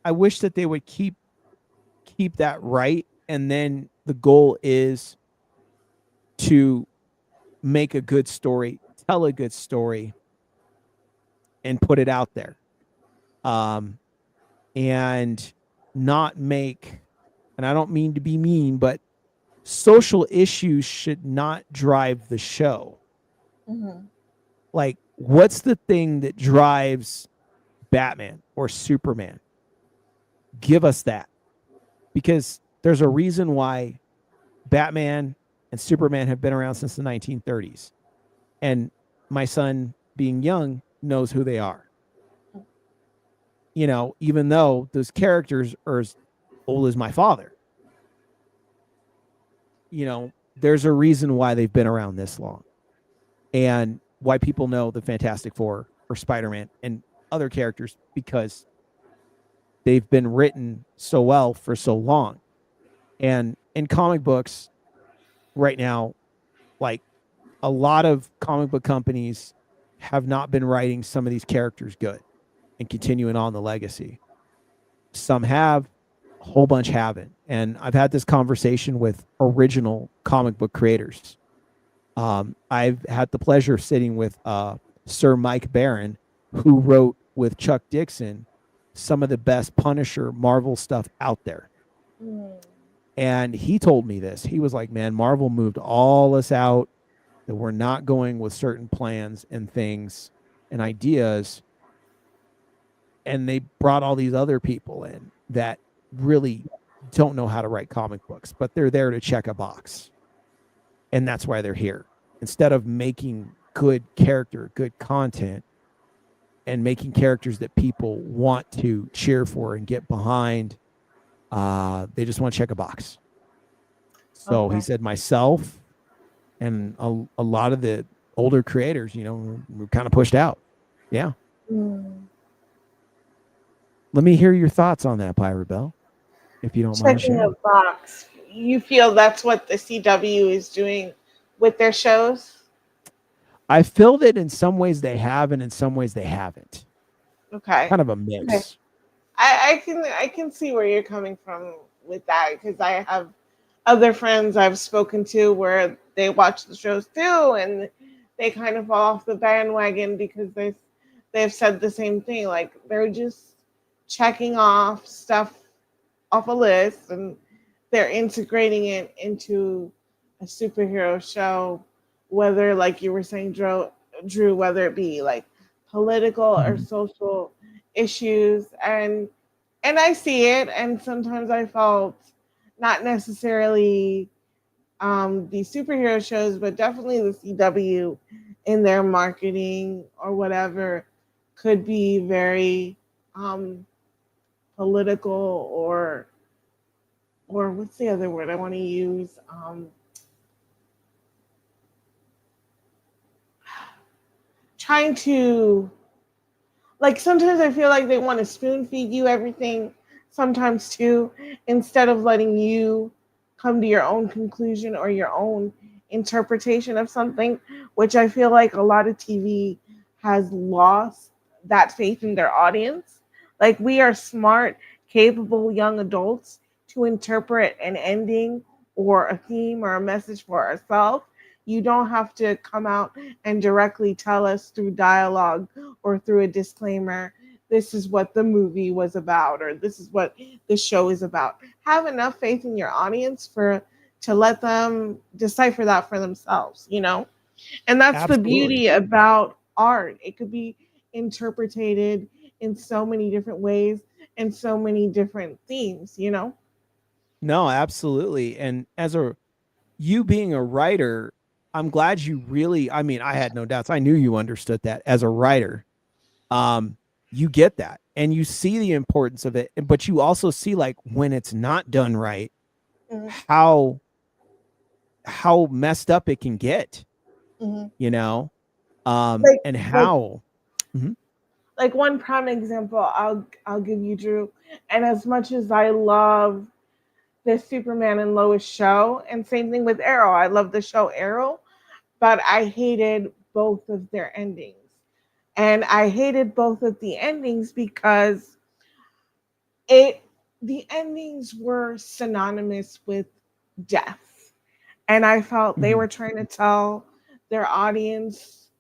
I wish that they would keep that right. And then the goal is to make a good story, tell a good story, and put it out there. Um, and not make, and I don't mean to be mean, but social issues should not drive the show. Hmm. Like, what's the thing that drives Batman or Superman? Give us that because there's a reason why Batman and Superman have been around since the 1930s. And my son, being young, knows who they are. Even though those characters are as old as my father, there's a reason why they've been around this long. And why people know the Fantastic Four or Spider-Man and other characters, because they've been written so well for so long. And in comic books right now, like a lot of comic book companies have not been writing some of these characters good and continuing on the legacy. Some have, a whole bunch haven't. And I've had this conversation with original comic book creators. I've had the pleasure of sitting with Sir Mike Barron, who wrote with Chuck Dixon some of the best Punisher Marvel stuff out there. Mm. And he told me this. He was like, man, Marvel moved all us out, that we're not going with certain plans and things and ideas. And they brought all these other people in that really don't know how to write comic books, but they're there to check a box. And that's why they're here. Instead of making good character, good content, and making characters that people want to cheer for and get behind, they just want to check a box. So he said myself and a lot of the older creators, were kind of pushed out. Yeah. Mm. Let me hear your thoughts on that, Pyrabelle, if you don't mind Checking a sharing. box. You feel that's what the CW is doing with their shows? I feel that in some ways they have, and in some ways they haven't. Okay. Kind of a Okay. mix. I can see where you're coming from with that, because I have other friends I've spoken to where they watch the shows too, and they kind of fall off the bandwagon because they've said the same thing. Like they're just checking off stuff off a list, and they're integrating it into a superhero show, whether, like you were saying, Drew, whether it be like political or Mhm. social issues, and I see it, and sometimes I felt not necessarily the superhero shows, but definitely the CW in their marketing or whatever could be very um, political, or what's the other word I want to use? Trying to, like, sometimes I feel like they want to spoon feed you everything, sometimes too, instead of letting you come to your own conclusion or your own interpretation of something, which I feel like a lot of TV has lost that faith in their audience. Like, we are smart, capable young adults to interpret an ending or a theme or a message for ourselves. You don't have to come out and directly tell us through dialogue or through a disclaimer, this is what the movie was about, or this is what the show is about. Have enough faith in your audience for to let them decipher that for themselves. And that's the Absolutely. beauty about art. It could be interpreted in so many different ways and so many different themes. No, absolutely. And as you being a writer, I'm glad you really, I mean, I had no doubts. I knew you understood that as a writer. Um, you get that and you see the importance of it, but you also see like when it's not done right, Mhm, how messed up it can get, mhm. you know? Like, And like how Mhm. like one prime example I'll give you, Drew. And as much as I love the Superman and Lois show, and same thing with Arrow, I love the show Arrow, but I hated both of their endings. And I hated both of the endings because it the endings were synonymous with death. And I felt they Mhm. were trying to tell their audience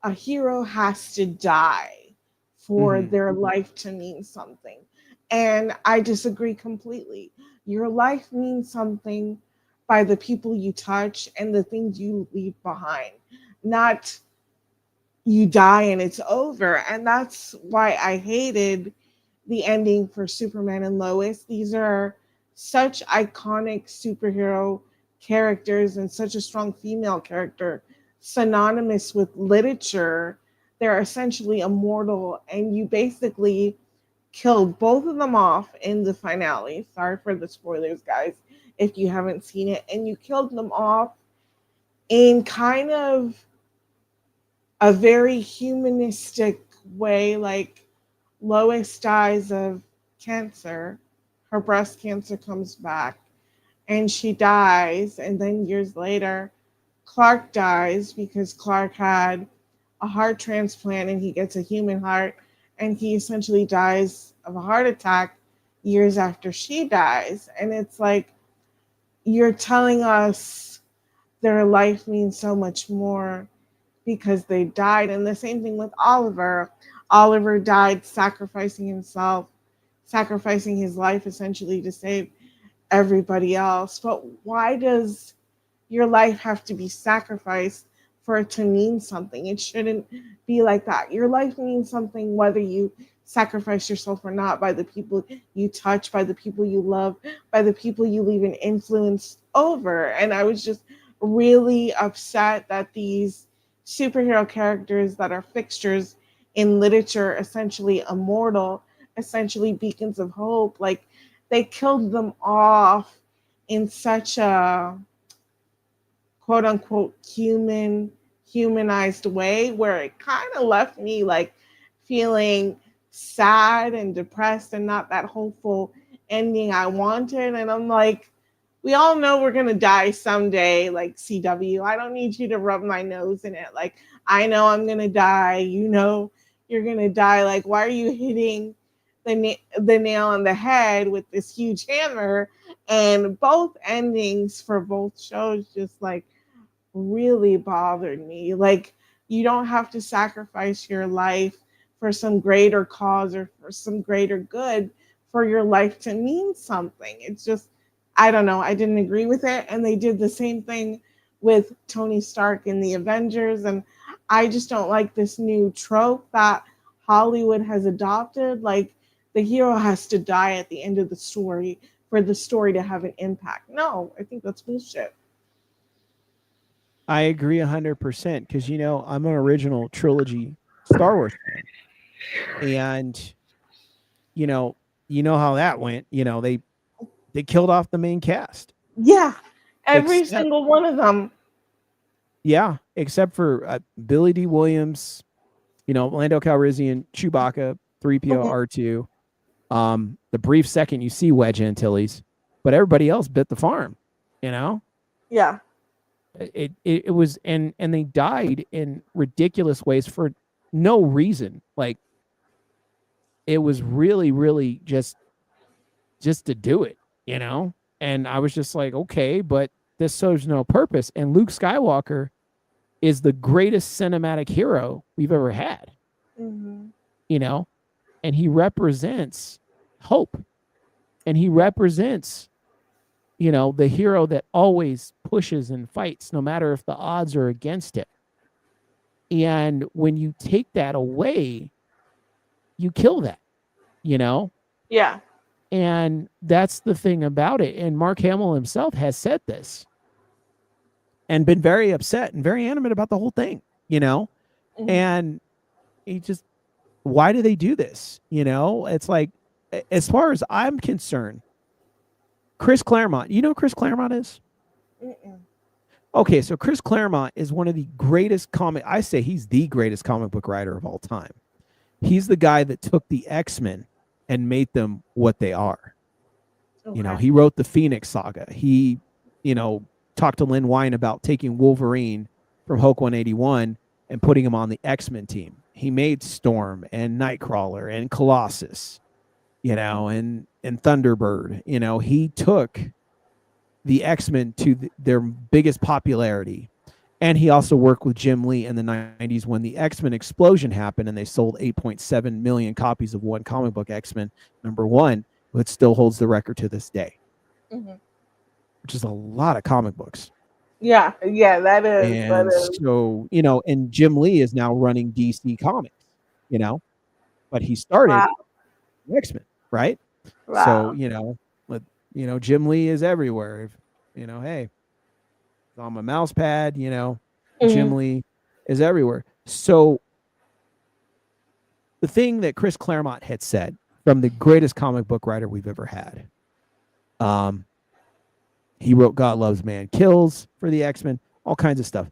a hero has to die for Mhm. their life to mean something. And I disagree completely. Your life means something by the people you touch and the things you leave behind, not you die and it's over. And that's why I hated the ending for Superman and Lois. These are such iconic superhero characters and such a strong female character, synonymous with literature. They're essentially immortal, and you basically killed both of them off in the finale. Sorry for the spoilers, guys, if you haven't seen it. And you killed them off in kind of a very humanistic way. Like Lois dies of cancer, her breast cancer comes back, and she dies. And then years later, Clark dies because Clark had a heart transplant and he gets a human heart, and he essentially dies of a heart attack years after she dies. And it's like, you're telling us their life means so much more because they died. And the same thing with Oliver. Oliver died sacrificing himself, sacrificing his life essentially to save everybody else. But why does your life have to be sacrificed for it to mean something? It shouldn't be like that. Your life means something whether you sacrifice yourself or not, by the people you touch, by the people you love, by the people you leave an influence over. And I was just really upset that these superhero characters that are fixtures in literature, essentially immortal, essentially beacons of hope, like they killed them off in such a quote unquote humanized way where it kind of left me like feeling sad and depressed and not that hopeful ending I wanted. And I'm like, we all know we're gonna die someday, like CW. I don't need you to rub my nose in it. Like, I know I'm gonna die, you know you're gonna die. Like, why are you hitting the nail on the head with this huge hammer? And both endings for both shows just like really bothered me. Like, you don't have to sacrifice your life for some greater cause or for some greater good for your life to mean something. It's just, I don't know. I didn't agree with it. And they did the same thing with Tony Stark in the Avengers. And I just don't like this new trope that Hollywood has adopted. Like, the hero has to die at the end of the story for the story to have an impact. No, I think that's bullshit. I agree 100% because I'm an original trilogy Star Wars fan, and you know how that went. They killed off the main cast, Yeah, every except single one of them. yeah, except for Billy D. Williams, Lando Calrissian, Chewbacca, 3PO, Mhm. R2. The brief second you see Wedge Antilles, but everybody else bit the farm. You know, Yeah. it was, and they died in ridiculous ways for no reason. Like, it was really, really just to do it. You know, and I was just like, okay, but this serves no purpose. And Luke Skywalker is the greatest cinematic hero we've ever had. Hmm. You know, and he represents hope, and he represents the hero that always pushes and fights no matter if the odds are against him. And when you take that away, you kill that, you know? Yeah. And that's the thing about it. And Mark Hamill himself has said this and been very upset and very animate about the whole thing, you know? Hmm. And he just, why do they do this? It's like, as far as I'm concerned, Chris Claremont, you know who Chris Claremont is? Mm-mm. Okay, so Chris Claremont is one of the greatest I say he's the greatest comic book writer of all time. He's the guy that took the X-Men and made them what they are. Okay. He wrote the Phoenix Saga. He, you know, talked to Lynn Wein about taking Wolverine from Hulk 181 and putting him on the X-Men team. He made Storm and Nightcrawler and Colossus, and Thunderbird. He took the X-Men to their biggest popularity. And he also worked with Jim Lee in the 90s when the X-Men explosion happened and they sold 8.7 million copies of one comic book, X-Men #1, which still holds the record to this day, Hmm. which is a lot of comic books. Yeah. Yeah. That is. That And is. so, and Jim Lee is now running DC Comics, you know, but he started Wow. X-Men, right? So, Wow. with, Jim Lee is everywhere. If, hey, on my mouse pad, Hmm. Jim Lee is everywhere. So the thing that Chris Claremont had said, from the greatest comic book writer we've ever had, um, he wrote God Loves Man Kills for the X-Men, all kinds of stuff.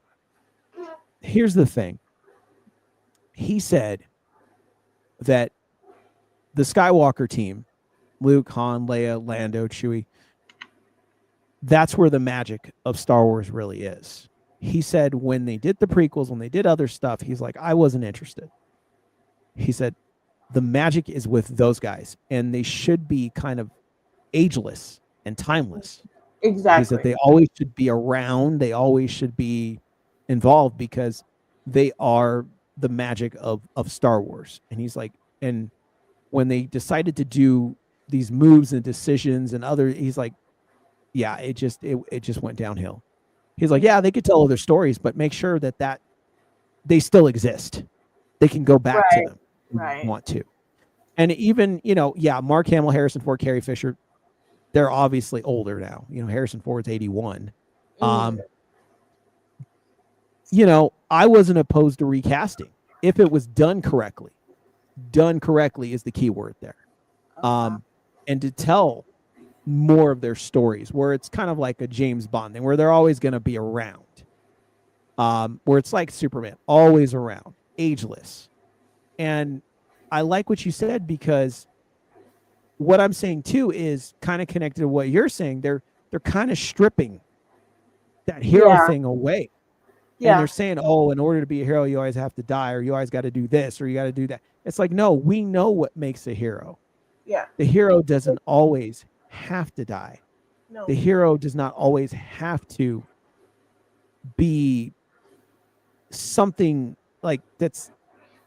Here's the thing. he said that the Skywalker team, Luke, Han, Leia, Lando, Chewie, that's where the magic of Star Wars really is. He said when they did the prequels, when they did other stuff, he's like, I wasn't interested. He said the magic is with those guys, and they should be kind of ageless and timeless. Exactly. He said they always should be around. They always should be involved because they are the magic of Star Wars. And he's like, and when they decided to do these moves and decisions and other, he's like, yeah, it just went downhill. He's like, yeah, they could tell other stories, but make sure that they still exist. They can go back to them if you want to. And even, Mark Hamill, Harrison Ford, Carrie Fisher, they're obviously older now. Harrison Ford's 81. I wasn't opposed to recasting if it was done correctly. Done correctly is the key word there. And to tell more of their stories where it's kind of like a James Bond thing where they're always going to be around. Where it's like Superman, always around, ageless. And I like what you said because what I'm saying too is kind of connected to what you're saying. They're kind of stripping that hero thing away. Yeah. And they're saying, oh, in order to be a hero, you always have to die, or you always got to do this, or you got to do that. It's like, no, we know what makes a hero. Yeah. The hero doesn't always have to die. No. The hero does not always have to be something like that's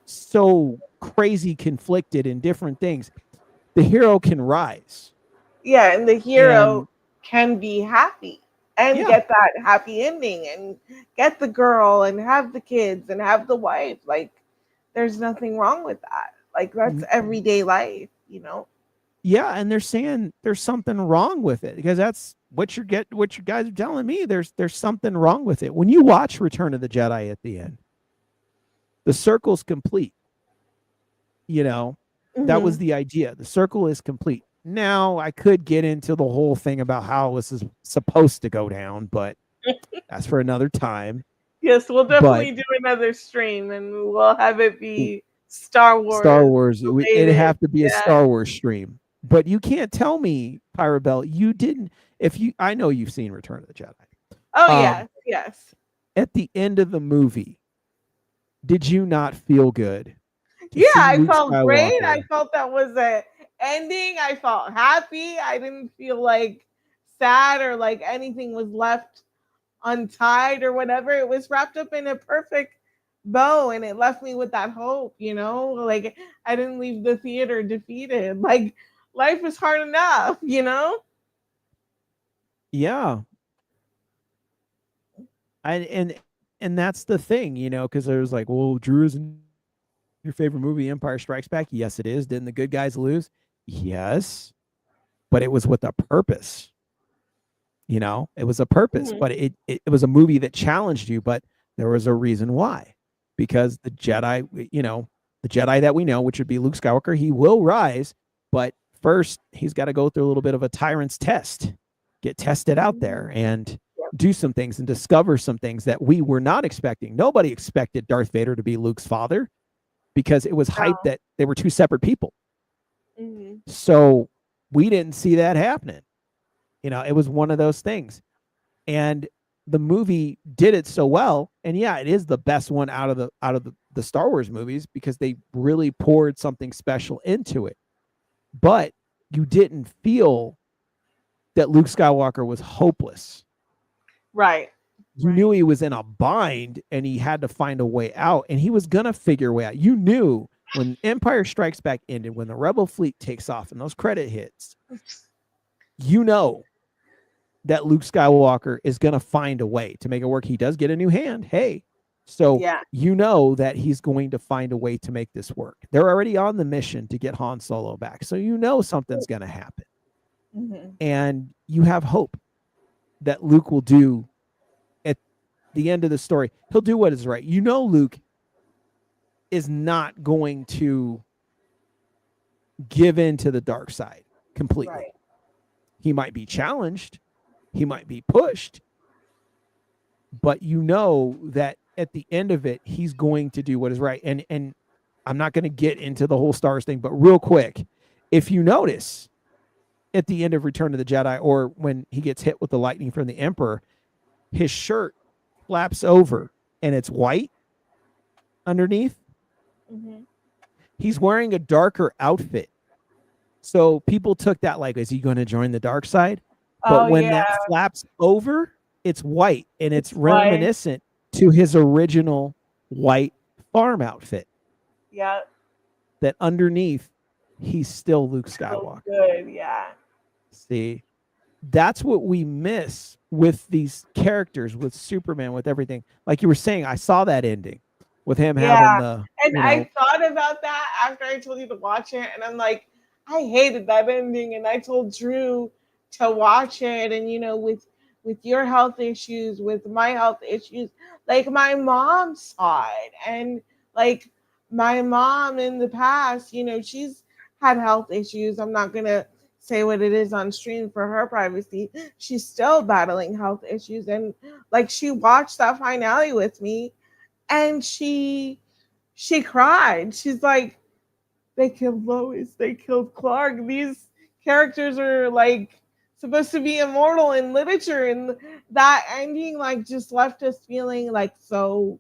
so crazy conflicted in different things. The hero can rise. Yeah, and the hero can be happy and get that happy ending and get the girl and have the kids and have the wife. Like, there's nothing wrong with that. Like, that's everyday life, Yeah, and they're saying there's something wrong with it because that's what you guys are telling me. There's something wrong with it. When you watch Return of the Jedi at the end, the circle's complete. That was the idea. The circle is complete. Now, I could get into the whole thing about how this is supposed to go down, but that's for another time. Yes, we'll definitely do another stream, and we'll have it be Star Wars. Star Wars. It'd have to be a Star Wars stream. But you can't tell me, Pyrabelle, you didn't. I know you've seen Return of the Jedi. Oh, yes. At the end of the movie, did you not feel good? Yeah, I felt great. I felt that was an ending. I felt happy. I didn't feel like sad or like anything was left untied or whatever. It was wrapped up in a perfect bow, and it left me with that hope, like I didn't leave the theater defeated. Like, life is hard enough, Yeah. And that's the thing, because there was like, well, Drew, isn't your favorite movie Empire Strikes Back? Yes, it is. Didn't the good guys lose? Yes. But it was with a purpose. It was a purpose, but it was a movie that challenged you, but there was a reason why. Because the Jedi, the Jedi that we know, which would be Luke Skywalker, he will rise, but first he's got to go through a little bit of a tyrant's test, get tested out there and do some things and discover some things that we were not expecting. Nobody expected Darth Vader to be Luke's father because it was hype that they were two separate people. So we didn't see that happening. It was one of those things. And the movie did it so well. And it is the best one out of the Star Wars movies because they really poured something special into it. But you didn't feel that Luke Skywalker was hopeless. Right. You knew he was in a bind and he had to find a way out, and he was going to figure a way out. You knew when Empire Strikes Back ended, when the Rebel fleet takes off and those credit hits, that Luke Skywalker is going to find a way to make it work. He does get a new hand. Hey, so that he's going to find a way to make this work. They're already on the mission to get Han Solo back. So something's going to happen. And you have hope that Luke will do at the end of the story. He'll do what is right. Luke is not going to give in to the dark side completely. Right. He might be challenged. He might be pushed. But that at the end of it, he's going to do what is right. And I'm not going to get into the whole stars thing, but real quick, if you notice at the end of Return of the Jedi, or when he gets hit with the lightning from the Emperor, his shirt flaps over and it's white underneath. Mm-hmm. He's wearing a darker outfit. So people took that like, is he going to join the dark side? But Oh when yeah, that flaps over, it's white and it's it's white. reminiscent to his original white farm outfit. Yeah, That underneath, he's still Luke so Skywalker. good. Yeah, See, that's what we miss with these characters, with Superman, with everything. Like you were saying, I saw that ending with him having yeah. the, And I thought about that after I told you to watch it, and I'm like, I hated that ending, and I told Drew to watch it, and with your health issues, with my health issues, like my mom saw it, and like my mom in the past, she's had health issues. I'm not gonna say what it is on stream for her privacy. She's still battling health issues, and like she watched that finale with me, and she cried. She's like, they killed Lois, they killed Clark. These characters are like supposed to be immortal in literature, and that ending like just left us feeling like so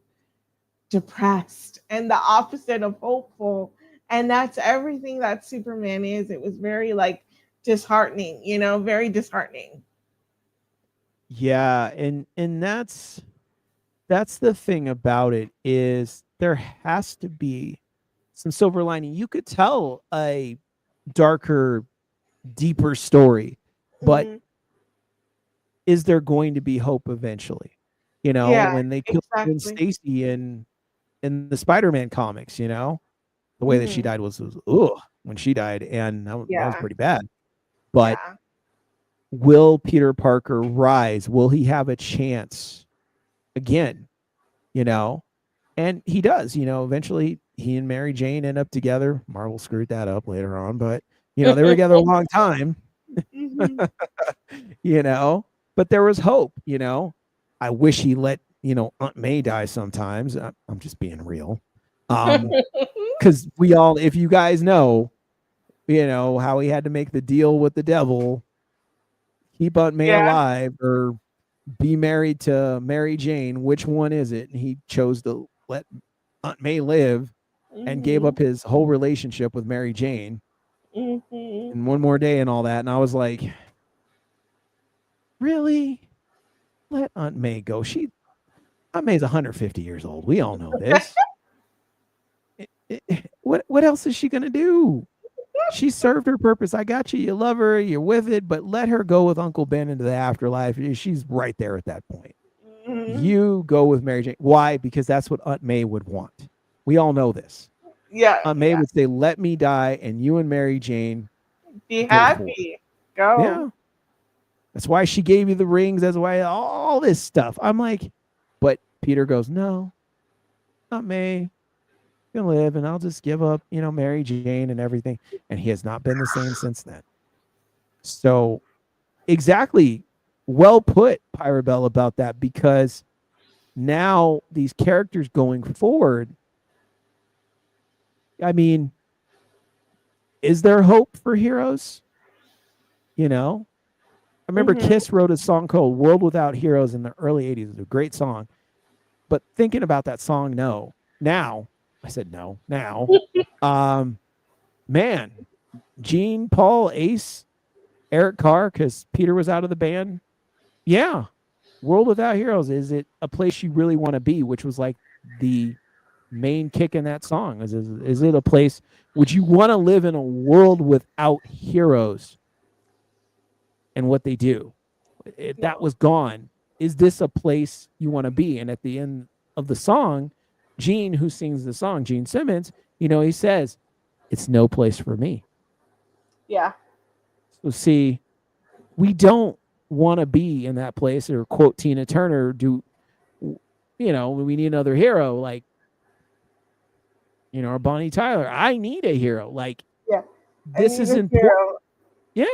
depressed and the opposite of hopeful. And that's everything that Superman is. It was very like disheartening, very disheartening. yeah, and that's the thing about it, is there has to be some silver lining. You could tell a darker, deeper story, but Hmm. is there going to be hope eventually? Yeah, When they killed Gwen exactly. Stacy in the Spider-Man comics, the way that she Hmm. died was ugh, when she died, and that was Yeah, pretty bad. But yeah. will Peter Parker rise? Will he have a chance again? You know, and he does. Eventually he and Mary Jane end up together. Marvel screwed that up later on, but they were together a long time. Hmm. you know, but there was hope. I wish he let Aunt May die sometimes. I'm just being real. Because we all, if you guys know, how he had to make the deal with the devil, keep Aunt May Yeah. alive or be married to Mary Jane. Which one is it? And he chose to let Aunt May live and gave Hmm. up his whole relationship with Mary Jane Hmm. in one more day and all that. And I was like, really? Let Aunt May go. Aunt May's 150 years old. We all know this. What else is she gonna do? She served her purpose. I got you. You love her. You're with it. But let her go with Uncle Ben into the afterlife. She's right there at that point. Hmm. You go with Mary Jane. Why? Because that's what Aunt May would want. We all know this. Yeah, Aunt May yeah. would say, "Let me die, and you and Mary Jane Be go for it." happy. Go. Yeah, that's why she gave you the rings. That's why all this stuff. I'm like, but Peter goes, "No, Aunt May can live, and I'll just give up, Mary Jane and everything." And he has not been the same since then. So exactly, well put, Pyrabelle, about that, because now these characters going forward, I mean, is there hope for heroes? I remember Hmm. Kiss wrote a song called World Without Heroes in the early 80s. It was a great song. But thinking about that song, no. Now, I said no. Now, um, man, Gene, Paul, Ace, Eric Carr, because Peter was out of the band. Yeah. World Without Heroes, is it a place you really want to be? Which was like the main kick in that song. Is it a place, would you want to live in a world without heroes and what they do? If that No. was gone, is this a place you want to be? And at the end of the song, Gene, who sings the song, Gene Simmons, he says, it's no place for me. Yeah. So see, we don't want to be in that place, or quote Tina Turner, we need another hero, like, or Bonnie Tyler. I need a hero. Like, Yeah. I this need is a important. hero.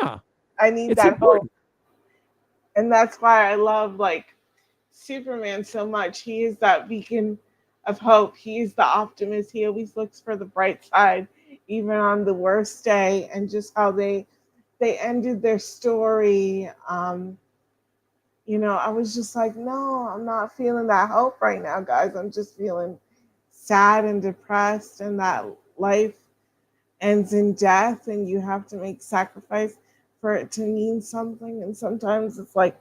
Yeah, I need it's that hope. important. And that's why I love like Superman so much. He is that beacon of hope. He's the optimist. He always looks for the bright side, even on the worst day. And just how they ended their story. I was just like, no, I'm not feeling that hope right now, guys. I'm just feeling sad and depressed, and that life ends in death, and you have to make sacrifice for it to mean something. And sometimes it's like,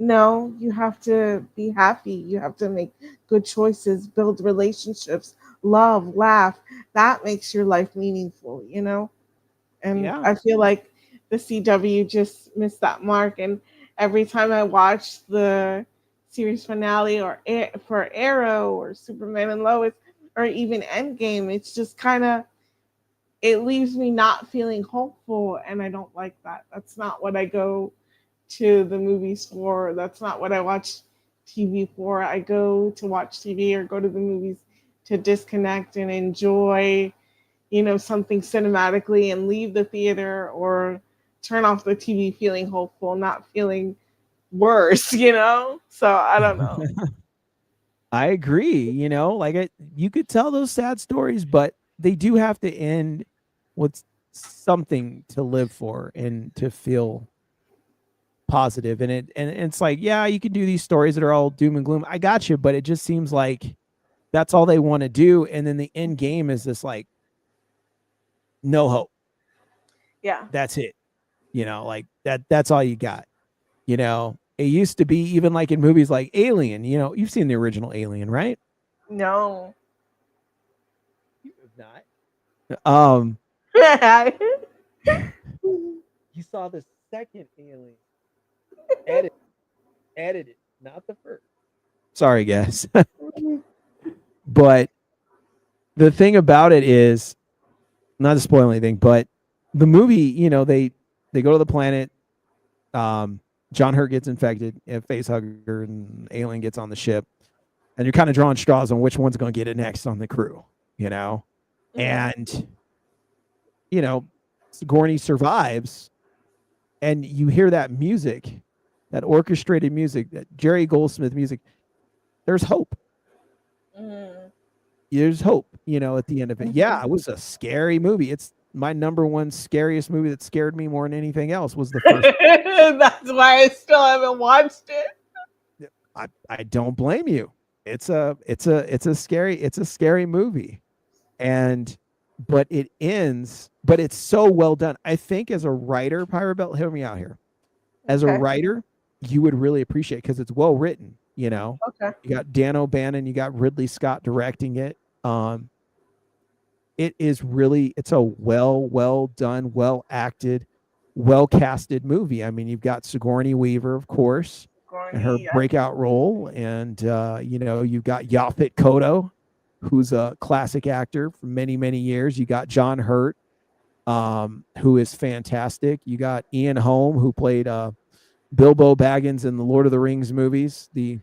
no, you have to be happy. You have to make good choices, build relationships, love, laugh. That makes your life meaningful. And Yeah. I feel like the CW just missed that mark. And every time I watch the series finale for Arrow or Superman and Lois or even Endgame, it's just kind of, it leaves me not feeling hopeful, and I don't like that. That's not what I go to the movies for. That's not what I watch TV for. I go to watch TV or go to the movies to disconnect and enjoy, something cinematically and leave the theater or turn off the TV feeling hopeful, not feeling worse. So I don't know. I agree. Like you could tell those sad stories, but they do have to end with something to live for and to feel positive. And it's like, yeah, you can do these stories that are all doom and gloom. I got you, but it just seems like that's all they want to do. And then the end game is this like no hope. Yeah. That's it. Like that's all you got. It used to be even like in movies like Alien, you've seen the original Alien, right? No. You have not. You saw the second Alien edit, edited, not the first. Sorry, guys. But the thing about it is, not to spoil anything, but the movie, they go to the planet. John Hurt gets infected, a face hugger, and Alien gets on the ship, and you're kind of drawing straws on which one's going to get it next on the crew, Mhm. and Sigourney survives, and you hear that music, that orchestrated music, that Jerry Goldsmith music. There's hope. Mhm. There's hope, at the end of it. Yeah, Mhm. it was a scary movie. It's my number one scariest movie that scared me more than anything else was the first. That's why I still haven't watched it. I don't blame you. It's a scary movie. And but it ends, but it's so well done. I think as a writer, Pyrabelle, hear me out here. As a Okay. writer, you would really appreciate because it's well written. Okay. You got Dan O'Bannon, you got Ridley Scott directing it. Um, it's a well done, well acted, well casted movie. I mean, you've got Sigourney Weaver, of course, and her Corny, yes. breakout role, and you've got Yaphet Kotto, who's a classic actor for many many years. You got John Hurt, who is fantastic. You got Ian Holm, who played Bilbo Baggins in the Lord of the Rings movies, the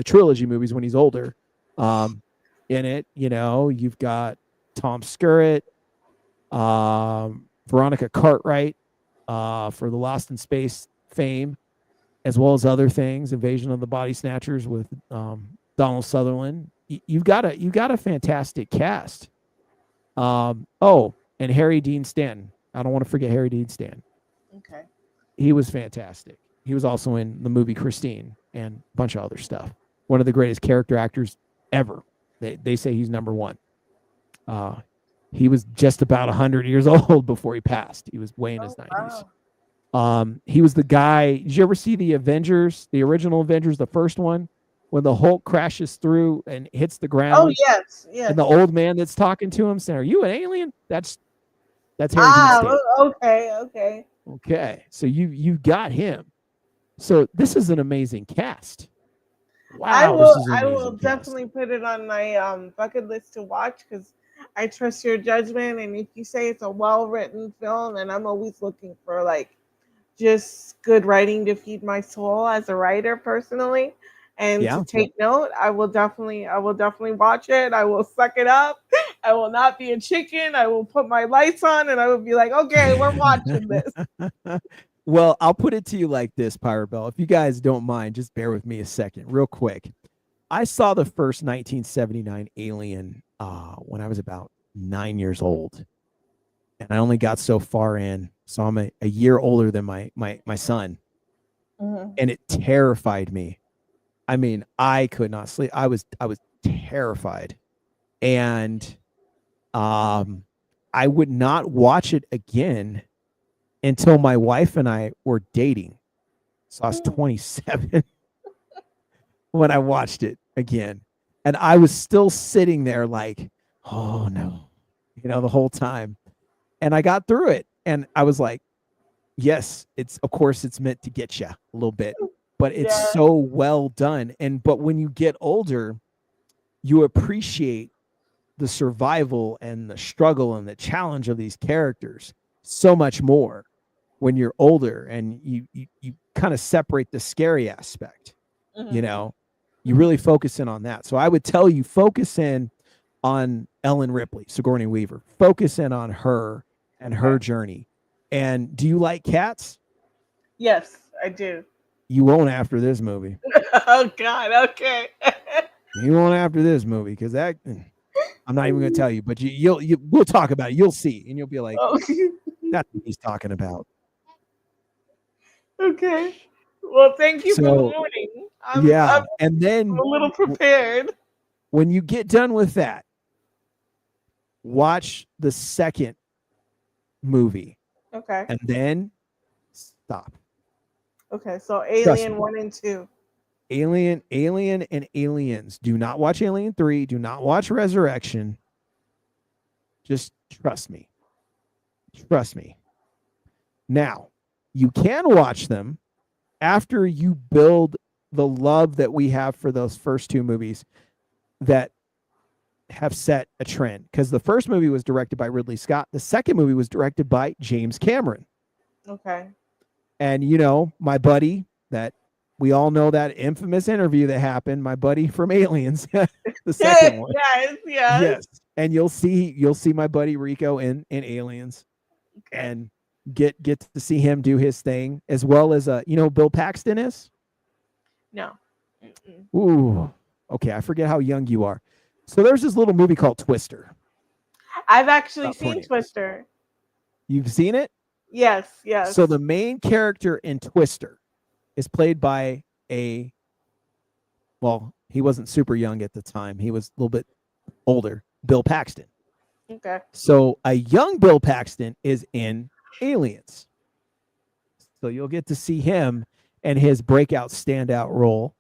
trilogy movies when he's older. Um, in it, you've got Tom Skerritt, Veronica Cartwright, for the Lost in Space fame, as well as other things, Invasion of the Body Snatchers with Donald Sutherland. You got a fantastic cast. And Harry Dean Stanton. I don't want to forget Harry Dean Stanton. Okay. He was fantastic. He was also in the movie Christine and a bunch of other stuff. One of the greatest character actors ever. They say he's number one. Uh, he was just about 100 years old before he passed. He was way in his Oh 90s. wow. He was the guy. Did you ever see the Avengers, the original Avengers, the first one, when the Hulk crashes through and hits the Oh ground, yes, and the yes. old man that's talking to him saying, "Are you an alien?" That's Harry Dean Ah, Stanton. okay, okay. Okay, so you got him. So this is an amazing cast. I Wow, this will is an I will amazing cast. definitely put it on my bucket list to watch because I trust your judgment, and if you say it's a well written film, and I'm always looking for like just good writing to feed my soul as a writer personally and to Yeah. take note, I will definitely watch it. I will suck it up. I will not be a chicken. I will put my lights on and I will be like, okay, we're watching this. Well, I'll put it to you like this, Pyrabelle. If you guys don't mind, just bear with me a second, real quick. I saw the first 1979 Alien when I was about 9 years old, and I only got so far in. So I'm a year older than my son, Mhm. and it terrified me. I mean, I could not sleep. I was terrified, and um, I would not watch it again until my wife and I were dating. So I was 27 when I watched it again. And I was still sitting there like, oh no, the whole time. And I got through it. And I was like, yes, of course it's meant to get you a little bit, but it's Yeah. so well done. But when you get older, you appreciate the survival and the struggle and the challenge of these characters so much more when you're older, and you kind of separate the scary aspect. you Mhm. know you really focus in on that. So I would tell you, focus in on Ellen Ripley, Sigourney Weaver. Focus in on her and her Okay. journey. And do you like cats? Yes, I do. You won't after this movie. Oh God. Okay. You won't after this movie, because that I'm not even going to tell you, but we'll talk about it. You'll see, and you'll be like, Oh, that's what he's talking about. okay. Well, thank you for the So warning. I'm yeah, and a then little prepared. when you get done with that, watch the second movie, Okay. and then stop. Okay. So Trust Alien me. 1 and 2. Alien, and Aliens. Do not watch Alien 3. Do not watch Resurrection. Just trust me. Trust me. Now, you can watch them after you build the love that we have for those first two movies that have set a trend. Because the first movie was directed by Ridley Scott. The second movie was directed by James Cameron. Okay. And my buddy, that we all know, that infamous interview that happened, my buddy from Aliens, the second one. Yes. Yes. Yes. And you'll see my buddy Rico in Aliens, Okay. and get to see him do his thing, as well as Bill Paxton is. No. Mm-mm. Ooh. Okay, I forget how young you are. So there's this little movie called Twister. I've actually About seen tornadoes. Twister. You've seen it? Yes. Yes. So the main character in Twister is played by he wasn't super young at the time. He was a little bit older, Bill Paxton. Okay. So a young Bill Paxton is in Aliens. So you'll get to see him and his breakout standout role.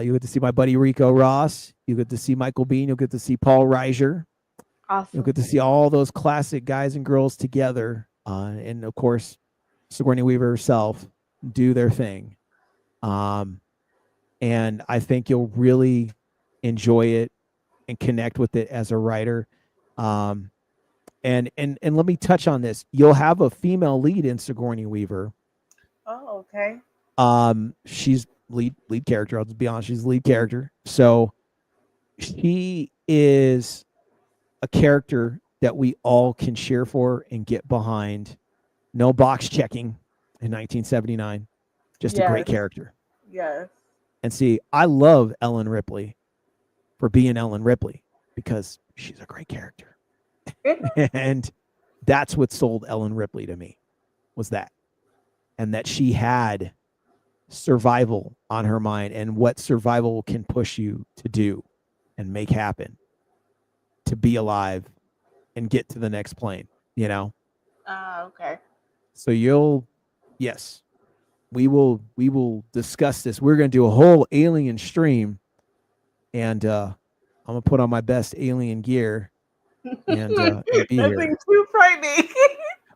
You get to see my buddy Rico Ross. You get to see Michael Biehn. You'll get to see Paul Reiser. Awesome. You'll get to see all those classic guys and girls together. And of course, Sigourney Weaver herself do their thing. And I think you'll really enjoy it and connect with it as a writer. And let me touch on this. You'll have a female lead in Sigourney Weaver. Oh, okay. She's lead character. I'll just be honest, she's the lead character. So she is a character that we all can cheer for and get behind. No box checking in 1979. Just a great character. Yes. And see, I love Ellen Ripley for being Ellen Ripley, because she's a great character. And that's what sold Ellen Ripley to me, was that. And that she had survival on her mind, and what survival can push you to do and make happen, to be alive and get to the next plane, Okay. So we will discuss this. We're going to do a whole alien stream, and I'm going to put on my best alien gear and be Nothing here. too frightening.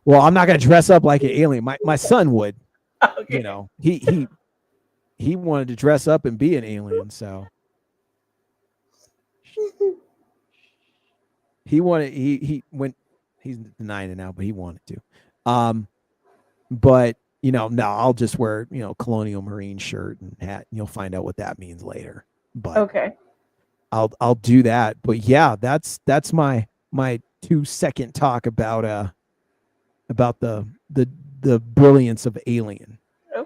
Well, I'm not going to dress up like an alien. My son would. Okay. He wanted to dress up and be an alien, so he wanted he went. He's denying it now, but he wanted to. But no, I'll just wear colonial marine shirt and hat, and you'll find out what that means later. But Okay. I'll do that. But yeah, that's my 2-second talk about the brilliance of Alien.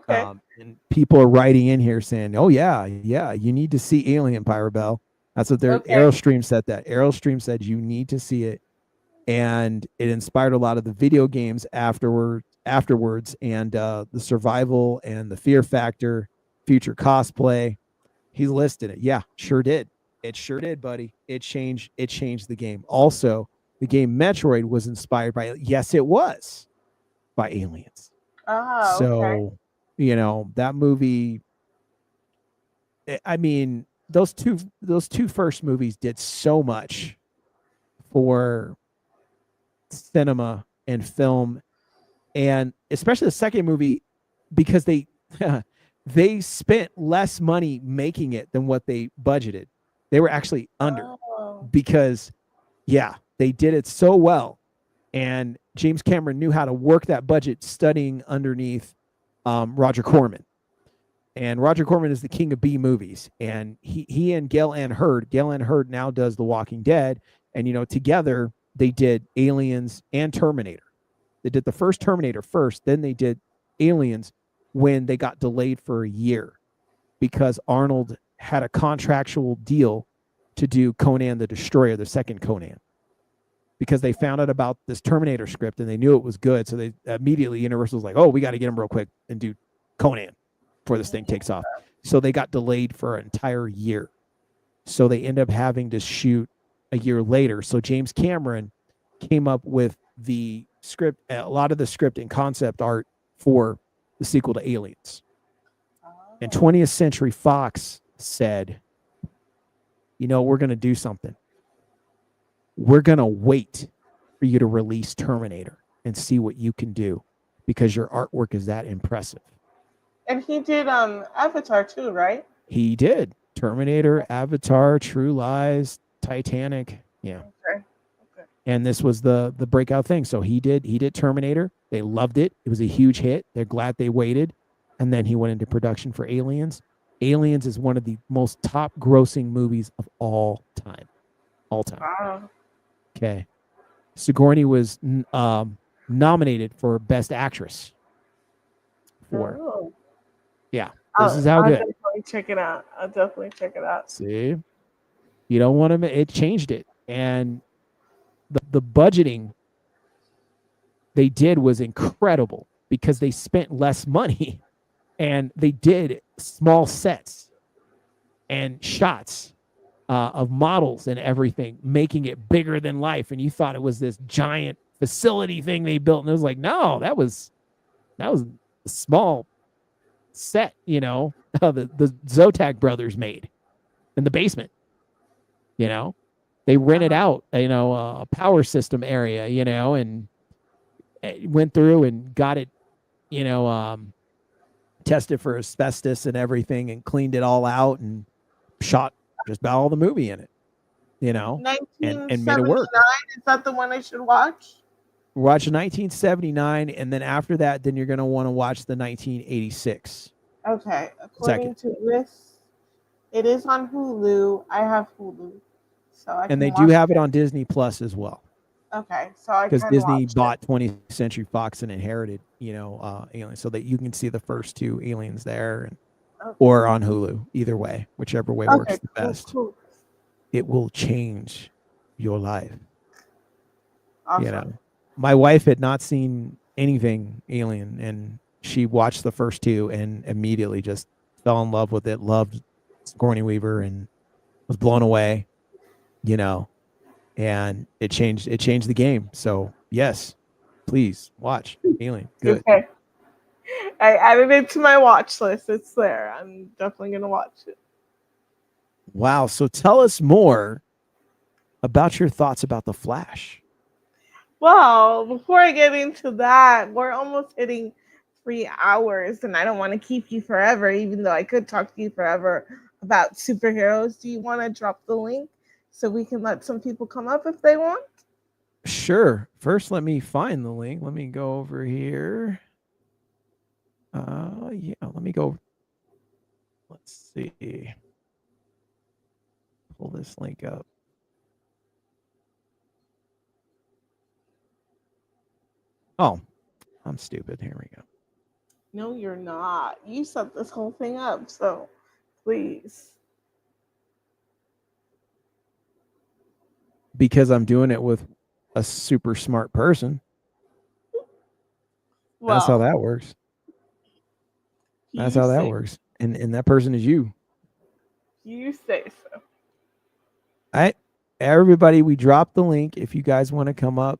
Okay. And people are writing in here saying, "Oh yeah, yeah, you need to see Alien Pyrabelle." That's what their Okay. Aerostream said. That Aerostream said you need to see it, and it inspired a lot of the video games afterwards, and the survival and the fear factor, future cosplay. He listed it. Yeah, sure did. It sure did, buddy. It changed the game. Also, the game Metroid was inspired by, yes, it was by aliens. Ah, okay. So, that movie, I mean, those two first movies did so much for cinema and film, and especially the second movie, because they they spent less money making it than what they budgeted. They were actually under, Oh. because yeah, they did it so well, and James Cameron knew how to work that budget, studying underneath Roger Corman. And Roger Corman is the king of B movies, and he and Gale Ann Hurd now does The Walking Dead, and together they did Aliens and Terminator. They did the first Terminator first, then they did Aliens when they got delayed for a year because Arnold had a contractual deal to do Conan the Destroyer, the second Conan, because they found out about this Terminator script and they knew it was good. So they immediately, Universal was like, "Oh, we got to get him real quick and do Conan before this thing takes off." So they got delayed for an entire year. So they end up having to shoot a year later. So James Cameron came up with the script, a lot of the script and concept art for the sequel to Aliens. And Oh. 20th Century Fox said, we're going to do something. We're going to wait for you to release Terminator and see what you can do, because your artwork is that impressive. And he did Avatar too, right? He did. Terminator, Avatar, True Lies, Titanic. Yeah. Okay. Okay. And this was the breakout thing. So he did Terminator. They loved it. It was a huge hit. They're glad they waited. And then he went into production for Aliens. Aliens is one of the most top grossing movies of all time. All time. Wow. Okay. Sigourney was nominated for Best Actress for. Oh. Yeah. This is how I'll good. definitely check it out. I'll definitely check it out. See? You don't want to, it changed it. And the budgeting they did was incredible because they spent less money and they did small sets and shots of models and everything, making it bigger than life. And you thought it was this giant facility thing they built, and it was like, no, that was a small set, the Zotac brothers made in the basement. They rented out, a power system area, and went through and got it, tested for asbestos and everything, and cleaned it all out and shot just about all the movie in it, and made it 1979, work. is that the one I should watch? Watch 1979, and then after that, then you're going to want to watch the 1986. Okay. Second. According to this, it is on Hulu. I have Hulu, so I And can they do watch have it on Disney Plus as well, Okay, so I because can Disney watch bought 20th Century Fox and inherited, Aliens, so that you can see the first two Aliens there, it. Okay. or on Hulu. Either way, whichever way works Okay. the Cool. best. Cool. It will change your life. Awesome. My wife had not seen anything Alien, and she watched the first two and immediately just fell in love with it, loved Sigourney Weaver, and was blown away, and it changed the game. So yes, please watch Alien. Good. Okay. I added it to my watch list. It's there. I'm definitely gonna watch it. Wow. So tell us more about your thoughts about The Flash. Well, before I get into that, we're almost hitting 3 hours, and I don't want to keep you forever, even though I could talk to you forever about superheroes. Do you want to drop the link so we can let some people come up if they want? Sure. First, let me find the link. Let me go over here. Yeah, let me go. Let's see. Pull this link up. Oh, I'm stupid. Here we go. No, you're not. You set this whole thing up, so please. Because I'm doing it with a super smart person. That's how Well, that works. That's you how that say works. And that person is you. you say so. I Everybody, we dropped the link if you guys want to come up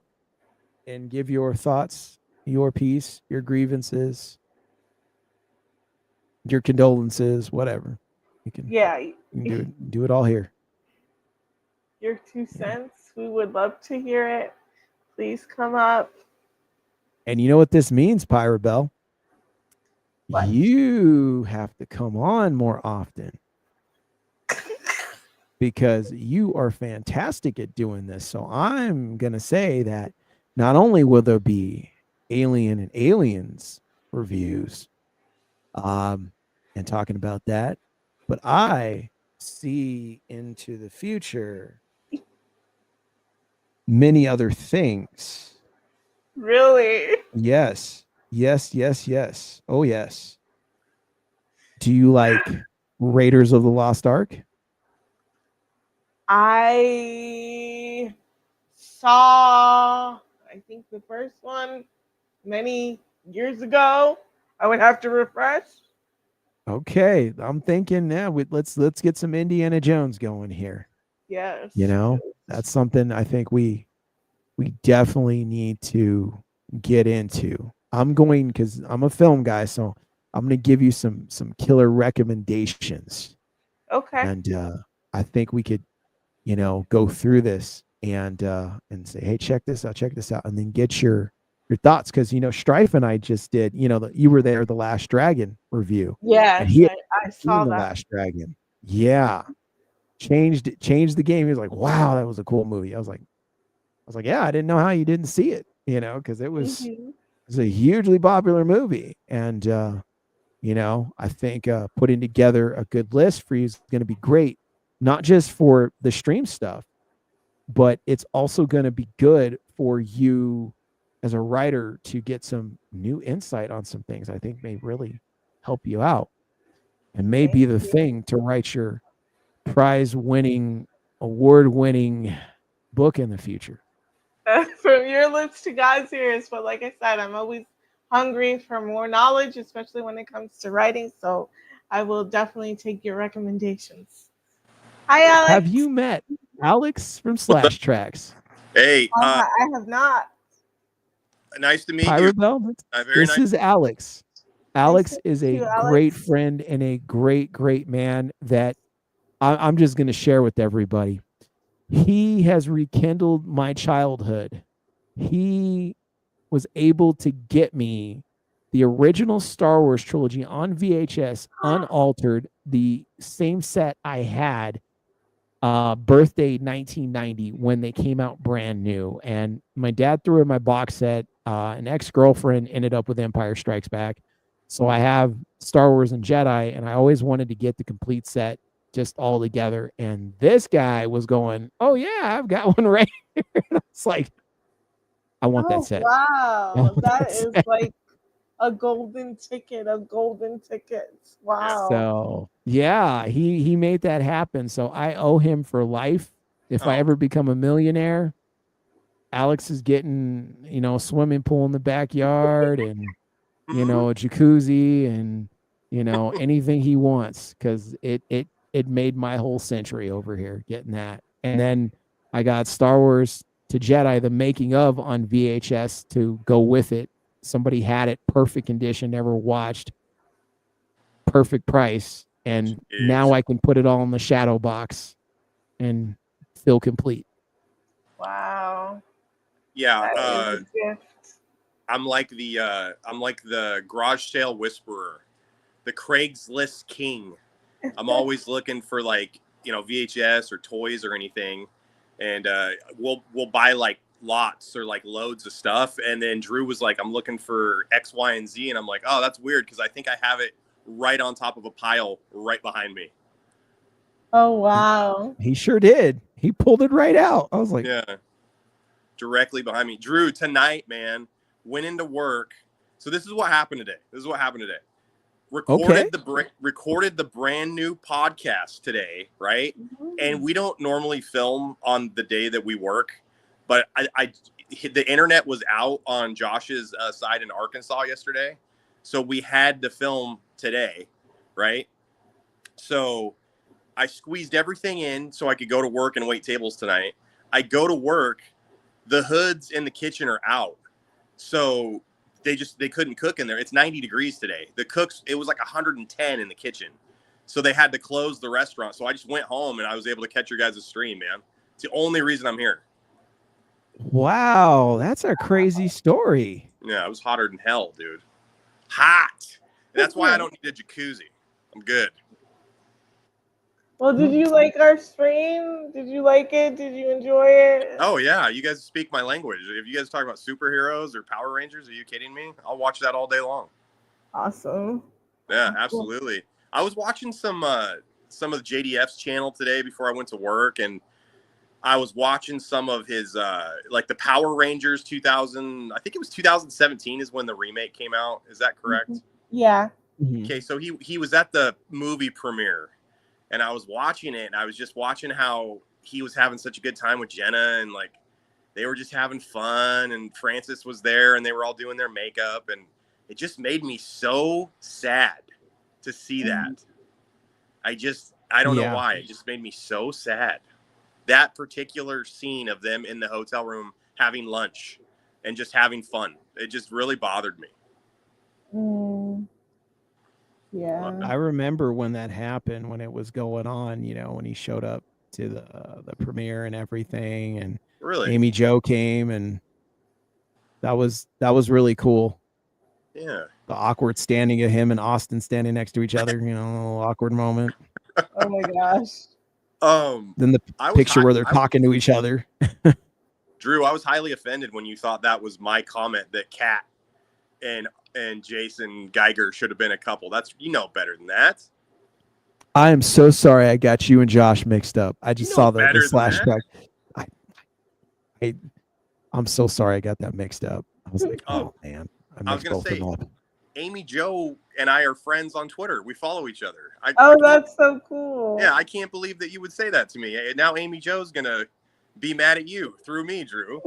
and give your thoughts, your piece, your grievances, your condolences, whatever. Yeah, You can do it all here. your two Yeah. cents. We would love to hear it. Please come up. And you know what this means, Pyrabelle? What? You have to come on more often because you are fantastic at doing this. So I'm going to say that not only will there be Alien and Aliens reviews and talking about that, but I see into the future many other things. Really? Yes. Yes, yes, yes. Oh, yes. Do you like Raiders of the Lost Ark? I saw, I think, the first one many years ago. I would have to refresh. Okay, I'm thinking now. Let's get some Indiana Jones going here. You Yes. know, that's something I think we definitely need to get into. I'm going because I'm a film guy, so I'm going to give you some killer recommendations, Okay. and I think we could go through this and say, hey, check this out, and then get your thoughts because Strife and I just did you were there the Last Dragon review, and Yes, he had I seen saw the that. Last Dragon. Yeah, changed the game. He was like, wow, that was a cool movie. I was like, yeah, I didn't know how you didn't see it, because Hmm. it's a hugely popular movie, and I think putting together a good list for you is going to be great, not just for the stream stuff, but it's also going to be good for you as a writer to get some new insight on some things I think may really help you out and may Thank be the you. thing to write your prize winning, award winning book in the future. From your lips to God's ears. But like I said, I'm always hungry for more knowledge, especially when it comes to writing. So I will definitely take your recommendations. Hi, Have Alex. you met Alex from What's up? Slash Tracks? Hey, I have not. nice to meet you. Pyrabelle? Very This nice. is Alex. Nice Alex to is meet a you, great Alex. friend and a great man that I'm just going to share with everybody. He has rekindled my childhood. He was able to get me the original Star Wars trilogy on VHS, unaltered, the same set I had birthday 1990 when they came out brand new. And my dad threw in my box set. An ex-girlfriend ended up with Empire Strikes Back. So I have Star Wars and Jedi, and I always wanted to get the complete set just all together. And this guy was going, oh yeah, I've got one right here. It's like, I want that Oh, set. I wow. want That that is set. like a golden ticket, a golden ticket. Yeah. Wow. So yeah, he made that happen. So I owe him for life. If I Oh, ever become a millionaire, Alex is getting, a swimming pool in the backyard and, mhm. a jacuzzi and, anything he wants because it made my whole century over here getting that. And then I got Star Wars to Jedi, the making of on VHS to go with it. Somebody had it, perfect condition, never watched, perfect price. And now Jeez. I can put it all in the shadow box and feel complete. Wow. Yeah. That is a gift. I'm like the garage sale whisperer, the Craigslist king. I'm always looking for like VHS or toys or anything, and we'll buy like lots or like loads of stuff. And then Drew was like, "I'm looking for X, Y, and Z," and I'm like, "Oh, that's weird because I think I have it right on top of a pile right behind me." Oh, He, wow. he sure did. He pulled it right out. I was like, Yeah, directly behind me. Drew, tonight, man, went into work, So this is what happened today. Okay. Recorded the brand new podcast today, right? Mhm. And we don't normally film on the day that we work, but the internet was out on Josh's side in Arkansas yesterday, so we had to film today, right? So I squeezed everything in so I could go to work and wait tables tonight. I go to work, the hoods in the kitchen are out, so they couldn't cook in there. It's 90 degrees today. It was like 110 in the kitchen, so they had to close the restaurant. So I just went home and I was able to catch your guys' stream, man. It's the only reason I'm here. Wow, that's a crazy story. Yeah, it was hotter than hell, dude. Hot. That's why I don't need a jacuzzi. I'm good. Well, did you like our stream? Did you like it? Did you enjoy it? Oh yeah, you guys speak my language. If you guys talk about superheroes or Power Rangers, are you kidding me? I'll watch that all day long. Awesome. Yeah, absolutely. I was watching some of JDF's channel today before I went to work, and I was watching some of his like the Power Rangers 2000. I think it was 2017 is when the remake came out. Is that correct? Yeah. Okay, so he was at the movie premiere, and I was watching it, and I was just watching how he was having such a good time with Jenna, and like they were just having fun, and Francis was there, and they were all doing their makeup, and it just made me so sad to see that. I don't know why. It just made me so sad. That particular scene of them in the hotel room having lunch and just having fun, it just really bothered me. Yeah. I remember when that happened, when it was going on, you know, when he showed up to the premiere and everything, and Really? Amy Jo came, and that was really cool. Yeah. The awkward standing of him and Austin standing next to each other, you know, a little awkward moment. Oh my gosh. Then the picture where they're talking to each other. Drew, I was highly offended when you thought that was my comment that Kat and Jason Geiger should have been a couple. That's, you know, better than that. I am so sorry I got you and Josh mixed up. I just saw the slash track. I'm so sorry I got that mixed up. I was like, oh man. I was going to say, Amy Jo and I are friends on Twitter. We follow each other. That's so cool. Yeah, I can't believe that you would say that to me. Now Amy Jo's going to be mad at you through me, Drew.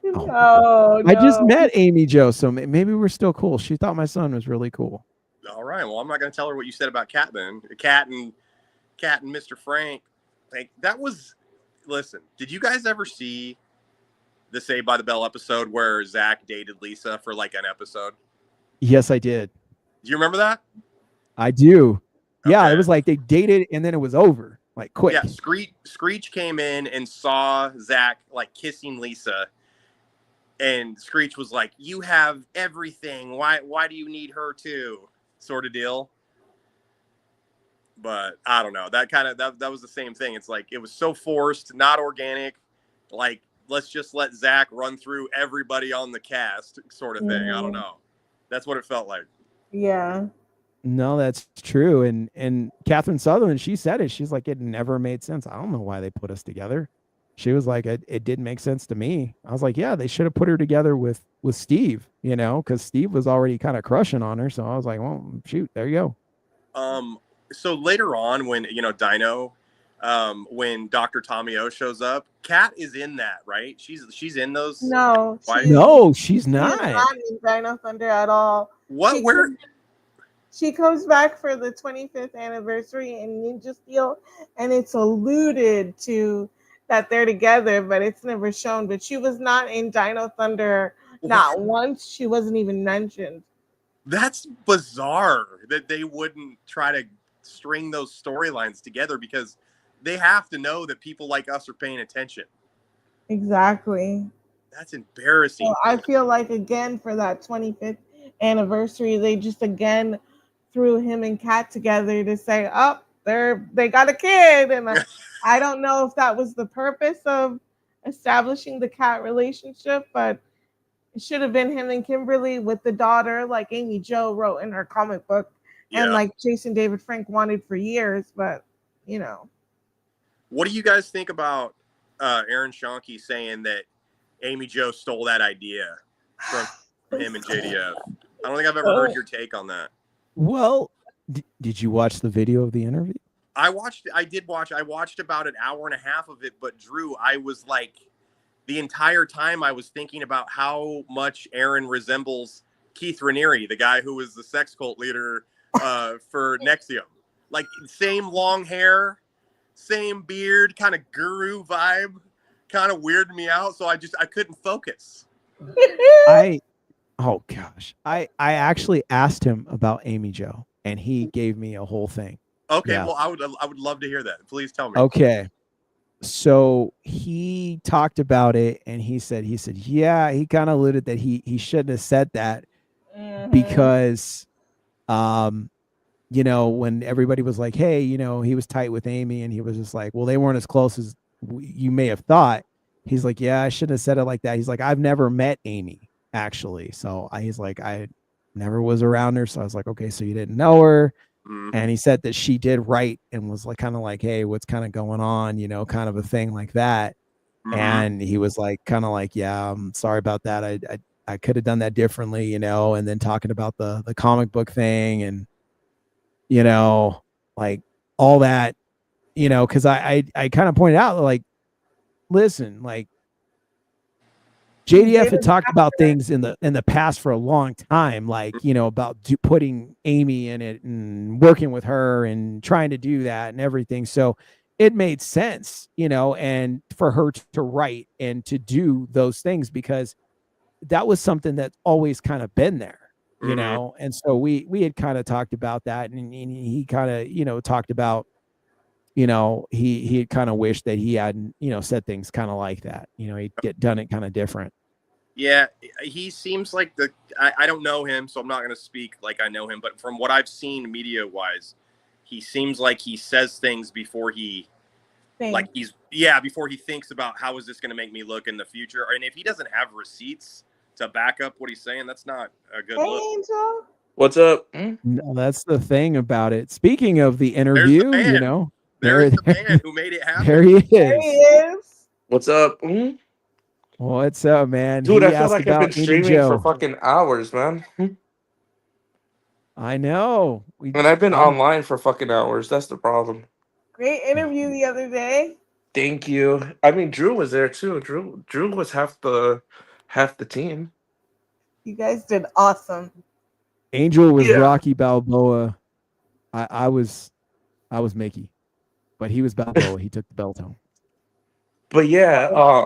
No. I just met Amy Jo, so maybe we're still cool. She thought my son was really cool. All right. Well, I'm not going to tell her what you said about Kat then. Kat and Mr. Frank. Like, that was... Listen, did you guys ever see the Saved by the Bell episode where Zach dated Lisa for like an episode? Yes, I did. Do you remember that? I do. Okay. Yeah, it was like they dated and then it was over, like quick. Yeah, Screech came in and saw Zach like kissing Lisa, and Screech was like, "You have everything. Why do you need her too?" Sort of deal. But I don't know. That was the same thing. It's like it was so forced, not organic. Like, let's just let Zach run through everybody on the cast, sort of thing. I don't know. That's what it felt like. Yeah. No, that's true. And Catherine Sutherland, she said it. She's like, it never made sense. I don't know why they put us together. She was like, it didn't make sense to me. I was like, yeah, they should have put her together with Steve, you know, because Steve was already kind of crushing on her. So I was like, well, shoot, there you go. So later on, when Dino, when Dr. Tommy O shows up, Kat is in that, right? She's in those. No, she's not. She's not in Dino Thunder at all. What? She comes back for the 25th anniversary in Ninja Steel, and it's alluded to that they're together, but it's never shown. But she was not in Dino Thunder, not once. She wasn't even mentioned. That's bizarre that they wouldn't try to string those storylines together, because they have to know that people like us are paying attention. Exactly. That's embarrassing. So I feel like, again, for that 25th anniversary, they just again threw him and Kat together to say, they got a kid. And I don't know if that was the purpose of establishing the Kat relationship, but it should have been him and Kimberly with the daughter, like Amy Jo wrote in her comic book, and like Jason David Frank wanted for years. But, you know. What do you guys think about Aaron Schoenke saying that Amy Jo stole that idea from him and JDF? I don't think I've ever heard your take on that. Well, did you watch the video of the interview? I watched about an hour and a half of it, but Drew, I was like, the entire time I was thinking about how much Aaron resembles Keith Raniere, the guy who was the sex cult leader for Nexium. Like, same long hair, same beard, kind of guru vibe, kind of weirded me out. So I couldn't focus. Oh gosh, I actually asked him about Amy Jo, and he gave me a whole thing. Okay, Yeah. well, I would love to hear that. Please tell me. Okay, so he talked about it, and he said, yeah, he kind of alluded that he shouldn't have said that because, you know, when everybody was like, hey, you know, he was tight with Amy, and he was just like, well, they weren't as close as you may have thought. He's like, yeah, I shouldn't have said it like that. He's like, I've never met Amy actually, so he's like, I never was around her, so I was like, okay, so you didn't know her. And he said that she did write and was like, kind of like, hey, what's kind of going on, you know, kind of a thing like that. And he was like, kind of like, yeah, I'm sorry about that. I could have done that differently, you know. And then talking about the comic book thing, and you know, like all that, you know, because I kind of pointed out, like, listen, like, JDF had talked about things in the past for a long time, like, you know, about putting Amy in it and working with her and trying to do that and everything. So it made sense, you know, and for her to write and to do those things, because that was something that's always kind of been there, you know. And so we had kind of talked about that, and he kind of, you know, talked about, you know, he had kind of wished that he hadn't, you know, said things kind of like that, you know, he'd done it kind of different. Yeah, he seems like I don't know him, so I'm not going to speak like I know him, but from what I've seen media-wise, he seems like he says things before he before he thinks about how is this going to make me look in the future. And if he doesn't have receipts to back up what he's saying, that's not a good look. Angel. What's up? No, that's the thing about it. Speaking of the interview, you know, there's the man who made it happen. There he is. There he is. What's up? What's up, man? Dude, he I feel like I've been streaming for fucking hours, man. I know. And I've been online for fucking hours. That's the problem. Great interview the other day. Thank you. I mean, Drew was there too. Drew was half the team. You guys did awesome. Angel was Rocky Balboa. I was Mickey, but he was Balboa. He took the belt home. But yeah,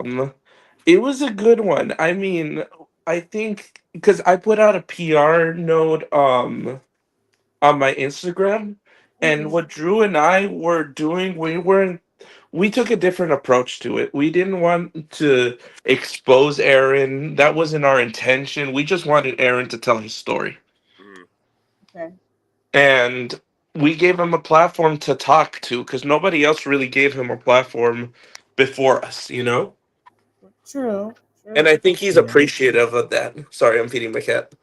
it was a good one. I mean, I think because I put out a PR note on my Instagram, and what Drew and I were doing, we took a different approach to it. We didn't want to expose Aaron. That wasn't our intention. We just wanted Aaron to tell his story. Okay. And we gave him a platform to talk to, because nobody else really gave him a platform before us, you know? True. And I think he's appreciative of that. Sorry, I'm feeding my cat.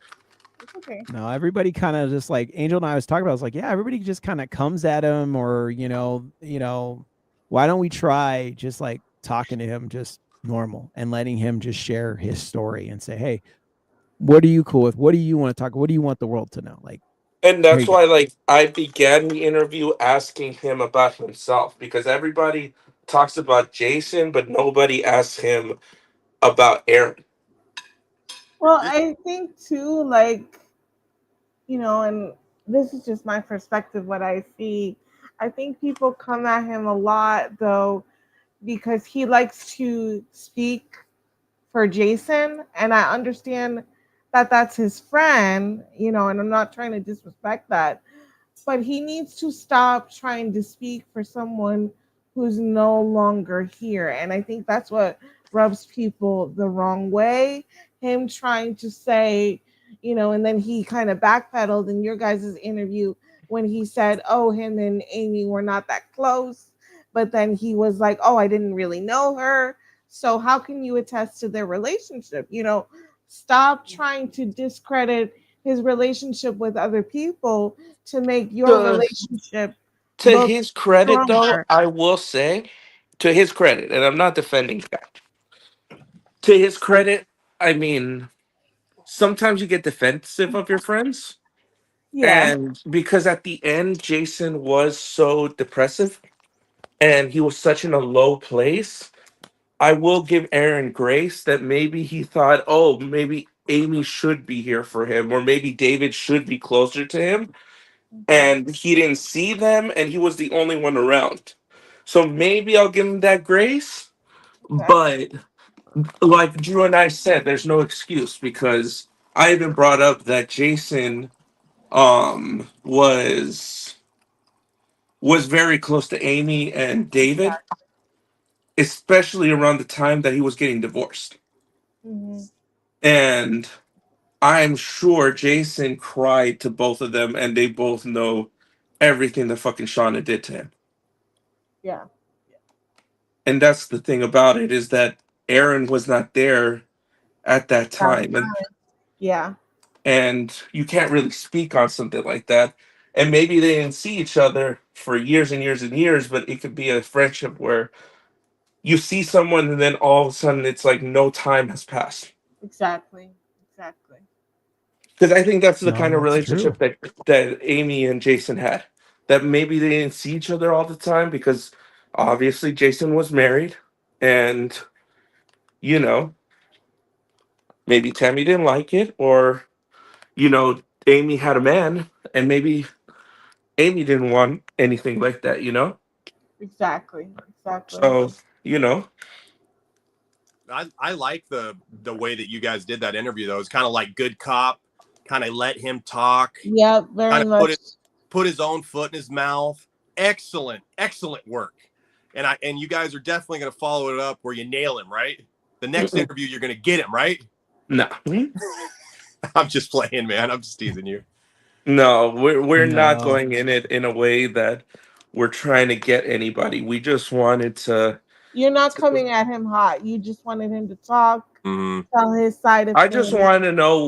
Okay. No, everybody kind of just like Angel and I was talking about. I was like, yeah, everybody just kind of comes at him, or you know, why don't we try just like talking to him just normal and letting him just share his story and say, hey, what are you cool with? What do you want to talk? What do you want the world to know? Like, and that's why, like, I began the interview asking him about himself, because everybody talks about Jason, but nobody asks him about Aaron. Well, I think too, like, you know, and this is just my perspective, what I see. I think people come at him a lot, though, because he likes to speak for Jason. And I understand that that's his friend, you know, and I'm not trying to disrespect that. But he needs to stop trying to speak for someone who's no longer here. And I think that's what rubs people the wrong way. Him trying to say, you know, and then he kind of backpedaled in your guys' interview when he said, oh, him and Amy were not that close. But then he was like, oh, I didn't really know her. So how can you attest to their relationship? You know, stop trying to discredit his relationship with other people to make your relationship to his credit, stronger. though, I will say, to his credit, and I'm not defending that. To his credit, I mean, sometimes you get defensive of your friends. Yeah. And because at the end, Jason was so depressive and he was such in a low place, I will give Aaron grace that maybe he thought, oh, maybe Amy should be here for him, or maybe David should be closer to him. Mhm. And he didn't see them, and he was the only one around. So maybe I'll give him that grace. Okay. But like Drew and I said, there's no excuse because I even brought up that Jason was very close to Amy and David, Exactly. especially around the time that he was getting divorced. Hmm. And I'm sure Jason cried to both of them, and they both know everything that fucking Shauna did to him. Yeah. And that's the thing about it is that Aaron was not there at that That time, time. Yeah. and you can't really speak on something like that. And maybe they didn't see each other for years and years and years, but it could be a friendship where you see someone and then all of a sudden it's like no time has passed. Exactly. Exactly. Because I think that's the No, kind of that's true. relationship that Amy and Jason had. That maybe they didn't see each other all the time because obviously Jason was married, and you know maybe Tammy didn't like it, or Amy had a man, and maybe Amy didn't want anything like that. Exactly. Exactly. So you know, I like the way that you guys did that interview though. It's kind of like good cop, kind of let him talk, Yep. kind Very of much. put his own foot in his mouth. Excellent, excellent work. And you guys are definitely going to follow it up where you nail him, right? The next mm-mm, interview you're going to get him, right? no, I'm just playing, man. I'm just teasing you. no, we're not No. going in it in a way that we're trying to get anybody. We just wanted to. You're not coming at him hot. You just wanted him to talk, Mm-hmm. tell his side of I just things. want to know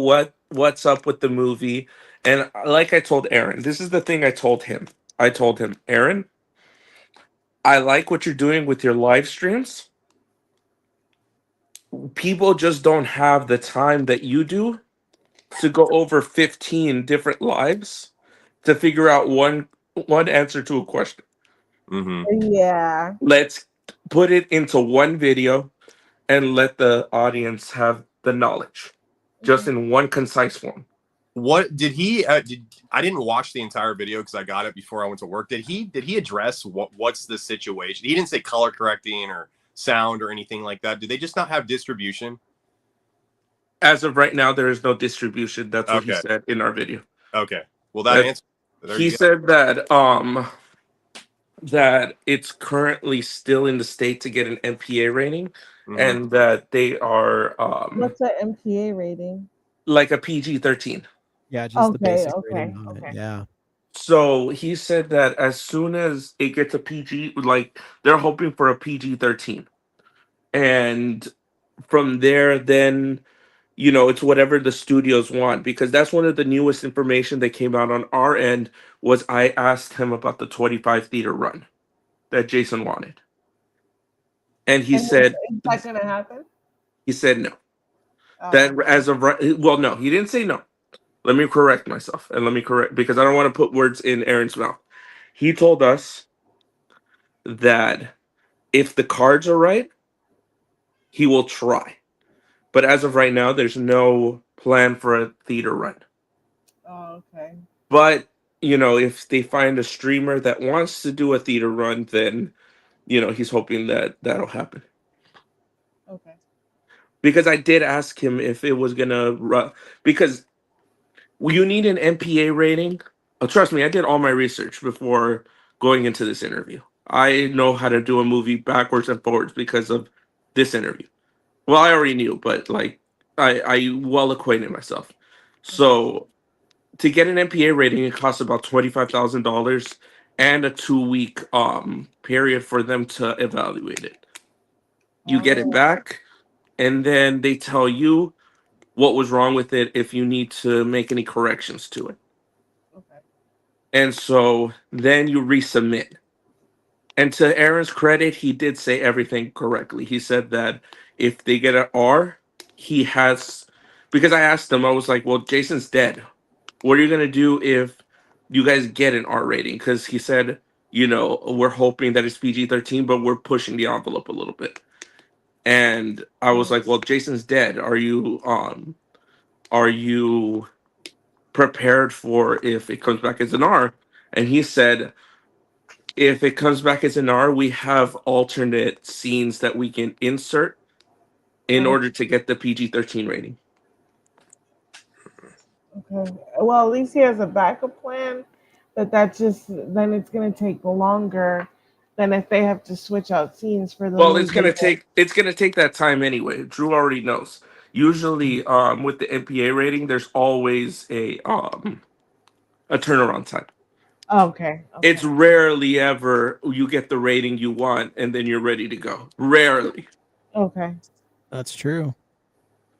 what's up with the movie. And like I told Aaron, this is the thing I told him. I told him, Aaron, I like what you're doing with your live streams. People just don't have the time that you do to go over 15 different lives to figure out one answer to a question. Mm-hmm. Yeah. Let's put it into one video and let the audience have the knowledge just Mhm. in one concise form. What did he? I didn't watch the entire video because I got it before I went to work. Did he address what's the situation? He didn't say color correcting or sound or anything like that. Do they just not have distribution? As of right now, there is no distribution. That's what he Okay. said in our video. Okay. Well, that That answer. There he you go. said that it's currently still in the state to get an MPA rating, Mm-hmm. and that they are What's the MPA rating? like a PG-13. Yeah, just the Okay. basic rating Okay. on it. Okay. Yeah. So he said that as soon as it gets a PG, like they're hoping for a PG-13, and from there, then it's whatever the studios want, because that's one of the newest information that came out on our end. Was I asked him about the 25 theater run that Jason wanted, and he And said is that gonna happen? no. Oh, That as of right, well, no, he didn't say no. Let me correct myself, and let me correct, because I don't want to put words in Aaron's mouth. He told us that if the cards are right, he will try. But as of right now, there's no plan for a theater run. oh, okay. But if they find a streamer that wants to do a theater run, then he's hoping that that'll happen. Okay. Because I did ask him if it was gonna run, because you need an MPA rating. Oh, trust me, I did all my research before going into this interview. I know how to do a movie backwards and forwards because of this interview. Well, I already knew, but like I well acquainted myself. Okay. So to get an MPA rating, it costs about $25,000 and a 2-week period for them to evaluate it. You get it Oh, back, and then they tell you what was wrong with it if you need to make any corrections to it. okay. And so then you resubmit. And to Aaron's credit, he did say everything correctly. He said that if they get an R, he has because I asked him, I was like, well, Jason's dead. What are you gonna do if you guys get an R rating? Because he said, we're hoping that it's PG-13, but we're pushing the envelope a little bit. And I was like, well, Jason's dead. Are you prepared for if it comes back as an R? And he said, if it comes back as an R, we have alternate scenes that we can insert in Oh, order to get the PG-13 rating. okay. Well, at least he has a backup plan, but then it's gonna take longer than if they have to switch out scenes for the Well, it's movie. gonna take that time anyway. Drew already knows. Usually, with the MPA rating, there's always a turnaround time. Okay. It's Okay. rarely ever you get the rating you want and then you're ready to go. Rarely. Okay. That's true.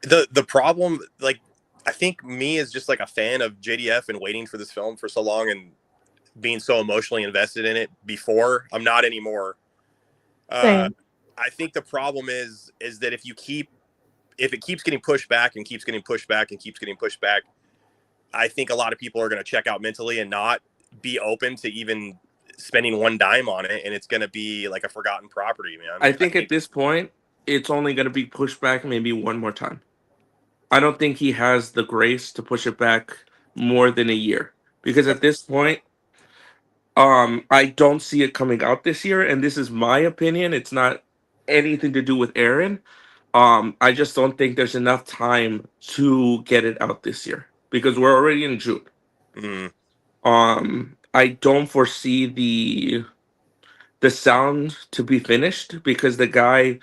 The problem, like, I think me as just like a fan of JDF and waiting for this film for so long and being so emotionally invested in it before, I'm not anymore. Same. I think the problem is that if it keeps getting pushed back and keeps getting pushed back and keeps getting pushed back, I think a lot of people are going to check out mentally and not be open to even spending one dime on it, and it's going to be like a forgotten property, man. I think at this point, it's only going to be pushed back maybe one more time. I don't think he has the grace to push it back more than a year because at this point, I don't see it coming out this year, and this is my opinion. It's not anything to do with Aaron. I just don't think there's enough time to get it out this year because we're already in June. Mm, I don't foresee the sound to be finished because the guy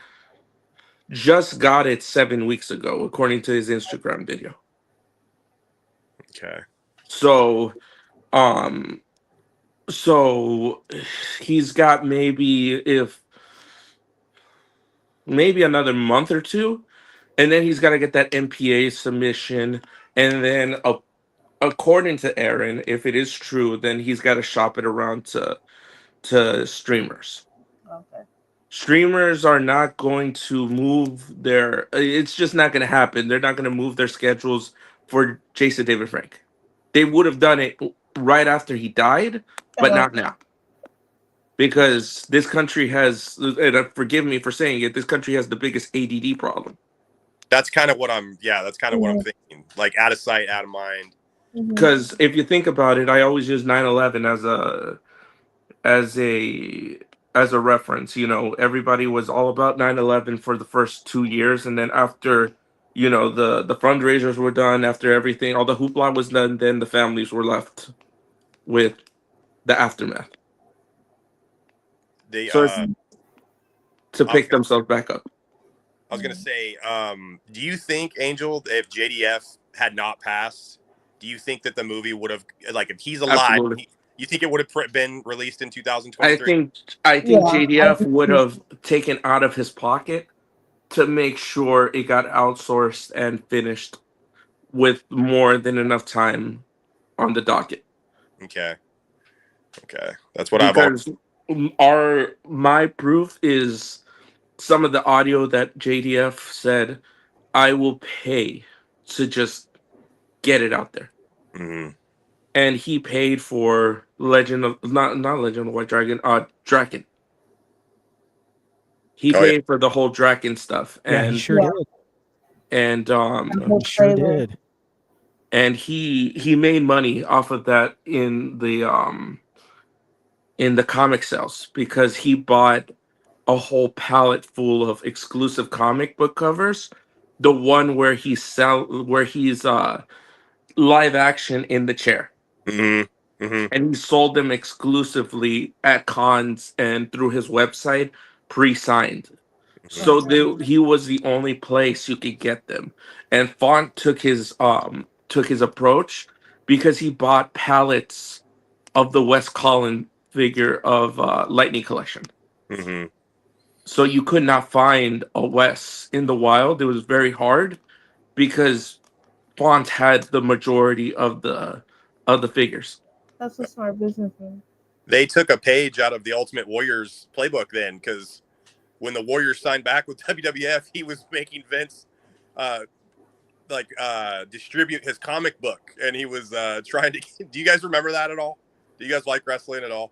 just got it 7 weeks ago, according to his Instagram video. okay. So, um, so he's got maybe another month or two, and then he's got to get that MPA submission, and then according to Aaron, if it is true, then he's got to shop it around to streamers. Okay. Streamers are not going to move their. It's just not going to happen. They're not going to move their schedules for Jason David Frank. They would have done it right after he died, but Oh, not now. Because this country has, and forgive me for saying it, this country has the biggest ADD problem. That's kind of what I'm yeah. thinking. Like, out of sight, out of mind. Mhm. Because if you think about it, I always use 9/11 as a as a reference. Everybody was all about 9/11 for the first 2 years, and then after the fundraisers were done, after everything, all the hoopla was done, then the families were left with the aftermath. They So it's to I was pick gonna themselves back up. say, do you think, Angel, if JDF had not passed, do you think that the movie would have, like, if he's alive, Absolutely. you think it would have been released in I 2023? think I think Yeah. I JDF think would have taken out of his pocket to make sure it got outsourced and finished with more than enough time on the docket. Okay. Okay. That's what I've always. Because my proof is some of the audio that JDF said, I will pay to just get it out there. Mhm. And he paid for Legend of not Legend of the White Dragon, Draken. He Oh yeah. paid for the whole Draken stuff, Yeah, he and sure did. and the He whole sure trailer. did. and he made money off of that in the comic sales because he bought a whole pallet full of exclusive comic book covers. The one where he's live action in the chair, Mhm. Mhm. and he sold them exclusively at cons and through his website, pre-signed. Mhm. So Okay. he was the only place you could get them. And Font took his approach because he bought pallets of the Wes Collin figure of Lightning Collection. Mhm. So you could not find a Wes in the wild. It was very hard because Font had the majority of the figures. That's a smart businessman. They took a page out of the Ultimate Warriors playbook then, because when the Warriors signed back with WWF, he was making Vince like distribute his comic book, and he was trying to. Do you guys remember that at all? Do you guys like wrestling at all?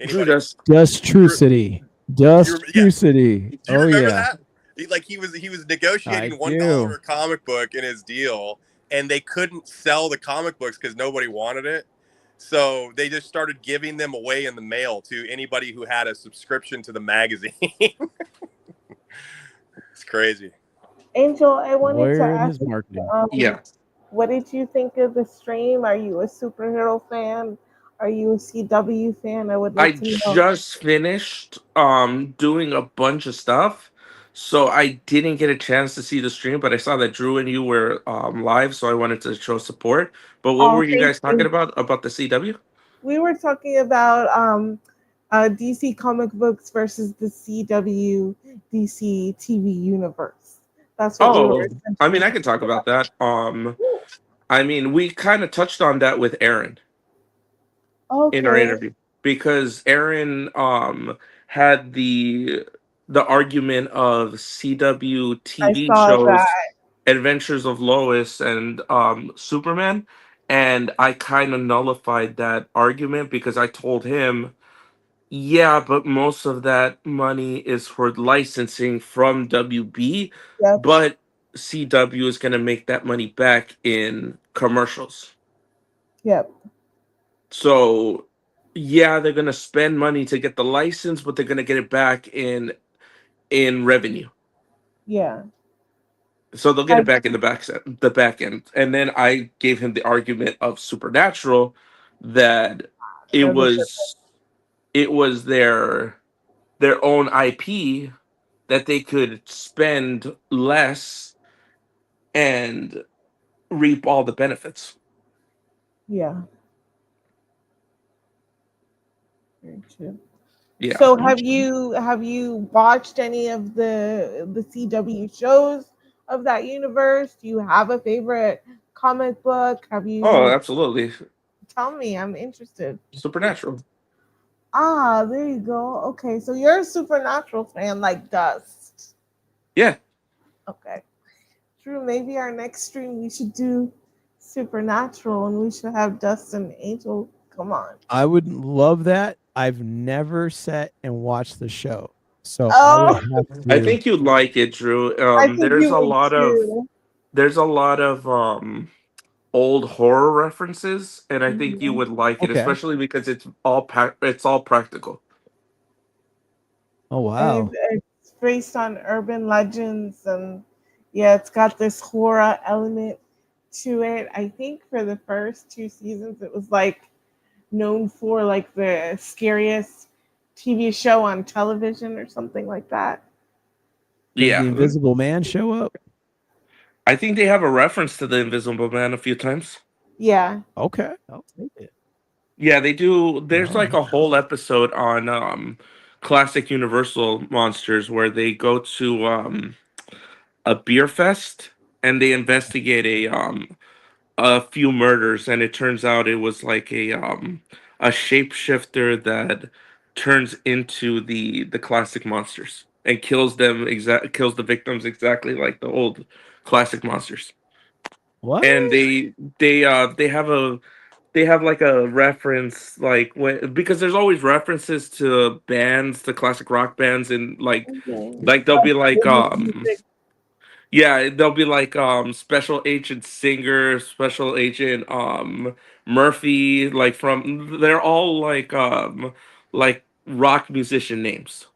Drew Anybody? does. Dustrucity. Yeah. Dustrucity. Do you Oh remember yeah, that? He was I negotiating $1 do. a comic book in his deal, and they couldn't sell the comic books because nobody wanted it. So they just started giving them away in the mail to anybody who had a subscription to the magazine. It's crazy. Angel, I wanted to Lawyer and ask his you, marketing. Yeah, what did you think of the stream? Are you a superhero fan? Are you a CW fan? I would I love to know. just finished doing a bunch of stuff, so I didn't get a chance to see the stream, but I saw that Drew and you were live, so I wanted to show support. But what Oh, were you thank guys talking you. about? About the CW? We were talking about DC comic books versus the CW DC TV universe. That's what we were Oh, I essentially mean, I talking can talk about about. that. I mean, we kind of touched on that with Aaron in our Okay, interview because Aaron had the argument of CW I TV saw that. shows Adventures of Lois and Superman, and I kind of nullified that argument because I told him, yeah, but most of that money is for licensing from WB, Yep, but CW is going to make that money back in commercials. yep, So, yeah, they're going to spend money to get the license, but they're going to get it back in revenue. yeah. So they'll get I, it back in the back end. And then I gave him the argument of Supernatural that it no, the was it was their own IP that they could spend less and reap all the benefits. yeah. Very true. Yeah. So have you watched any of the CW shows of that universe? Do you have a favorite comic book? Have Oh, you absolutely. tell me? I'm interested. Supernatural. Ah, there you go. Okay, so you're a Supernatural fan like Dust. Yeah. Okay. True, maybe our next stream we should do Supernatural and we should have Dust and Angel come on. I would love that. I've never sat and watched the show, so I would Oh, have I to. think you'd like it, Drew. I think you would too. There's a lot of old horror references, and I think you Mhm. would like it, Okay. especially because it's all practical. Oh And wow. it's based on urban legends, and yeah, it's got this horror element to it. I think for the first two seasons it was like known for like the scariest TV show on television or something like that. Does the Yeah, Invisible Man show up? I think they have a reference to the Invisible Man a few times. Yeah. Okay, I'll take it. Yeah, they do. There's All like right. a whole episode on classic Universal monsters where they go to a beer fest and they investigate a few murders, and it turns out it was like a shapeshifter that turns into the classic monsters and kills the victims exactly like the old classic monsters. What? And they have like a reference like when because there's always references to bands, to classic rock bands, and Mhm. like they'll be like Music. yeah, they'll be like Special Agent Singer, Special Agent Murphy, like from they're all like rock musician names.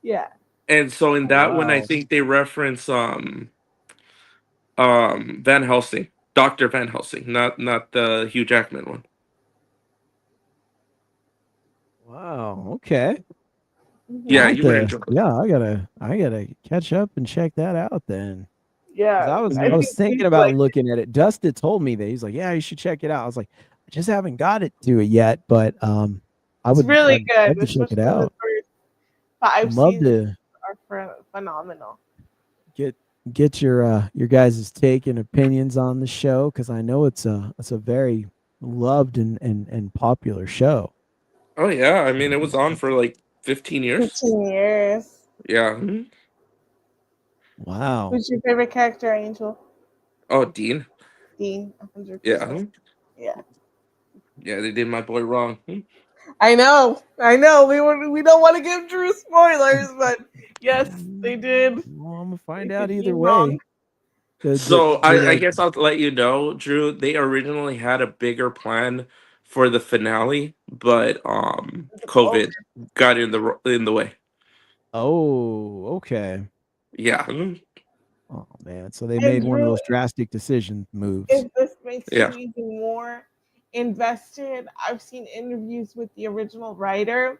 Yeah. And so in that one I Wow. think they reference Van Helsing, Dr. Van Helsing, not the Hugh Jackman one. Wow. Okay. Yeah, I'll Mhm. have you would to. enjoy it. Yeah, I gotta catch up and check that out then. Because Yeah. I I was think thinking people about like looking at it. Dustin told me that he's like, yeah, you should check it out. I was like, I just haven't got it to it yet, but it's really I'd good, love to check it especially the out. first 5 Love seasons to are phenomenal. get your guys' take and opinions on the show because I know it's a very loved and popular show. Oh yeah, I mean it was on for like 15 years. 15 years. Yeah. Wow. Who's your favorite character, Angel? Oh, Dean. Dean, Yeah. 100%. Yeah. Yeah, they did my boy wrong. I know. We don't want to give Drew spoilers, but yes, they did. Well, I'm gonna find They out did either Dean wrong. way. The So did I guess I'll let you know, Drew. They originally had a bigger plan for the finale, but Oh, COVID got in the way. Oh, okay. Yeah, Oh man, so they made and one of Drew, those drastic decision moves. if this makes you yeah, even more invested, I've seen interviews with the original writer.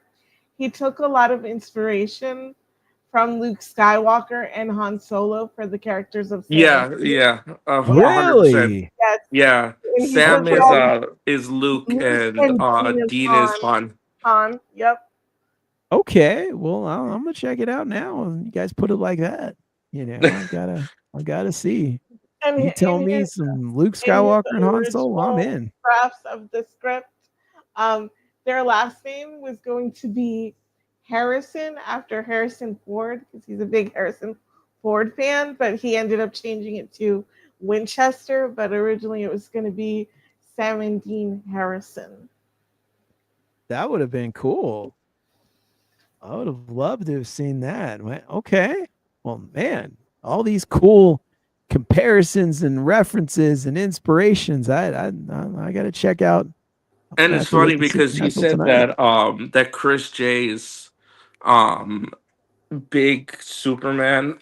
He took a lot of inspiration from Luke Skywalker and Han Solo for the characters of Sam and yeah, Dean. yeah. Yeah, 100%. Really? yes. Yeah, And he said Sam Okay. is Luke Luke and and Dean is Dean is Han. Han. Han. Yep. Okay. Well, I'm gonna check it out now. And you guys put it like that. I gotta see. And You tell in me his some Luke in his Skywalker and Han Solo, I'm original in. drafts of the script, their last name was going to be Harrison after Harrison Ford because he's a big Harrison Ford fan, but he ended up changing it to Winchester. But originally it was going to be Sam and Dean Harrison. That would have been cool. I would have loved to have seen that. Okay. Well, man, all these cool comparisons and references and inspirations. I got to check out. I'm And gonna it's have to wait funny to see because he Central said tonight. that Chris J's um big Superman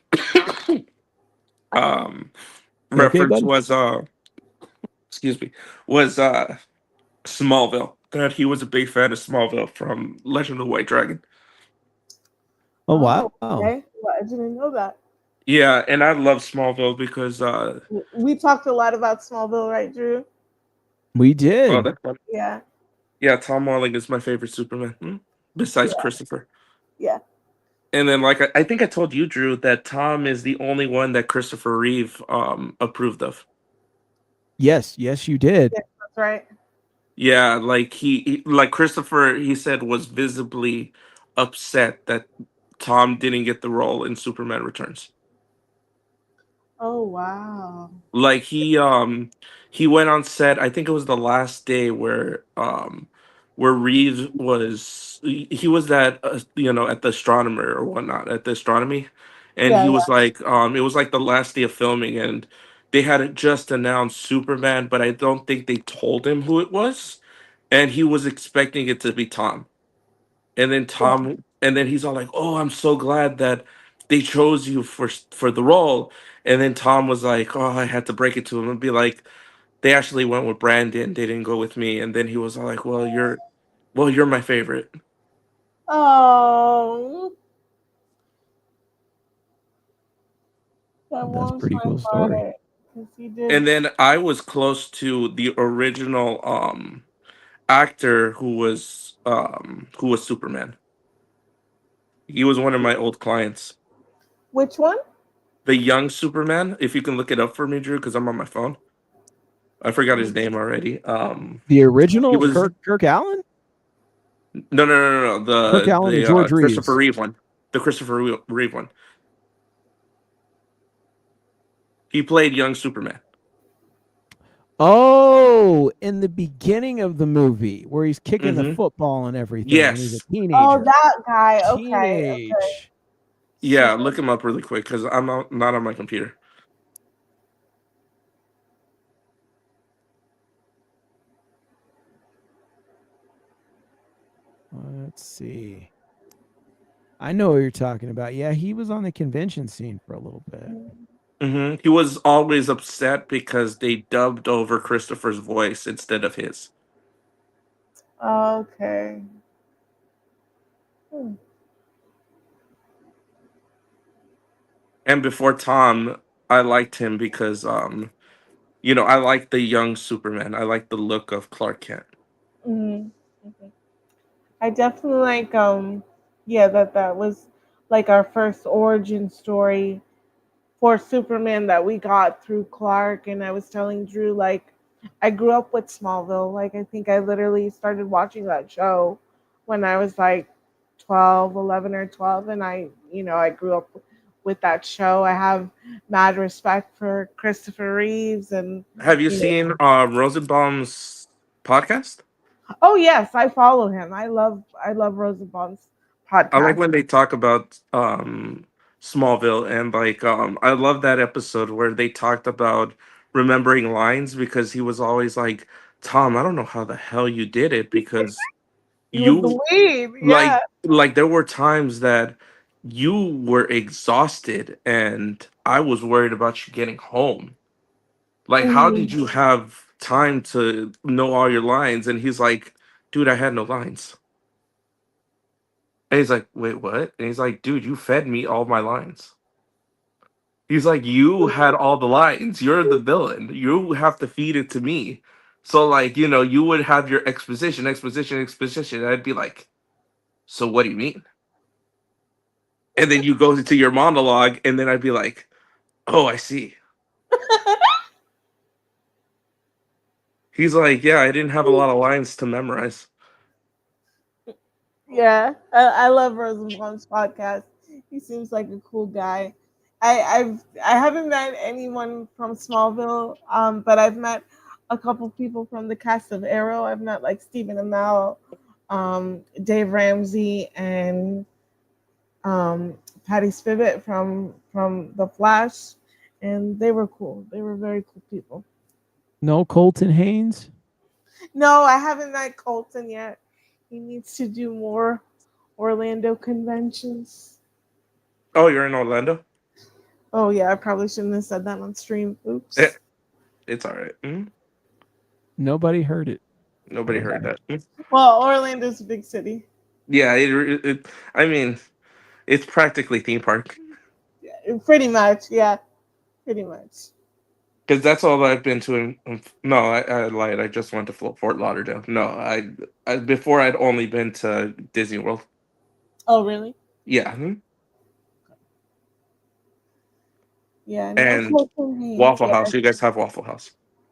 um You okay, reference buddy? was excuse me, was Smallville. That he was a big fan of Smallville from Legend of the White Dragon. Oh Oh, wow. Oh, okay. Well, I didn't know that. Yeah, and I love Smallville because We talked a lot about Smallville, right, Drew? we oh, did. that's funny. Yeah. Yeah, Tom Welling is my favorite Superman, besides Yeah. Christopher. Yeah. And then, like I think I told you, Drew, that Tom is the only one that Christopher Reeve approved of. Yes, you did. Yes, that's right. Yeah, like like Christopher, he said was visibly upset that Tom didn't get the role in Superman Returns. Oh wow. Like he went on set, I think it was the last day where Reeves was he was at at the astronomer or whatnot at the astronomy, and Yeah, he yeah. was like it was like the last day of filming, and they had just announced Superman, but I don't think they told him who it was, and he was expecting it to be Tom. Yeah. And then he's all like, "Oh, I'm so glad that they chose you for the role." And then Tom was like, "Oh, I had to break it to him and be like, they actually went with Brandon. They didn't go with me." And then he was all like, well, you're my favorite." Oh, that That's a warms pretty my cool story. heart because he did. And then I was close to the original actor who was Superman. He was one of my old clients. Which one? The young Superman, if you can look it up for me, Drew, because I'm on my phone. I forgot his name already. The He original was Kirk Allen, no. Kirk Allen, or George Christopher Reeves. Reeve one. The Christopher Reeve one. He played young Superman. Oh, in the beginning of the movie where he's kicking the Mm-hmm. football and everything when he's a Yes. Oh, teenager. that guy. Okay, okay. Teenage. Yeah, Super. look him up really quick because I'm not on my computer. Let's see. I know what you're talking about. Yeah, he was on the convention scene for a little bit. Mm-hmm. He was always upset because they dubbed over Christopher's voice instead of his. Okay. Hmm. And before Tom, I liked him because I like the young Superman. I like the look of Clark Kent. Mhm. Mhm. I definitely like yeah, that was like our first origin story for Superman that we got through Clark. And I was telling Drew, like, I grew up with Smallville. Like, I think I literally started watching that show when I was like 12, 11 or 12. And I grew up with that show. I have mad respect for Christopher Reeves and Have you you know. seen Rosenbaum's podcast? Oh yes, I follow him. I love Rosenbaum's I like podcast. when they talk about Smallville, and like I love that episode where they talked about remembering lines, because he was always like, Tom, I don't know how the hell you did it, because He was the you lead. Yeah. like there were times that you were exhausted and I was worried about you getting home. Like, how did Mhm. you have time to know all your lines? And he's like, dude, I had no lines. And he's like, wait, what? And he's like, dude, you fed me all my lines. He's like, you had all the lines. You're the villain. You have to feed it to me. So, like, you would have your exposition, exposition, exposition. And I'd be like, so what do you mean? And then you go into your monologue, and then I'd be like, oh, I see. He's like, yeah, I didn't have a lot of lines to memorize. Yeah, I love Rosenbaum's podcast. He seems like a cool guy. I haven't met anyone from Smallville, but I've met a couple people from the cast of Arrow. I've met like Stephen Amell, Dave Ramsey, and Patty Spivot from The Flash, and they were cool. They were very cool people. No Colton Haynes. No, I haven't met Colton yet. He needs to do more Orlando conventions. Oh, you're in Orlando? Oh yeah, I probably shouldn't have said that on stream. Eh, Oops. it's all right. Nobody heard it. Nobody heard that. Well, Orlando's a big city. Yeah, I mean, it's practically theme park, Yeah, pretty much. Yeah, pretty much. because that's all I've been to. No, I lied. I just went to Fort Lauderdale. No, I before I'd only been to Disney World. Oh really? Yeah, Yeah. No, and Colton Haynes. Waffle Yeah. House. You guys have Waffle House?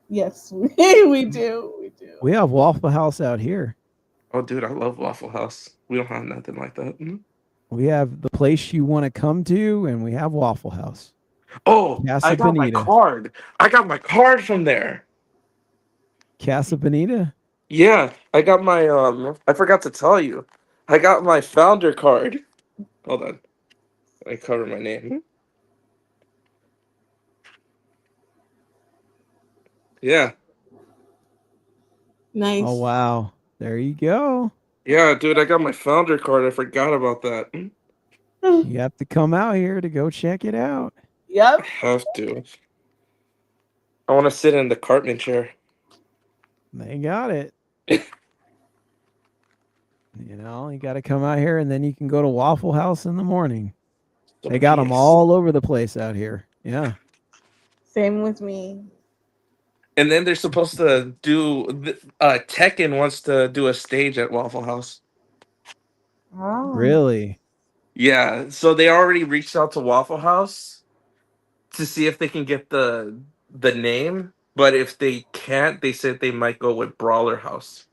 Yes, we do. We do. We have Waffle House out here. Oh, dude, I love Waffle House. We don't have nothing like that. We have the place you want to come to, and we have Waffle House. Oh, I Casa got my Bonita. card. I got my card from there. Casa Bonita. Yeah, I got my I forgot to tell you. I got my founder card. Hold on. I cover my name. Yeah. Nice. Oh wow. There you go. Yeah, dude, I got my founder card. I forgot about that. You have to come out here to go check it out. I Yep. have to. I want to sit in the Cartman chair. They got it. You got to come out here, and then you can go to Waffle House in the morning. They got them Yes. all over the place out here. Yeah. Same with me. And then they're supposed to do Tekken wants to do a stage at Waffle House. Oh. Really? Yeah, so they already reached out to Waffle House to see if they can get the name, but if they can't, they said they might go with Brawler House.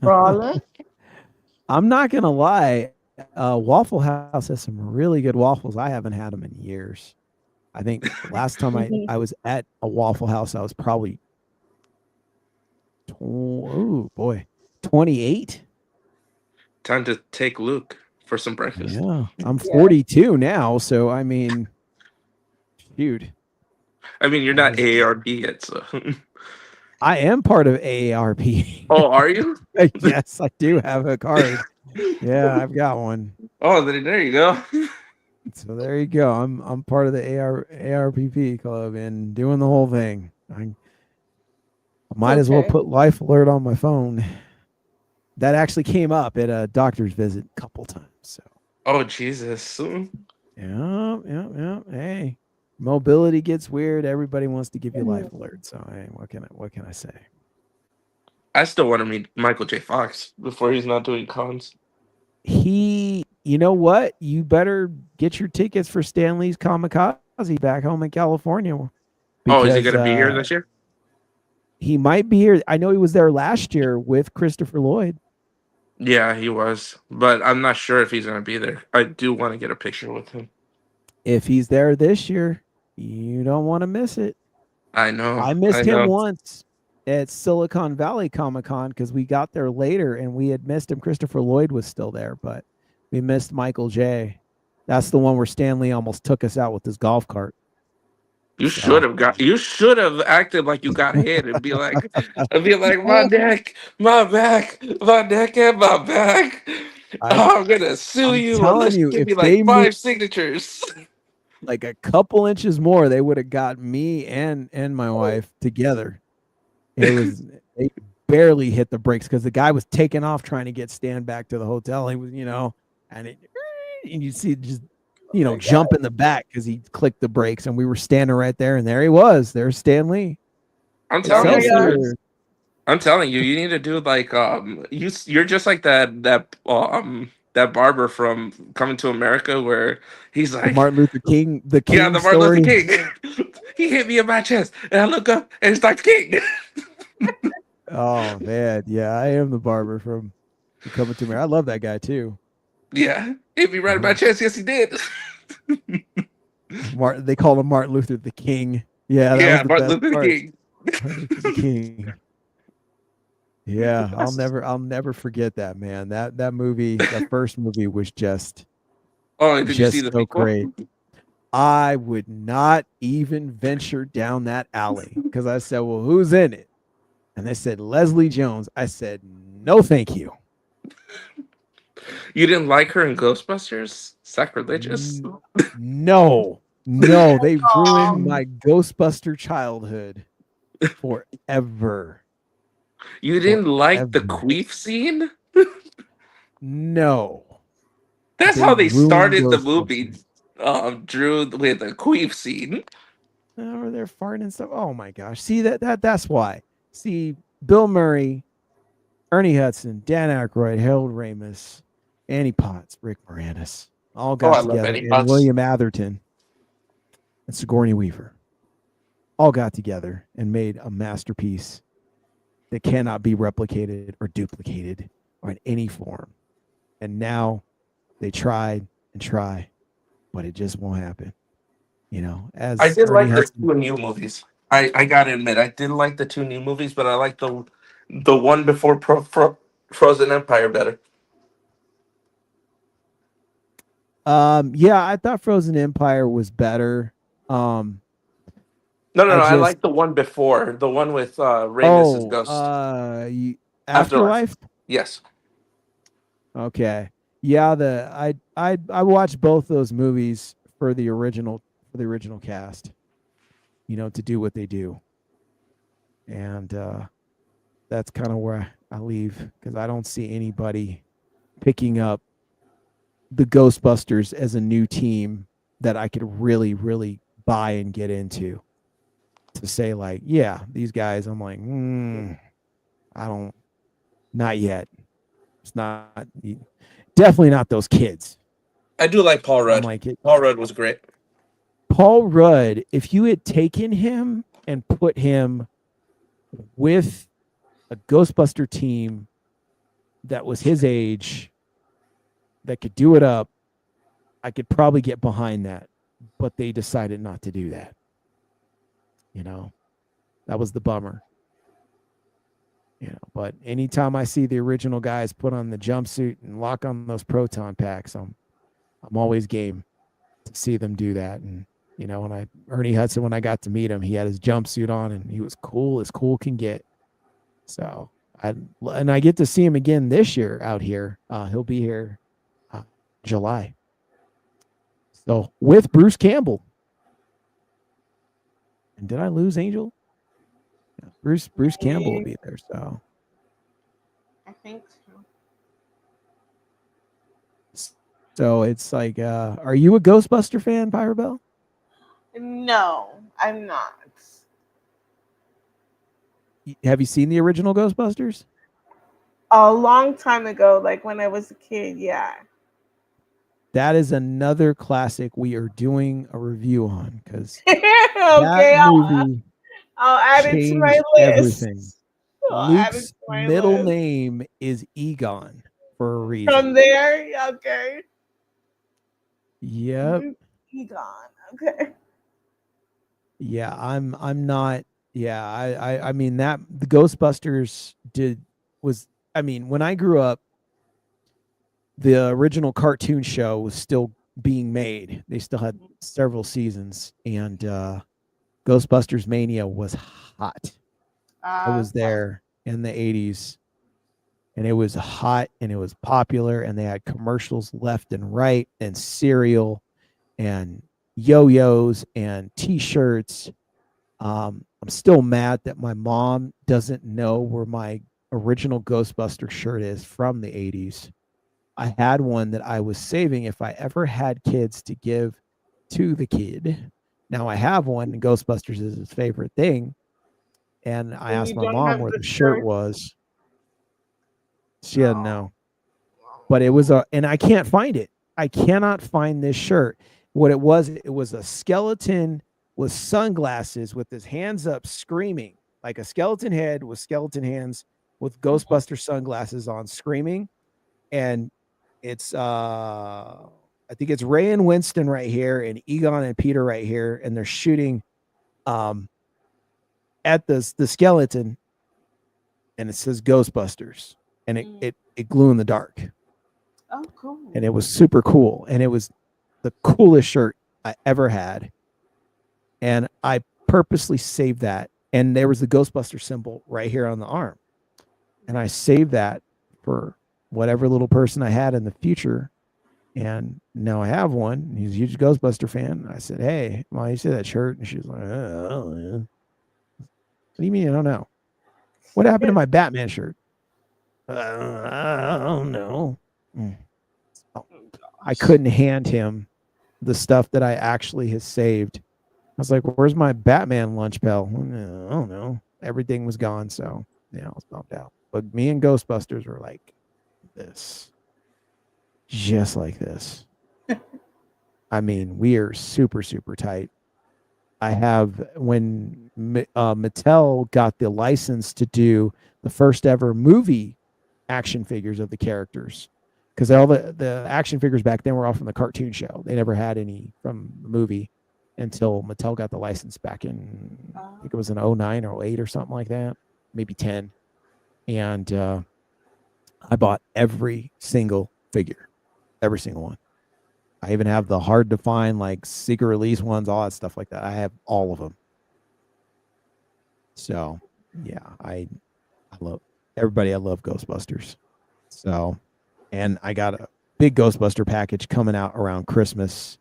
Brawler. I'm not gonna lie. Waffle House has some really good waffles. I haven't had them in years. I think the last time I was at a Waffle House, I was probably 28. Time to take Luke for some breakfast. Yeah, I'm 42 now, so I mean, shoot. I mean, you're not AARP yet, so. I am part of AARP. Oh, are you? Yes, I do have a card. Yeah, I've got one. Oh, there you go. So there you go. I'm part of the ARPP club and doing the whole thing. I might as well Okay. put Life Alert on my phone. That actually came up at a doctor's visit a couple times. So Oh, Jesus. yeah. Hey, mobility gets weird. Everybody wants to give you Life Alert. So hey, what can I say? I still want to meet Michael J. Fox before he's not doing cons. You know what? You better get your tickets for Stanley's Kamikaze back home in California. Oh, is he because, going to be here this year? He might be here. I know he was there last year with Christopher Lloyd. Yeah, he was. But I'm not sure if he's going to be there. I do want to get a picture with him. If he's there this year, you don't want to miss it. I know. I I missed him know. once at Silicon Valley Comic Con because we got there later and we had missed him. Christopher Lloyd was still there, but we missed Michael J. That's the one where Stanley almost took us out with his golf cart. You should So have got. You should have acted like you got hit and be like, my neck, my back, my neck and my back. I, Oh, I'm gonna sue I'm you telling unless you you, give me if like they moved 5 signatures. like a couple inches more, they would have got me and my wife together. It was they barely hit the brakes because the guy was taking off trying to get Stan back to the hotel. He was, and you see just jump in the back because he clicked the brakes, and we were standing right there, and there he was. There's Stan Lee. I'm Oh telling my you, god. dude. I'm telling you, you need to do like you're just like that barber from Coming to America where he's The like, Martin Luther King, the yeah, King the Martin Luther story. King. He hit me in my chest, and I look up, and it's Dr. King. Oh man, yeah, I am the barber from Coming to America. I love that guy too. Yeah, hit me right in my chest. Yes, he did. Martin, they call him Martin Luther the King. Yeah, that was Yeah, the Martin best Luther part. King. Martin Luther the King. Yeah, I'll That's- never forget that, man. That movie, that first movie was Oh, did you see just the so sequel? great. I would not even venture down that alley because I said, "Well, who's in it?" And they said Leslie Jones. I said, "No, thank you." You didn't like her in Ghostbusters? Sacrilegious. N- No, no, they ruined Oh, my Ghostbuster childhood forever, You didn't like the forever. queef scene? No, That's they how they ruined started the movie. Ghostbusters. Drew with a queef scene. Oh, they're farting and stuff. Oh my gosh! See that's why. See, Bill Murray, Ernie Hudson, Dan Aykroyd, Harold Ramis, Annie Potts, Rick Moranis all Oh, got I love together, Eddie and Potts. William Atherton and Sigourney Weaver all got together and made a masterpiece that cannot be replicated or duplicated or in any form. And now they tried and try, but it just won't happen. I As did Ernie like the Hudson. two new movies. I gotta admit, I did like the two new movies, but I like the one before Frozen Empire better. Yeah, I thought Frozen Empire was better. Um, No, no, I no. I just like the one before, the one with Ramis as oh, Ghost. Afterlife. Afterlife. Yes. Okay, yeah. I watched both those movies for the original cast. To do what they do, and that's kind of where I leave because I don't see anybody picking up the Ghostbusters as a new team that I could really, really buy and get into. To say like, yeah, these guys, I'm like, I don't, not yet. It's not definitely not those kids. I do like Paul I'm Rudd. like Paul Rudd was great. Paul Rudd. If you had taken him and put him with a Ghostbuster team that was his age that could do it up, I could probably get behind that. But they decided not to do that. That was the bummer. But anytime I see the original guys put on the jumpsuit and lock on those proton packs, I'm always game to see them do that. And when Ernie Hudson, when I got to meet him, he had his jumpsuit on and he was cool as cool can get. So I get to see him again this year out here. He'll be here July. So with Bruce Campbell. And did I lose Angel? Yeah, Bruce Campbell will be there. So I think so. it's like, are you a Ghostbuster fan, Pyrabelle? No, I'm not. Have you seen the original Ghostbusters? A long time ago, like when I was a kid, yeah. That is another classic we are doing a review on because that Okay, movie I'll add it to my changed list. everything. I'll add it Luke's to my middle list. name is Egon for a From reason. there, okay. Yep. Egon. Okay. Yeah, I'm not. Yeah, I mean that the Ghostbusters I mean, when I grew up, the original cartoon show was still being made. They still had several seasons, and Ghostbusters Mania was hot. I was Okay. there in the 80s, and it was hot and it was popular, and they had commercials left and right, and cereal and yo-yos and t-shirts. I'm still mad that my mom doesn't know where my original Ghostbuster shirt is from the 80s. I had one that I was saving if I ever had kids to give to the kid. Now I have one, and Ghostbusters is his favorite thing. And I And asked you my don't mom have where the the shirt shirt. was. She didn't Oh. know. But it was and I can't find it. I cannot find this shirt. What it was a skeleton with sunglasses with his hands up screaming, like a skeleton head with skeleton hands with Ghostbuster sunglasses on screaming. And it's I think it's Ray and Winston right here and Egon and Peter right here, and they're shooting um at the skeleton, and it says Ghostbusters, and it glue in the dark, Oh, cool. and it was super cool, and it was the coolest shirt I ever had, and I purposely saved that, and there was the Ghostbuster symbol right here on the arm, and I saved that for whatever little person I had in the future. And now I have one. He's a huge Ghostbuster fan. I said, "Hey, Mom, you see that shirt?" And she's like, "Oh, yeah." What do you mean? I don't know. What happened to my Batman shirt? I don't know. Oh, I couldn't hand him the stuff that I actually has saved. I was like, "Where's my Batman lunch bell?" I don't know. Everything was gone, so yeah, I was bummed out. But me and Ghostbusters were like this, just like this. I mean, we are super, super tight. I have when Mattel got the license to do the first ever movie action figures of the characters, because all the action figures back then were all from the cartoon show. They never had any from the movie until Mattel got the license back in, I think it was in 09 or 08 or something like that, maybe 10. And I bought every single figure, every single one. I even have the hard to find, like secret release ones, all that stuff like that. I have all of them. So yeah, I love everybody. I love Ghostbusters. So, and I got a big Ghostbuster package coming out around Christmas,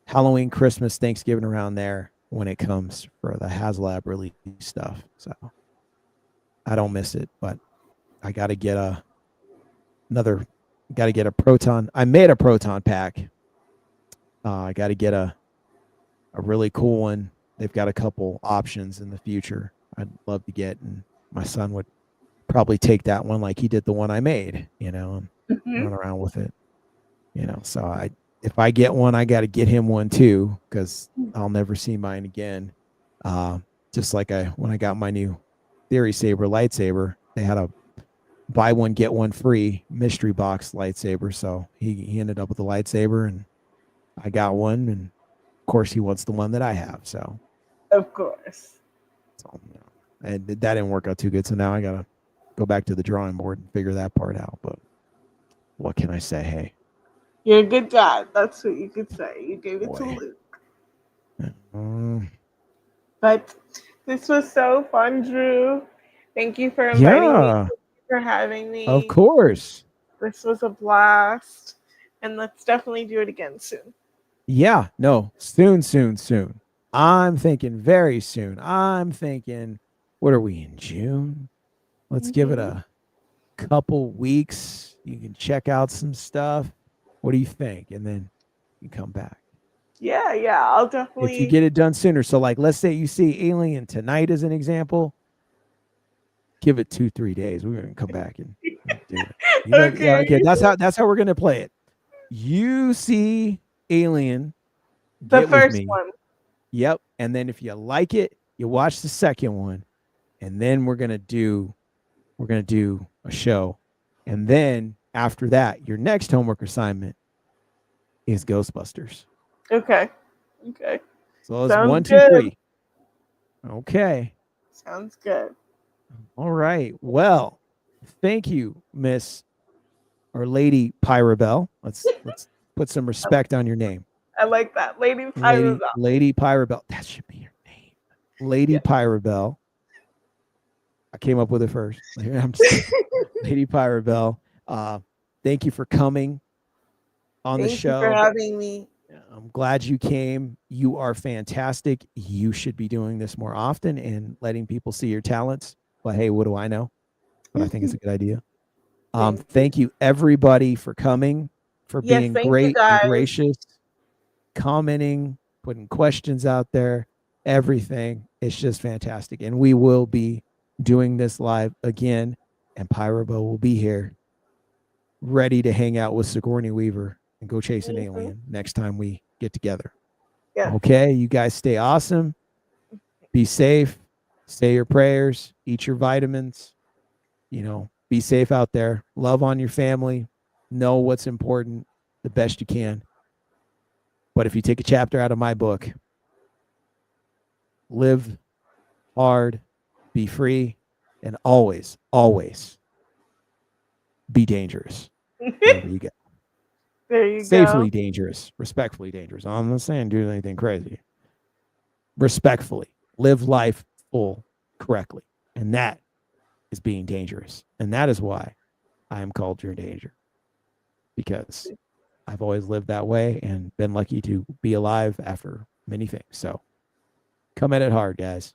Halloween, Christmas, Thanksgiving, around there when it comes for the HasLab release stuff. So I don't miss it, but I got to get a proton. I made a proton pack. I got to get a really cool one. They've got a couple options in the future I'd love to get, and my son would probably take that one like he did the one I made, and run around with it, So if I get one, I got to get him one too, because I'll never see mine again. Just like when I got my new Theory Saber lightsaber, they had a buy one get one free mystery box lightsaber, so he ended up with a lightsaber, and I got one, and of course he wants the one that I have. So Of course. And that didn't work out too good. So now I gotta go back to the drawing board and figure that part out. But what can I say? Hey, You're a good dad. That's what you could say. You gave it to boy. Luke. But this was so fun, Drew. Thank you for inviting me. Yeah, Thank you for having me. of course. This was a blast. And let's definitely do it again soon. Yeah, no, soon, soon, soon. I'm thinking very soon. I'm thinking, what are we in June? Let's give it a couple weeks. You can check out some stuff. What do you think? And then you come back. Yeah, I'll definitely. If you get it done sooner. So, like, let's say you see Alien tonight as an example. Give it 2-3 days. We're gonna come back and do it. Okay. That's how we're gonna play it. You see Alien, The get with first me. one. Yep. And then if you like it, you watch the second one, and then we're gonna do a show, and then after that, your next homework assignment is Ghostbusters. Okay. Okay. So it's Sounds 1, 2, good. 3. Okay. Sounds good. All right. Well, thank you, Miss or Lady Pyrabelle. Let's put some respect on your name. I like that. Lady Pyrabelle. Lady Pyrabelle. That should be your name. Lady Pyrabelle. I came up with it first. I'm just kidding. Lady Pyrabelle. Thank you for coming on the Thank you for show. having me. I'm glad you came. You are fantastic. You should be doing this more often and letting people see your talents. But hey, what do I know? But I think it's a good idea. Thank you everybody for coming, for being great and gracious, commenting, putting questions out there, everything. It's just fantastic. And we will be doing this live again, and Pyrabo will be here ready to hang out with Sigourney Weaver and go chase an alien next time we get together. Yeah. Okay, you guys stay awesome. Be safe. Say your prayers. Eat your vitamins. You know, be safe out there. Love on your family. Know what's important the best you can. But if you take a chapter out of my book, live hard, be free, and always, always be dangerous. Wherever you go. There you Safely go. dangerous, respectfully dangerous. I'm not saying do anything crazy. Respectfully, live life full correctly. And that is being dangerous. And that is why I am called Your Danger. Because I've always lived that way and been lucky to be alive after many things. So come at it hard, guys.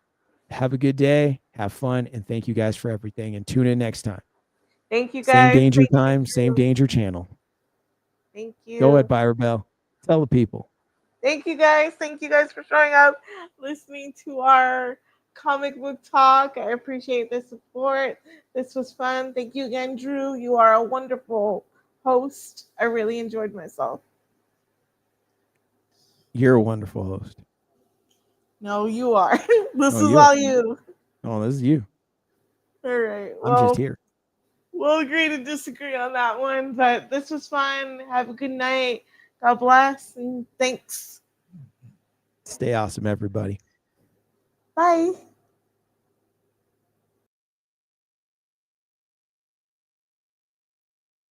Have a good day. Have fun. And thank you guys for everything. And tune in next time. Thank you, guys. Same danger time, same danger channel. Thank you. Go ahead, Pyrabelle. Tell the people. Thank you, guys. Thank you guys for showing up, listening to our comic book talk. I appreciate the support. This was fun. Thank you again, Drew. You are a wonderful host. I really enjoyed myself. You're a wonderful host. No, you are. This is all you. Oh, this is you. All right. Well, I'm just here. We'll agree to disagree on that one, but this was fun. Have a good night. God bless, and thanks. Stay awesome, everybody. Bye.